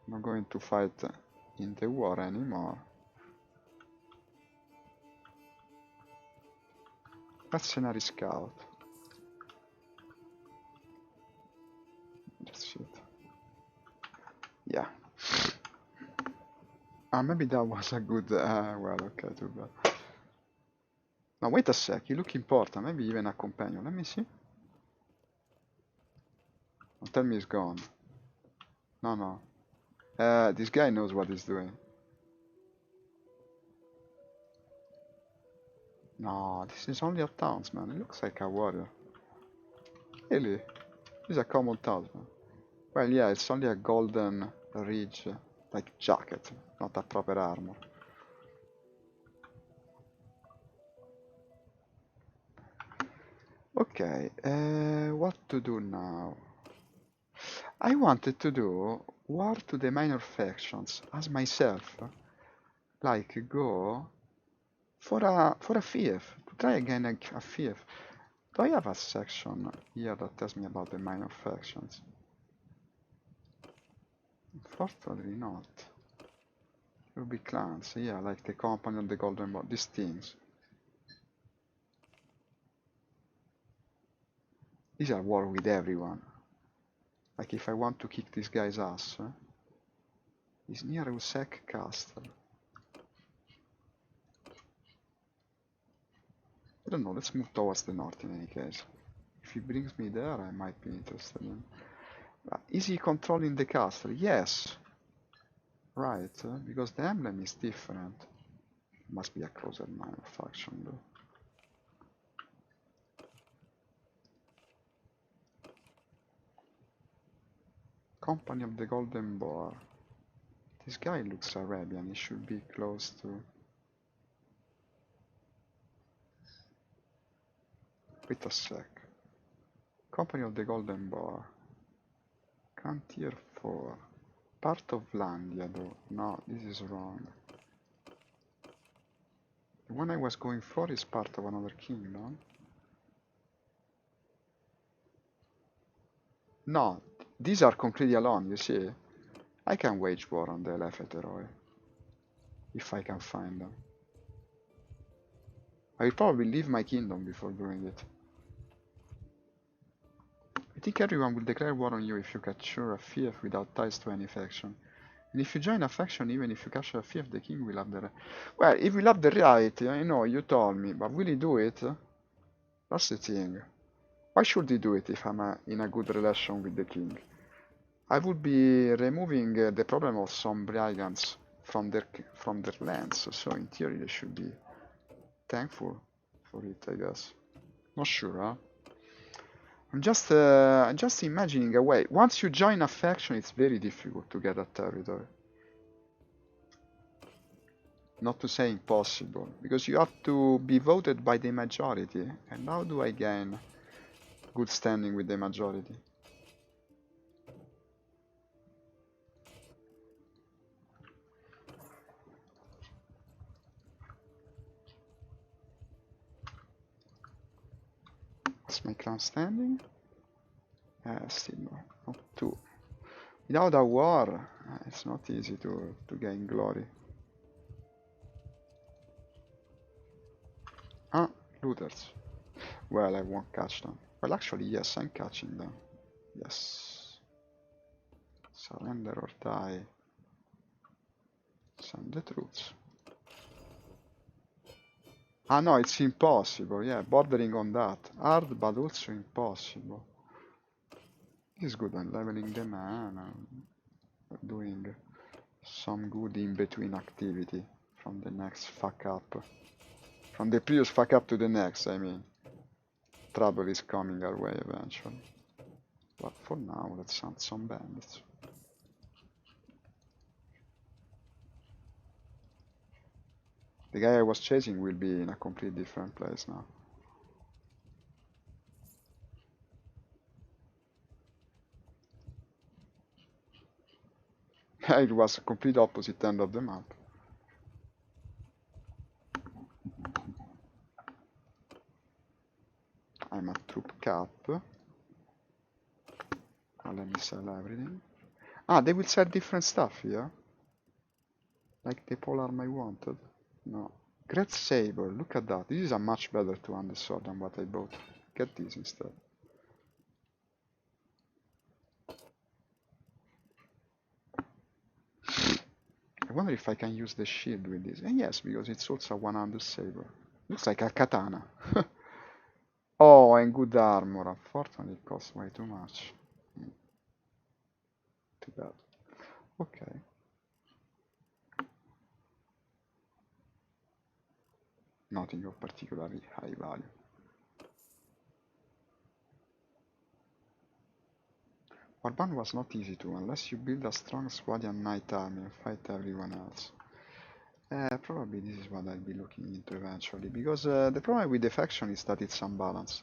I'm not going to fight in the war anymore. Mercenary scout. That's it. Yeah. Maybe that was a good... well, okay, too bad. Now wait a sec, you look important. Maybe even a companion. Let me see. Don't tell me he's gone. No, no. This guy knows what he's doing. No, this is only a townsman. He looks like a warrior. Really? He's a common townsman. Well, yeah, it's only a golden ridge, like jacket, not a proper armor. Okay, what to do now? I wanted to do war to the minor factions as myself, like go for a fief, to try again a fief. Do I have a section here that tells me about the minor factions? Unfortunately not. It will be clans, yeah, like the Company of the Golden Ball, these things. These are war with everyone. Like if I want to kick this guy's ass, he's near Usek Castle. I don't know, let's move towards the north in any case. If he brings me there, I might be interested in. Is he controlling the castle? Yes. Right, because the emblem is different. Must be a closer minor faction though. Company of the Golden Boar. This guy looks Arabian, he should be close to... Wait a sec. Company of the Golden Boar. Cantier 4. Part of Landia though. No, this is wrong. The one I was going for is part of another kingdom. No, these are completely alone, you see. I can wage war on the Eleftheroe. If I can find them. I will probably leave my kingdom before doing it. I think everyone will declare war on you if you capture a fief without ties to any faction. And if you join a faction, even if you capture a fief, the king will have the right. Well, he will have the right, I know, you told me, but will he do it? That's the thing. Why should he do it if I'm in a good relation with the king? I would be removing the problem of some brigands from their lands, so in theory they should be thankful for it, I guess. Not sure, huh? I'm just imagining a way. Once you join a faction, it's very difficult to get a territory. Not to say impossible, because you have to be voted by the majority. And how do I gain good standing with the majority? What's my clan standing? Still not 2. Without a war, it's not easy to gain glory. Ah, looters. Well, I won't catch them. Well, actually, yes, I'm catching them. Yes. Surrender or die. Send the troops. Ah no, it's impossible, yeah, bordering on that. Hard, but also impossible. This is good, I'm leveling the mana. doing some good in-between activity from the next fuck up. From the previous fuck up to the next, I mean. Trouble is coming our way eventually. But for now, let's hunt some bandits. The guy I was chasing will be in a completely different place now. It was a complete opposite end of the map. I'm at troop cap. Now let me sell everything. Ah, they will sell different stuff here. Like the polearm I wanted. No. Great saber, look at that. This is a much better two-handed sword than what I bought. Get this instead. I wonder if I can use the shield with this. And yes, because it's also a one-handed saber. Looks like a katana. Oh, and good armor. Unfortunately, it costs way too much. Too bad. Okay. Nothing of particularly high value. Warband was not easy to, unless you build a strong Swadian knight army and fight everyone else. Probably this is what I'll be looking into eventually, because the problem with the faction is that it's unbalanced.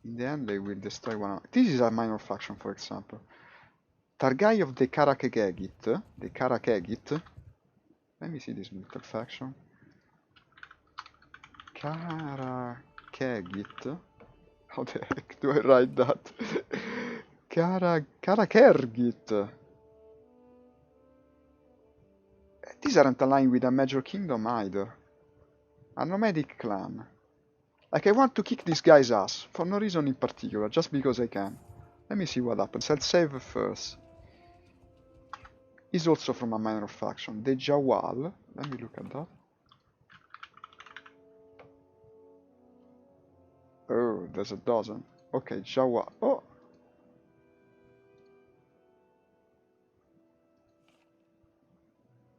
In the end, they will destroy one. This is a minor faction, for example. Targai of the Karakegit. Let me see this brutal faction. Karakegit. How the heck do I write that? Karakergit. These aren't aligned with a major kingdom either. A nomadic clan. Like, I want to kick these guys' ass, for no reason in particular, just because I can. Let me see what happens. I'll save first. He's also from a minor faction. The Jawal. Let me look at that. Oh, there's a dozen. Okay, Jawal. Oh!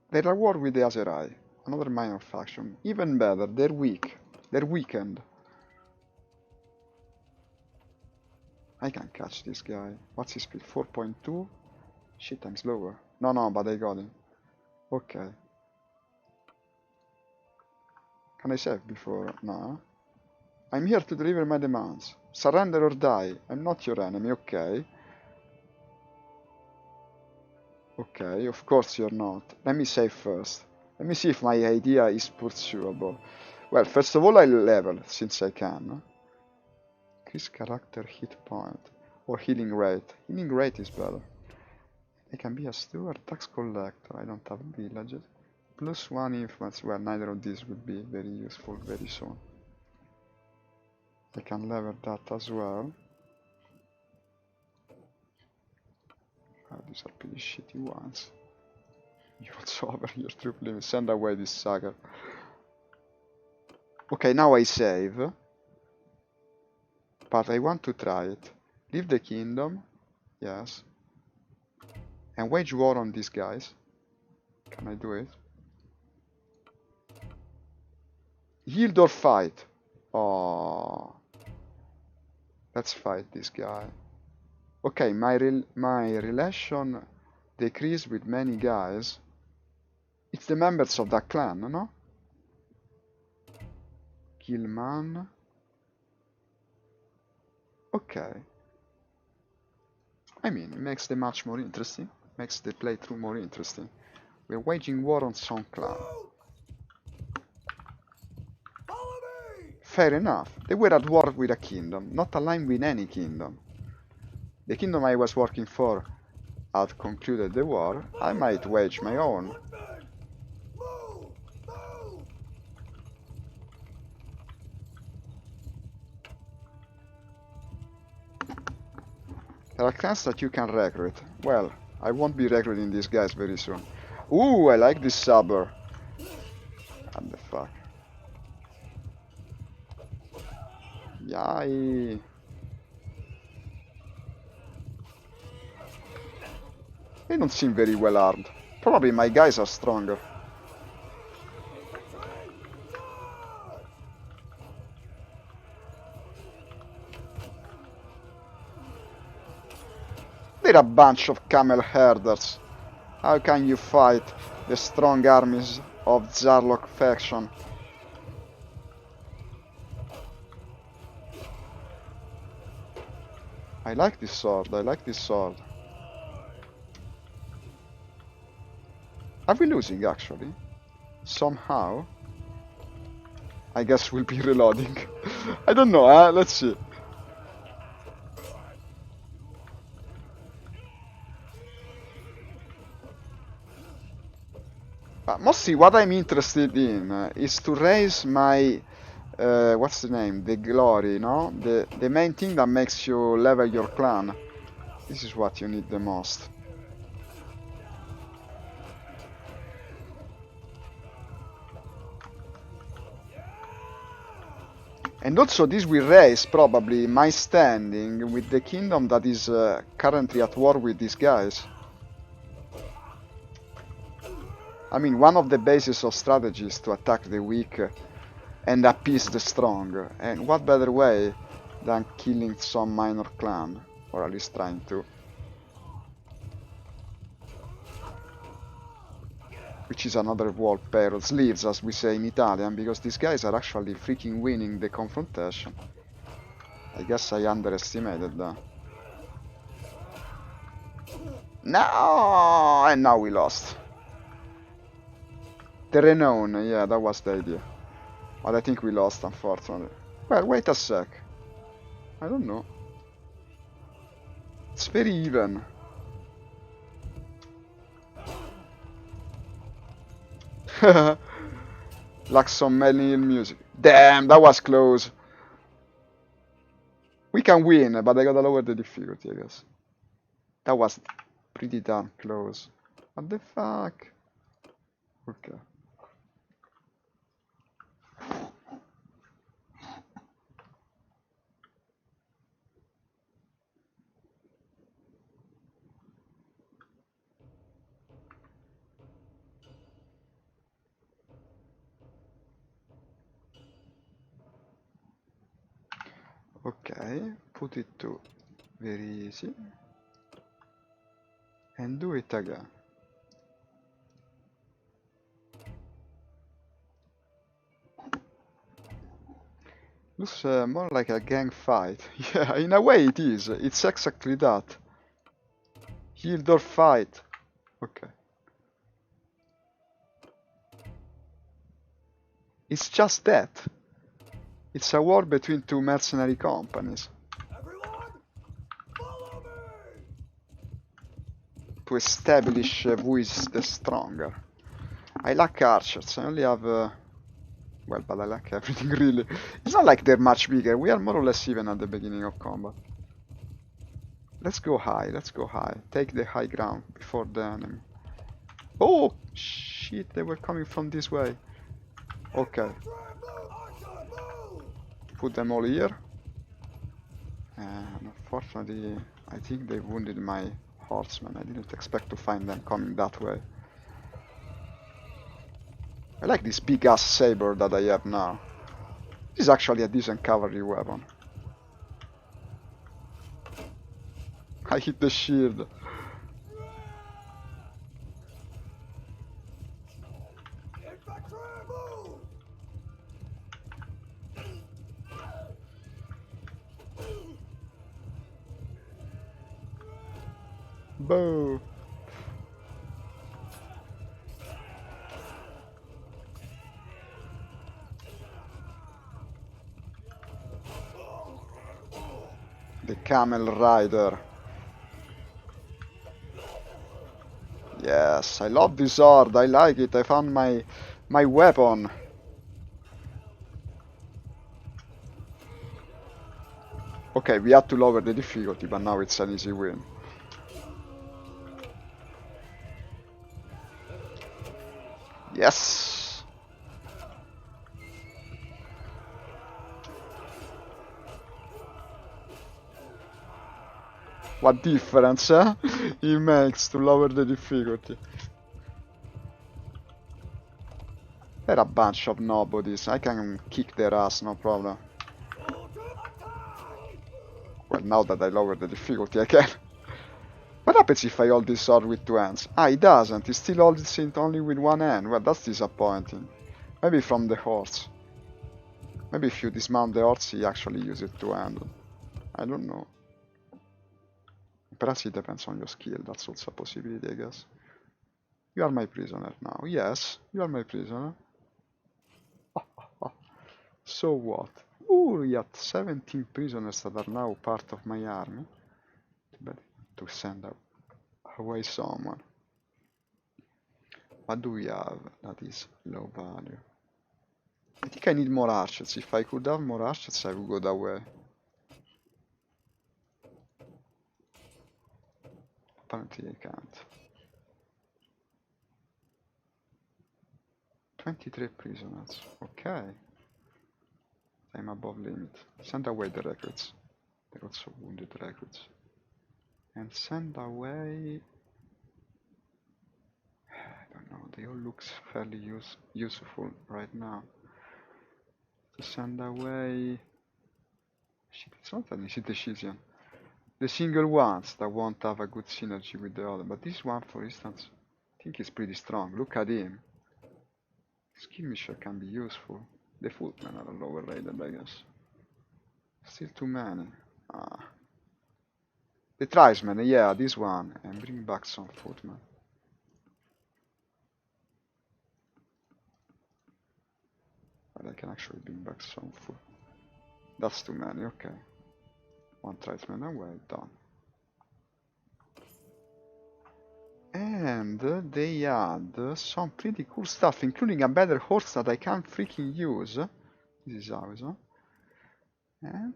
They're at war with the Aserai. Another minor faction. Even better, they're weak. They're weakened. I can catch this guy. What's his speed? 4.2? Shit, I'm slower. No, but I got him. Okay. Can I save before? No. I'm here to deliver my demands. Surrender or die. I'm not your enemy, okay. Okay, of course you're not. Let me save first. Let me see if my idea is pursuable. Well, first of all I'll level, since I can. Increase character hit point. Or healing rate. Healing rate is better. I can be a steward, tax collector. I don't have villages. +1 influence. Well, neither of these will be very useful very soon. I can level that as well. These are pretty shitty ones. What's over your troop limit? Send away this sucker. Okay, now I save. But I want to try it. Leave the kingdom. Yes. And wage war on these guys. Can I do it? Yield or fight? Oh. Let's fight this guy. Okay, my relation decreased with many guys. It's the members of that clan, no? Killman. Okay. I mean, it makes the match more interesting. Makes the playthrough more interesting. We're waging war on some clan. Fair enough. They were at war with a kingdom, not aligned with any kingdom. The kingdom I was working for had concluded the war. I might wage my own. There are clans that you can recruit. Well, I won't be recruiting these guys very soon. Ooh, I like this saber. What the fuck? Yay. They don't seem very well armed. Probably my guys are stronger. They're a bunch of camel herders. How can you fight the strong armies of Zarlok faction? I like this sword, I like this sword. Are we losing actually? Somehow? I guess we'll be reloading. I don't know, let's see. Mostly what I'm interested in is to raise my what's the name? The glory, no? The main thing that makes you level your clan. This is what you need the most. And also this will raise probably my standing with the kingdom that is currently at war with these guys. I mean, one of the bases of strategy is to attack the weak and appease the strong. And what better way than killing some minor clan, or at least trying to. Which is another wall pair of sleeves, as we say in Italian, because these guys are actually freaking winning the confrontation. I guess I underestimated that. No! And now we lost. The renown, yeah, that was the idea. But I think we lost, unfortunately. Well, wait a sec. I don't know. It's very even. Like some melody music. Damn, that was close. We can win, but I gotta lower the difficulty, I guess. That was pretty damn close. What the fuck? Okay. Okay, put it to very easy. And do it again. Looks more like a gang fight. Yeah, in a way it is. It's exactly that. Yield or fight. Okay. It's just that. It's a war between two mercenary companies. Everyone, follow me! To establish who is the stronger. I lack archers. I only have... well, but I lack everything really. It's not like they're much bigger. We are more or less even at the beginning of combat. Let's go high. Let's go high. Take the high ground before the enemy. Oh! Shit, they were coming from this way. Okay. Put them all here. And unfortunately, I think they wounded my horsemen. I didn't expect to find them coming that way. I like this big ass saber that I have now. This is actually a decent cavalry weapon. I hit the shield. Boo! The camel rider. Yes, I love this sword. I like it. I found my weapon. Okay, we had to lower the difficulty, but now it's an easy win. Yes! What difference, eh? he makes to lower the difficulty. They're a bunch of nobodies. I can kick their ass, no problem. Well, now that I lower the difficulty, I can. What happens if I hold this sword with two hands? Ah, he doesn't. He still holds it only with one hand. Well, that's disappointing. Maybe from the horse. Maybe if you dismount the horse, he actually uses it two-handed. I don't know. Perhaps it depends on your skill. That's also a possibility, I guess. You are my prisoner now. Yes, you are my prisoner. So what? Ooh, we have 17 prisoners that are now part of my army. But to send away someone. What do we have that is low value? I think I need more archers. If I could have more archers, I would go that way. Apparently I can't. 23 prisoners. Okay. I'm above limit. Send away the recruits. They're also wounded recruits. And send away... I don't know, they all look fairly useful right now. To send away... Shit, it's not an easy decision. The single ones that won't have a good synergy with the other. But this one, for instance, I think is pretty strong. Look at him. Skirmisher can be useful. The footmen are lower rated, I guess. Still too many. Ah. The tribesmen, yeah, this one. And bring back some footmen. But I can actually bring back some foot. That's too many, okay. One tribesman away, done. And they had some pretty cool stuff, including a better horse that I can't freaking use. This is awesome. And...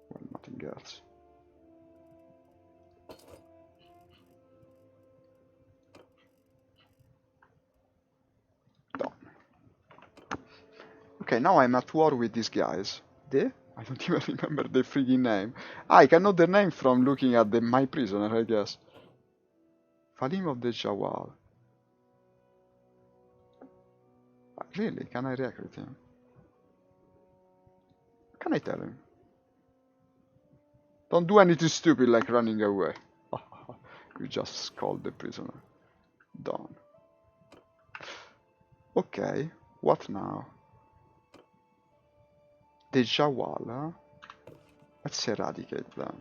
well, nothing else. Done. Okay, now I'm at war with these guys. I don't even remember their freaking name. Ah, I can know their name from looking at my prisoner, I guess. Falim of the Jawal. Really? Can I recruit him? Can I tell him? Don't do anything stupid like running away. You just called the prisoner. Done. Okay, what now? The Jawal, huh? Let's eradicate them.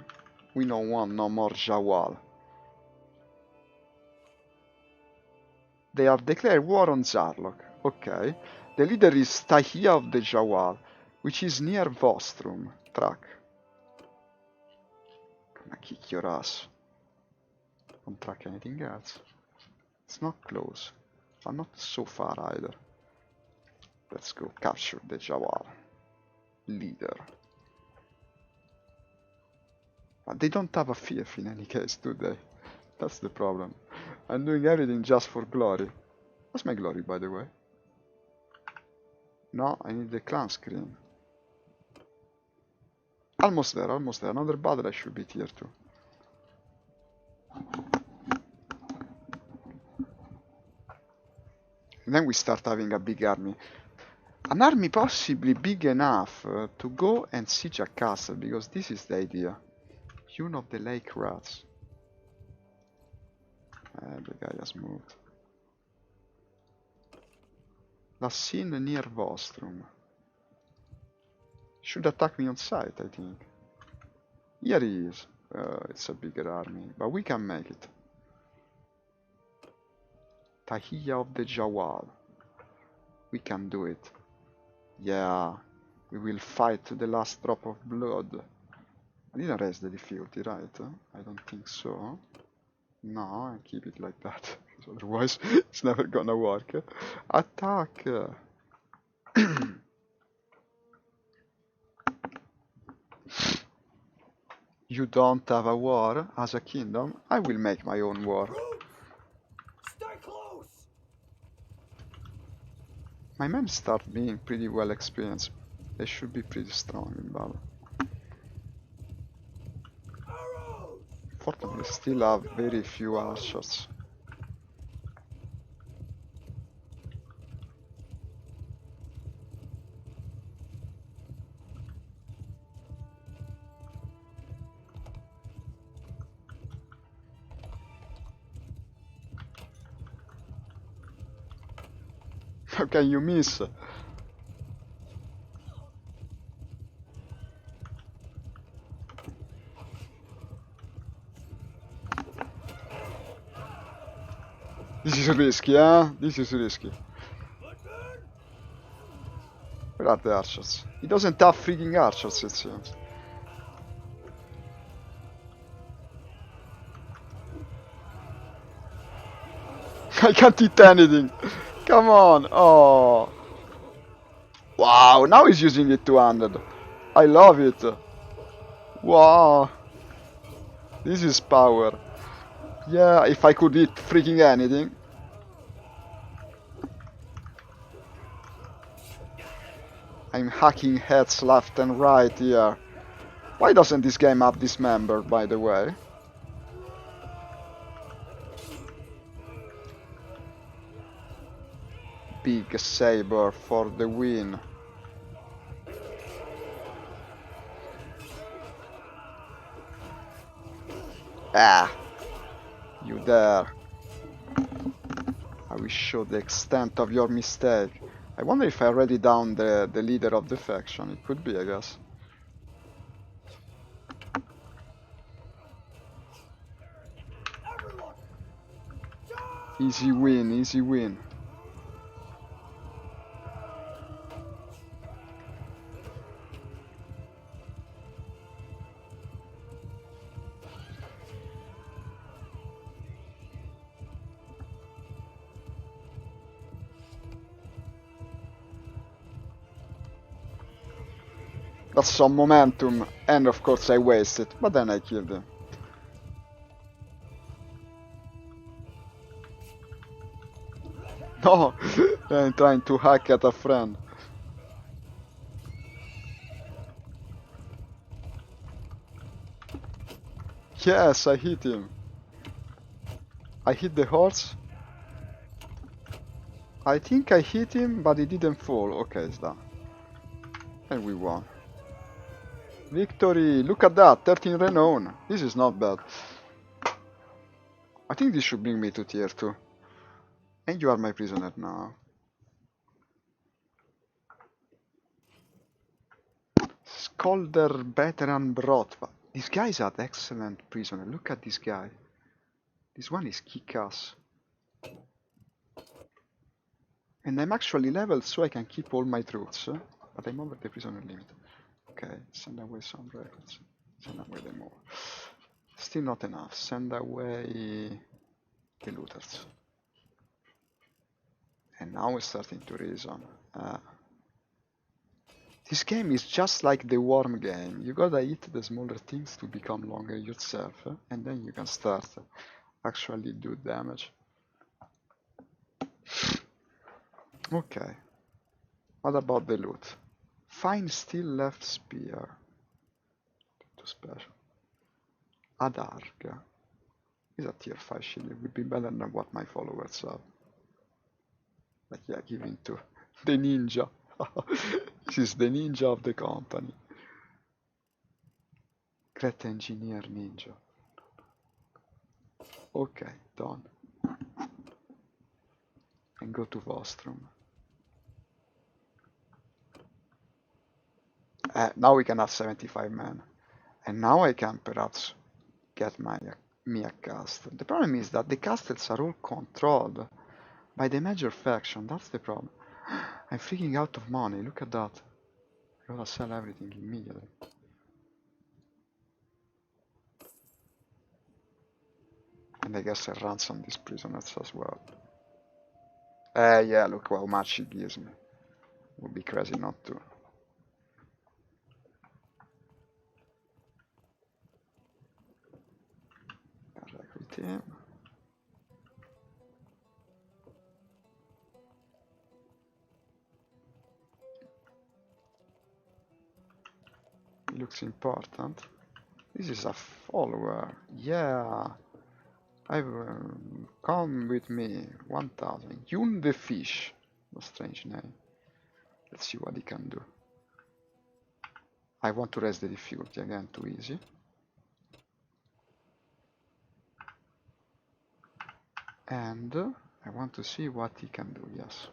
We don't want no more Jawal. They have declared war on Zarlok. Okay. The leader is Tahia of the Jawal, which is near Vostrum. Track. Gonna kick your ass. Don't track anything else. It's not close, but not so far either. Let's go capture the Jawal. Leader. But they don't have a fief in any case, do they? That's the problem. I'm doing everything just for glory. What's my glory, by the way? No, I need the clan screen. Almost there, almost there. Another battle, I should be tier 2. And then we start having a big army. An army possibly big enough to go and siege a castle, because this is the idea. Hewn of the Lake Rats. The guy has moved. Last seen near Vostrum. Should attack me on sight, I think. Here he is. It's a bigger army, but we can make it. Tahia of the Jawal. We can do it. Yeah, we will fight to the last drop of blood. I didn't raise the difficulty, right? I don't think so. No, I keep it like that, because otherwise it's never gonna work. Attack! You don't have a war as a kingdom? I will make my own war. Stay close. My men start being pretty well experienced. They should be pretty strong in battle. Arrows. Fortunately, still have very few archers. How can you miss? This is risky, huh? This is risky. Where are the archers? He doesn't have freaking archers, it seems. I can't hit anything. Come on. Oh. Wow, now he's using it two-handed. I love it. Wow. This is power. Yeah, if I could hit freaking anything. I'm hacking heads left and right here. Why doesn't this game have dismembered, by the way? Big saber for the win. Ah, you there. I will show the extent of your mistake. I wonder if I already downed the leader of the faction. It could be, I guess. Easy win, easy win. That's some momentum, and of course I wasted, but then I killed him. No, I'm trying to hack at a friend. Yes, I hit him. I hit the horse. I think I hit him, but he didn't fall. Okay, it's done. And we won. Victory! Look at that, 13 renown. This is not bad. I think this should bring me to tier 2. And you are my prisoner now. Skolder Veteran Brotva. This guy is an excellent prisoner. Look at this guy. This one is kick-ass. And I'm actually leveled so I can keep all my troops. But I'm over the prisoner limit. Okay, send away some records. Send away them all. Still not enough. Send away the looters. And now we're starting to reason. This game is just like the worm game. You gotta eat the smaller things to become longer yourself, and then you can start actually do damage. Okay. What about the loot? Find still left spear. Too special. Adarga. Is a tier 5 shield. It would be better than what my followers have. Like, yeah, giving to the ninja. This is the ninja of the company. Great engineer ninja. Okay, done. And go to Vostrum. Now we can have 75 men. And now I can perhaps get me a castle. The problem is that the castles are all controlled by the major faction. That's the problem. I'm freaking out of money. Look at that. I gotta sell everything immediately. And I guess I ransom these prisoners as well. Yeah, look how much he gives me. Would be crazy not to. Recruit him. He looks important. This is a follower. Yeah. Come with me. 1000. Yun the fish. A strange name. Let's see what he can do. I want to raise the difficulty again, too easy. And I want to see what he can do, yes.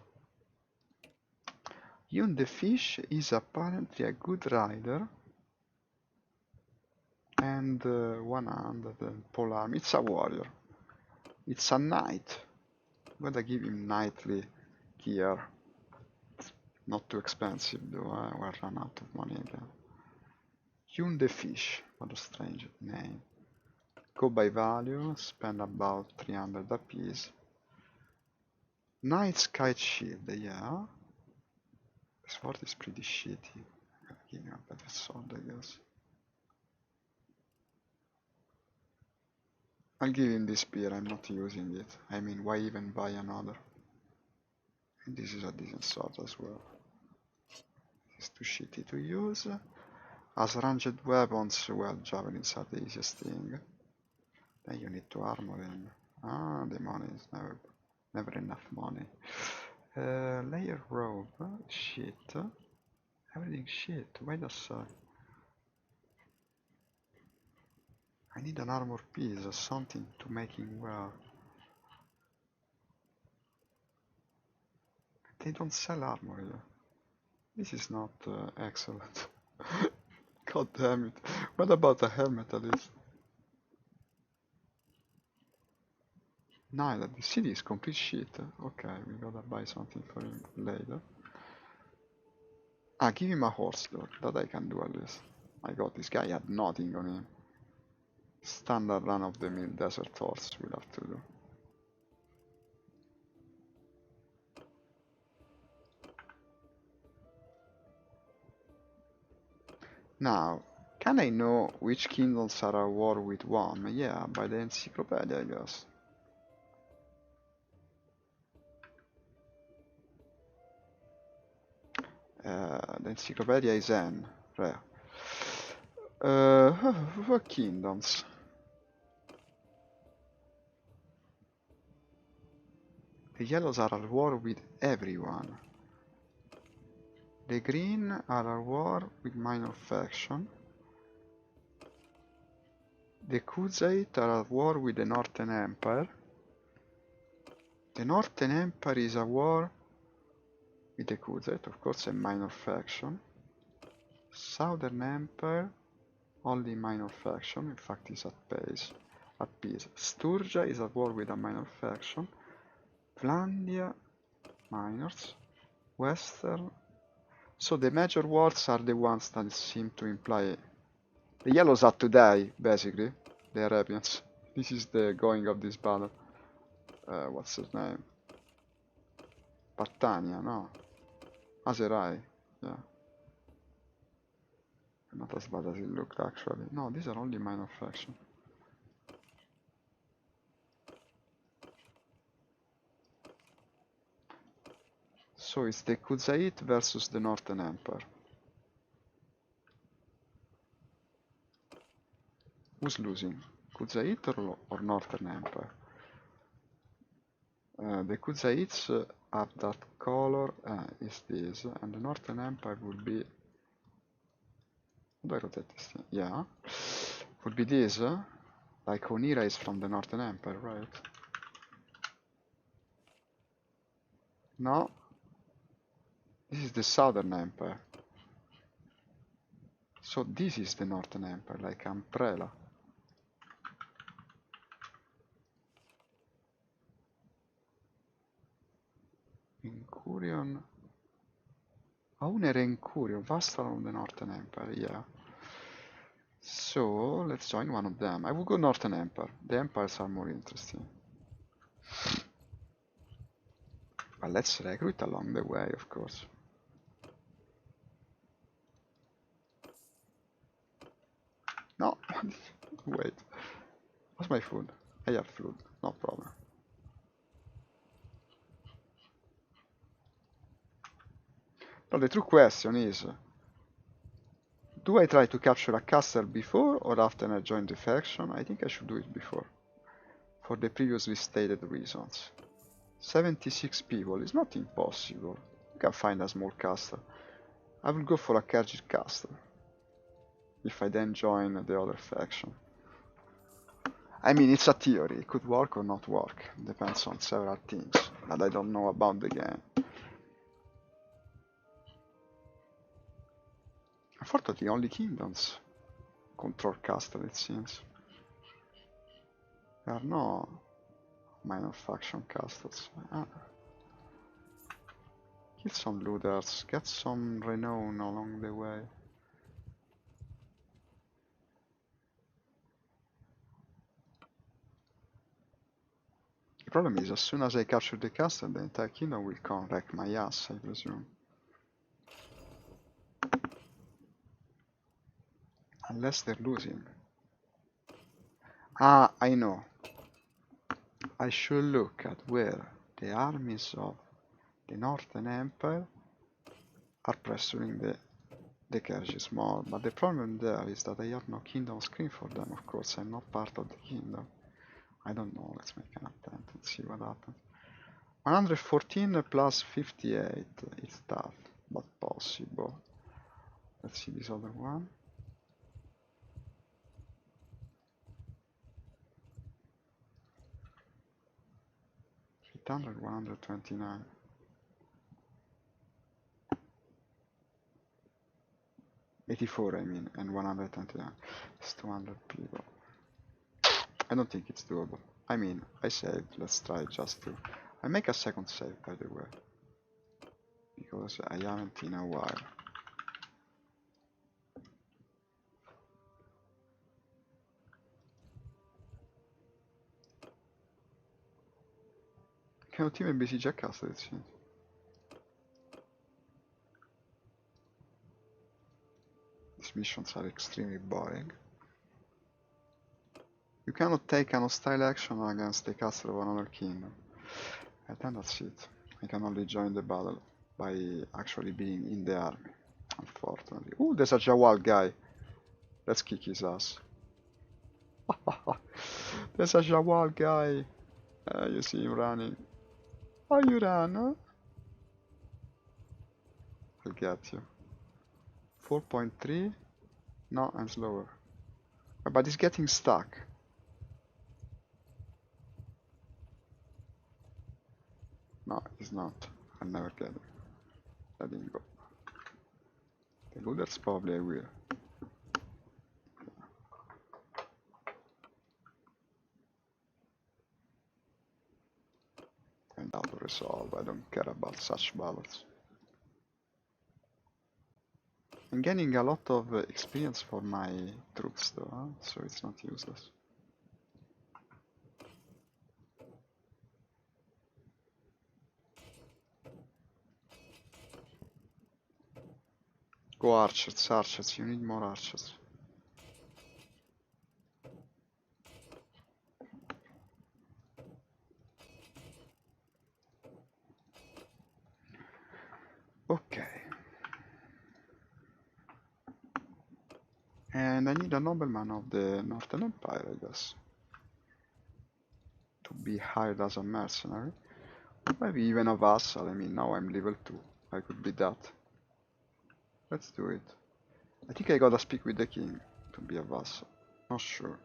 Yun the fish is apparently a good rider. And 100 polearm. It's a warrior. It's a knight. I'm gonna give him knightly gear. Not too expensive though, I will run out of money again. Yun the fish, what a strange name. Go by value, spend about 300 apiece. Knight's kite shield, yeah. Sword is pretty shitty. I'm gonna give him a better sword, I guess. I'll give him this spear, I'm not using it. I mean, why even buy another? And this is a decent sword as well. It's too shitty to use. As ranged weapons, well, javelins are the easiest thing. Then you need to armor him. Ah, the money is never enough money. Layer robe, shit. Everything shit, wait a sec. I need an armor piece or something to make him wear. They don't sell armor here. This is not excellent. God damn it. What about a helmet at least? Neither. The city is complete shit. Okay, we gotta buy something for him later. Ah, give him a horse though. That I can do at least. I got this guy had nothing on him. Standard run of the mill desert horse we'll have to do. Now, can I know which kingdoms are at war with one? Yeah, by the encyclopedia, I guess. The encyclopedia is N. Rare. Kingdoms. The yellows are at war with everyone. The green are at war with minor faction. The Khuzait are at war with the Northern Empire. The Northern Empire is at war with the Khuzait, of course a minor faction. Southern Empire, only minor faction, in fact is at peace. Sturgia is at war with a minor faction. Flandia, minors. Western. So the major wars are the ones that seem to imply the yellows are to die, basically. The Arabians. This is the going of this battle. What's his name? Partania, no. Aserai, yeah. Not as bad as it looked actually. No, these are only minor faction. So it's the Khuzait versus the Northern Empire. Who's losing? Khuzait or Northern Empire? The Khuzaites have that color, is this, and the Northern Empire will be... How do I rotate this thing? Yeah. Would be this, like Onira is from the Northern Empire, right? No. This is the Southern Empire. So this is the Northern Empire, like Umbrella. Incurion. Aunere Incurion, vassal of the Northern Empire, yeah. So let's join one of them. I will go Northern Empire. The empires are more interesting. But let's recruit along the way, of course. No, wait. What's my food? I have food, no problem. No, the true question is, Do I try to capture a castle before or after I join the faction? I think I should do it before, for the previously stated reasons. 76 people is not impossible. You can find a small castle. I will go for a Khajiit castle, if I then join the other faction. I mean, it's a theory, it could work or not work, depends on several things that I don't know about the game. Unfortunately, only kingdoms control castle, it seems. There are no minor faction castles. Kill some looters, get some renown along the way. The problem is, as soon as I capture the castle, the entire kingdom will come wreck my ass, I presume. Unless they're losing. Ah, I know. I should look at where the armies of the Northern Empire are pressuring the Khajiits more, but the problem there is that I have no kingdom screen for them, of course, I'm not part of the kingdom. I don't know, let's make an attempt and see what happens. 114 plus 58, it's tough, but possible. Let's see this other one. 800, 129. '84, I mean, and 129. It's 200 people. I don't think it's doable. I mean, I saved, let's try just to... I make a second save, by the way, because I haven't in a while. Cannot even besiege a castle, it seems. These missions are extremely boring. You cannot take an hostile action against the castle of another kingdom. And then that's it. I can only join the battle by actually being in the army, unfortunately. Ooh, there's a Jawal guy. Let's kick his ass. There's a Jawal guy. You see him running. Oh, you ran, huh? I'll get you. 4.3? No, I'm slower. But he's getting stuck. No, he's not. I'll never get him. Let him go. The looters probably I will. And auto resolve, I don't care about such battles. I'm getting a lot of experience for my troops though, huh? So it's not useless. Go archers, archers, you need more archers. Okay. And I need a nobleman of the Northern Empire, I guess, to be hired as a mercenary. Or maybe even a vassal. I mean, now I'm level 2. I could be that. Let's do it. I think I gotta speak with the king to be a vassal. Not sure.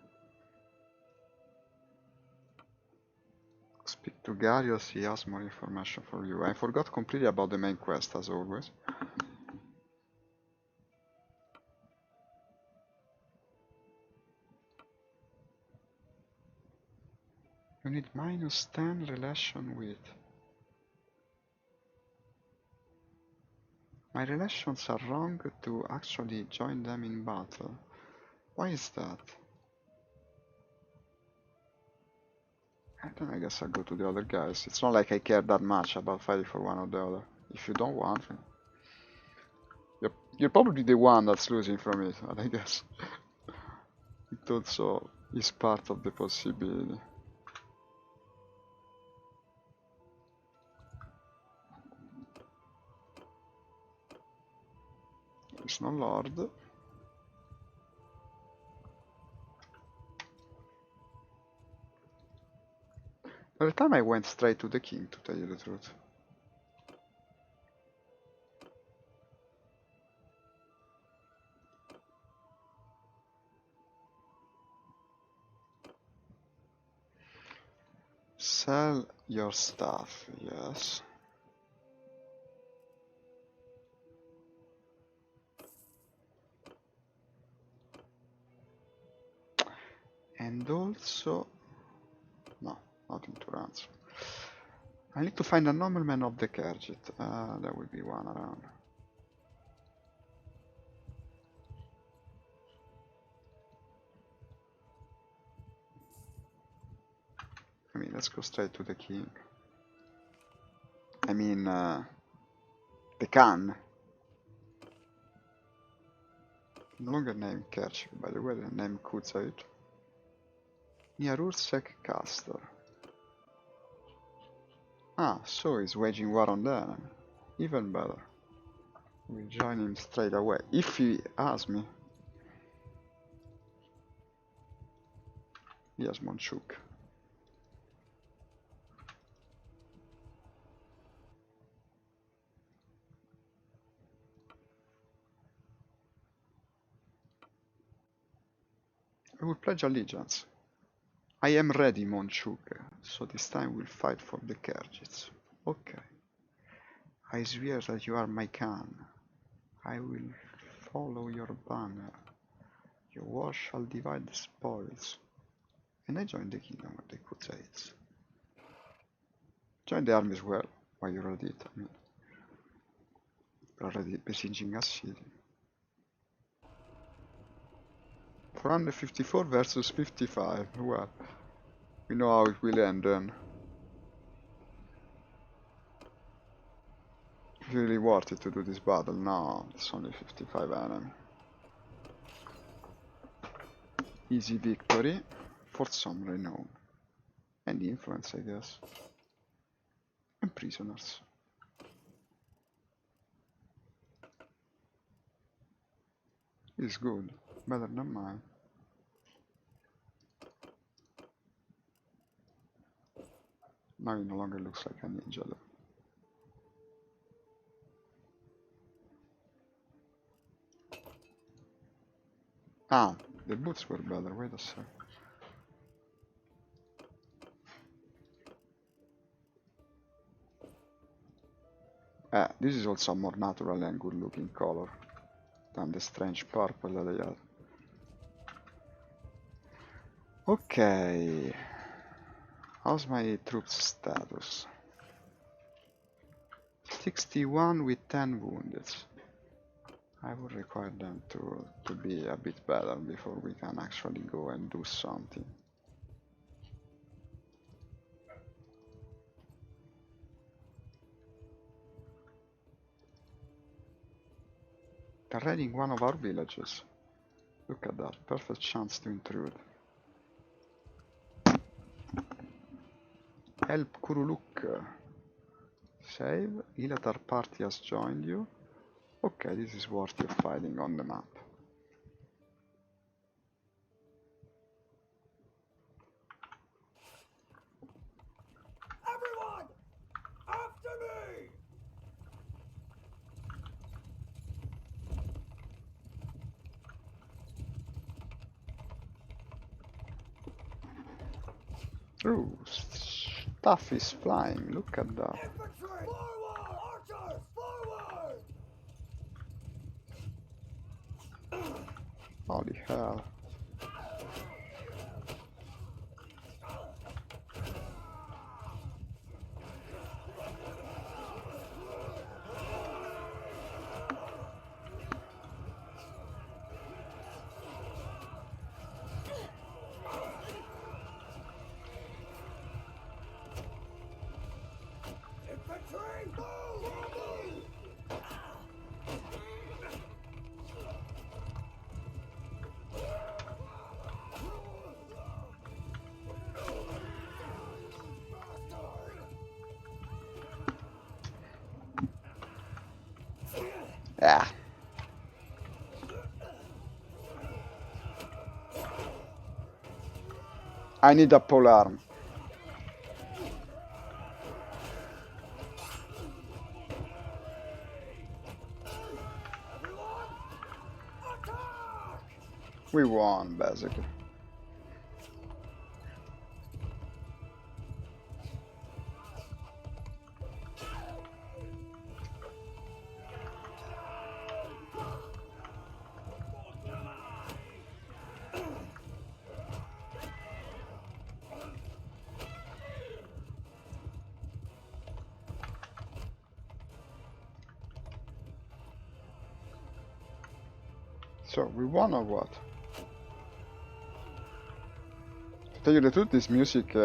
Speak to Garius, he has more information for you. I forgot completely about the main quest, as always. You need -10 relation with. My relations are wrong to actually join them in battle. Why is that? Then I guess I'll go to the other guys. It's not like I care that much about fighting for one or the other. If you don't want me. You're probably the one that's losing from it, but I guess it also is part of the possibility. There's no lord. By the time I went straight to the king, to tell you the truth. Sell your stuff, yes. And also... no, nothing to answer. I need to find a nobleman of the Kerjit. There will be one around. I mean, let's go straight to the king. I mean, the Khan. No longer named Kerch, by the way, the name Kutzait. Near Ursek Castle. Ah, so he's waging war on them. Even better. We'll join him straight away, if he asks me. Yes, Monchuk. I will pledge allegiance. I am ready, Monchuk, so this time we'll fight for the Kerjits. Okay. I swear that you are my Khan. I will follow your banner. Your war shall divide the spoils. And I join the kingdom of the Khuzaites. Join the army as well, while you're at it. I mean, you're already besieging a city. 454 versus 55. Well, we know how it will end then. It's really worth it to do this battle. No, it's only 55 enemy. Easy victory for some renown. And influence, I guess. And prisoners. It's good. Better than mine. Now he no longer looks like a ninja though. Ah, the boots were better. Wait a sec. This is also a more natural and good looking color than the strange purple that I had. Okay. How's my troops status? 61 with 10 wounded. I would require them to be a bit better before we can actually go and do something. They're raiding one of our villages. Look at that, perfect chance to intrude. Help Kuruluk. Save. Ilatar party has joined you. Okay, this is worthy of fighting on the map. Everyone! After me! Ooh, stuff is flying, look at that. Infantry! Forward! Archers! Forward! Holy hell. Infantry! Move! Yeah. I need a polearm. We won, basically. So, we won or what? To tell you the truth, this music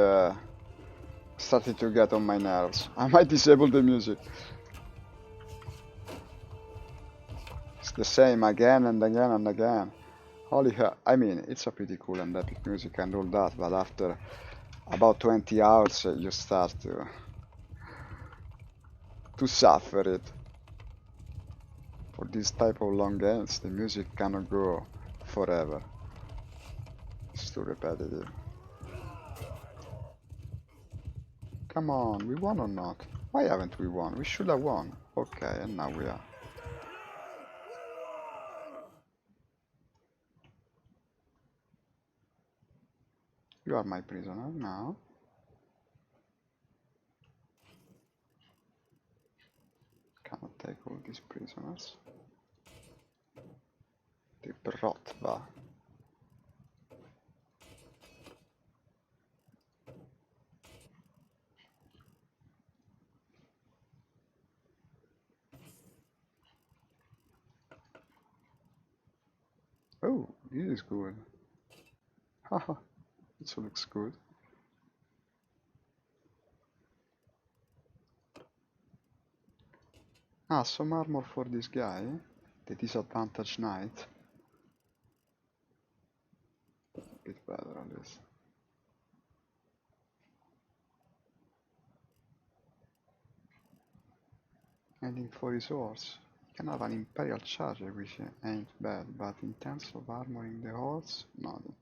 started to get on my nerves. I might disable the music. It's the same again and again and again. Holy hell. I mean, it's a pretty cool and epic music and all that, but after about 20 hours you start to suffer it. For this type of long games, the music cannot go forever. It's too repetitive. Come on, we won or not? Why haven't we won? We should have won. Okay, and now we are. You are my prisoner now. Cannot take all these prisoners. Deprived. Oh, this is good. Haha, this looks good. Ah, some armor for this guy. The disadvantage knight. A bit better at least. Heading for his horse. He can have an imperial charger, which ain't bad, but in terms of armoring the horse, nothing.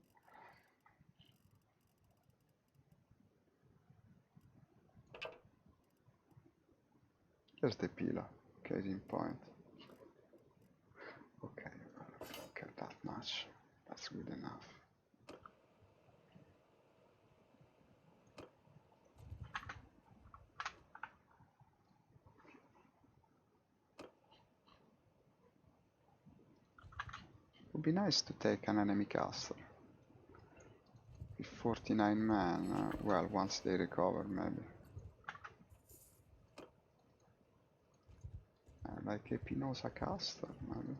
Here's the pillar, case in point. Okay, well, I don't care that much. That's good enough. Would be nice to take an enemy castle. With 49 men, well, once they recover, maybe. Like a Pinoza castle, maybe.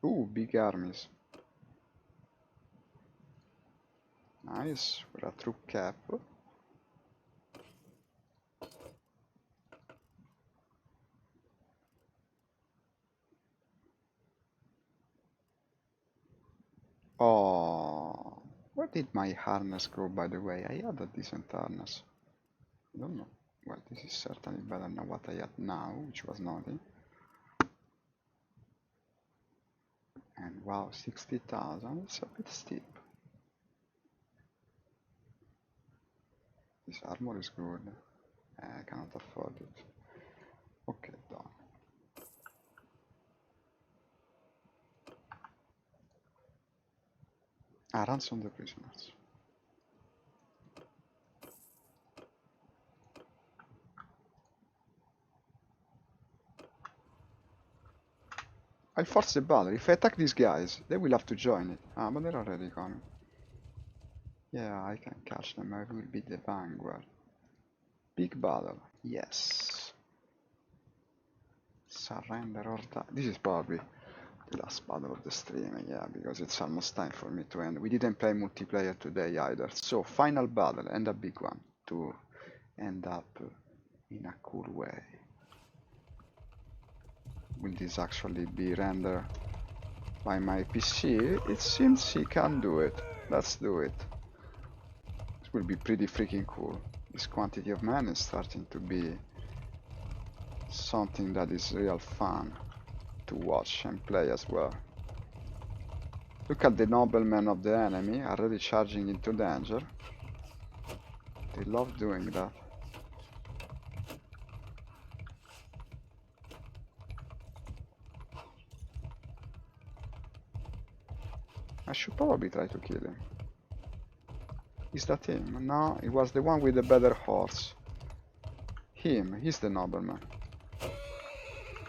Ooh, big armies. Nice, with a troop cap. Oh, where did my harness go, by the way? I had a decent harness. I don't know. Well, this is certainly better than what I had now, which was nothing. And wow, 60,000, it's a bit steep. This armor is good. I cannot afford it. Okay, done. Ah, ransom the prisoners. I'll force the battle. If I attack these guys, they will have to join it. Ah, but they're already coming. Yeah, I can catch them. I will be the vanguard. Big battle. Yes. Surrender or die. This is probably the last battle of the stream, yeah, because it's almost time for me to end. We didn't play multiplayer today either. So, final battle, and a big one, to end up in a cool way. Will this actually be rendered by my PC? It seems he can do it. Let's do it. It will be pretty freaking cool. This quantity of men is starting to be something that is real fun to watch and play as well. Look at the noblemen of the enemy already charging into danger. They love doing that. I should probably try to kill him. Is that him? No, it was the one with the better horse. Him, he's the nobleman.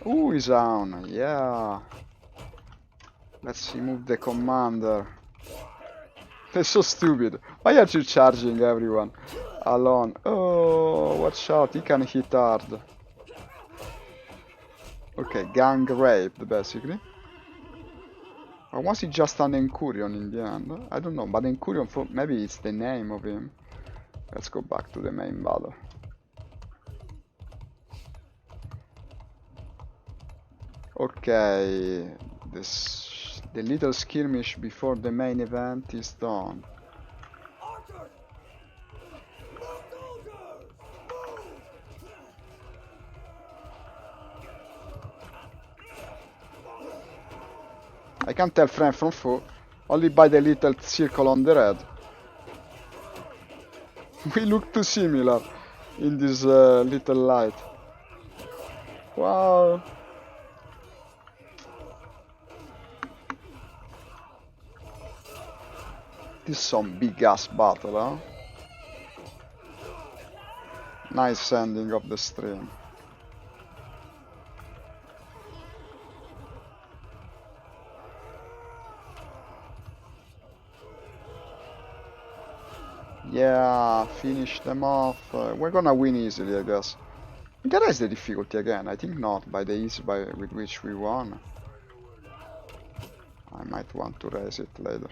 Ooh, he's down, yeah. Let's remove the commander. They're so stupid. Why are you charging everyone alone? Oh, watch out, he can hit hard. Okay, gang raped, basically. Or was he just an Encurion in the end? I don't know, but Encurion, maybe it's the name of him. Let's go back to the main battle. Okay, the little skirmish before the main event is done. Archers! More soldiers! Move! I can't tell friend from foe, only by the little circle on the red. We look too similar in this little light. Wow. This is some big ass battle, huh? Nice ending of the stream. Yeah, finish them off. We're gonna win easily, I guess. Did I raise the difficulty again? I think not, by the ease with which we won. I might want to raise it later.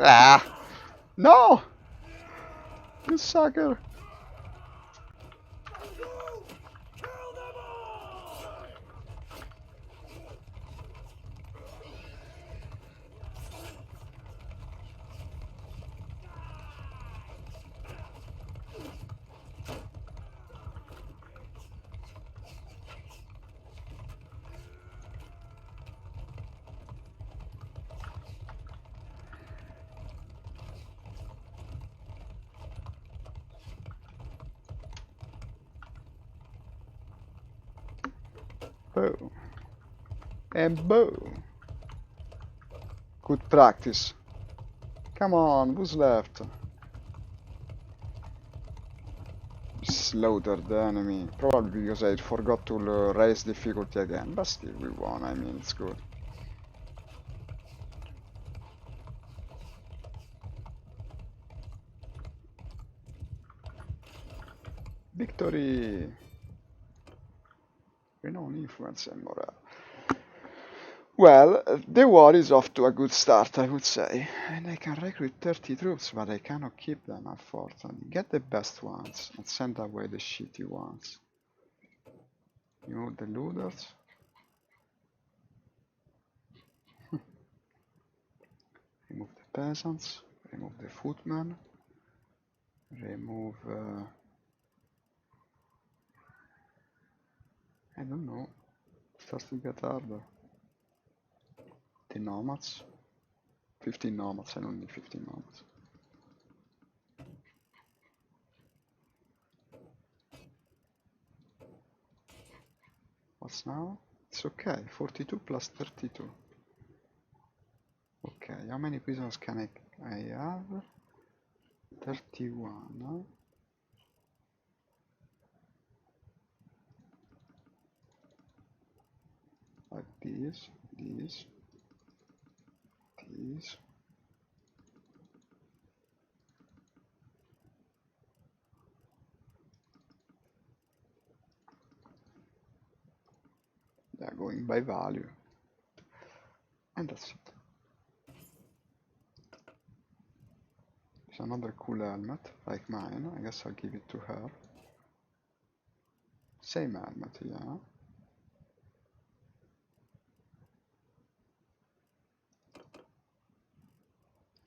Ah! No! You sucker! Kill them all! Boom. And boom. Good practice. Come on, who's left? Slaughtered the enemy. Probably because I forgot to raise difficulty again. But still, we won. I mean, it's good. Victory! Renown, influence, and morale. Well, the war is off to a good start, I would say. And I can recruit 30 troops, but I cannot keep them, unfortunately. Get the best ones and send away the shitty ones. Remove the looters. Remove the peasants. Remove the footmen. Remove... I don't know. Starts to get harder. The nomads. 15 nomads, I don't need 15 nomads. What's now? It's okay, 42 plus 32. Okay, how many prisoners can I have? 31, no? Like these. They are going by value. And that's it. There's another cool helmet, like mine. I guess I'll give it to her. Same helmet, yeah.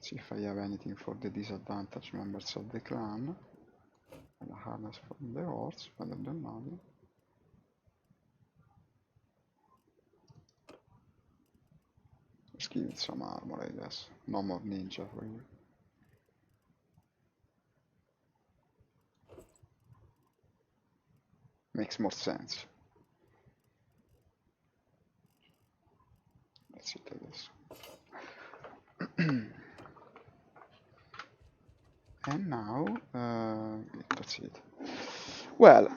See if I have anything for the disadvantaged members of the clan. And a harness from the horse, better than nothing. Let's give it some armor, I guess. No more ninja for you. Makes more sense. That's it, I guess. And now, that's it. Well,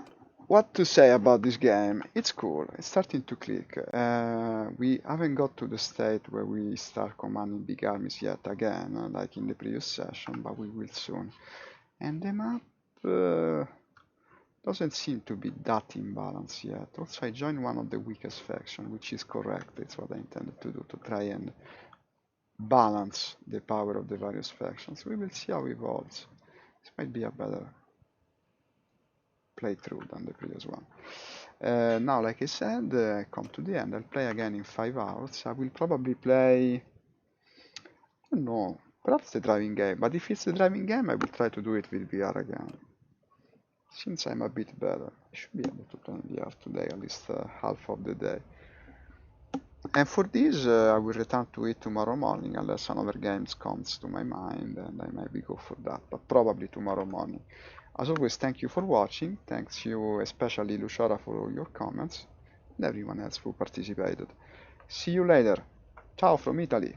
what to say about this game? It's cool. It's starting to click. We haven't got to the state where we start commanding big armies yet again, like in the previous session, but we will soon. And the map doesn't seem to be that imbalanced yet. Also, I joined one of the weakest factions, which is correct. It's what I intended to do, to try and balance the power of the various factions. We will see how it evolves. This might be a better playthrough than the previous one. Now, like I said, come to the end. I'll play again in 5 hours. I will probably play, I don't know, perhaps the driving game. But if it's the driving game, I will try to do it with VR again. Since I'm a bit better, I should be able to play in VR today, at least half of the day. And for this, I will return to it tomorrow morning, unless another game comes to my mind, and I maybe go for that, but probably tomorrow morning. As always, thank you for watching, thanks you especially Luciara for all your comments, and everyone else who participated. See you later. Ciao from Italy.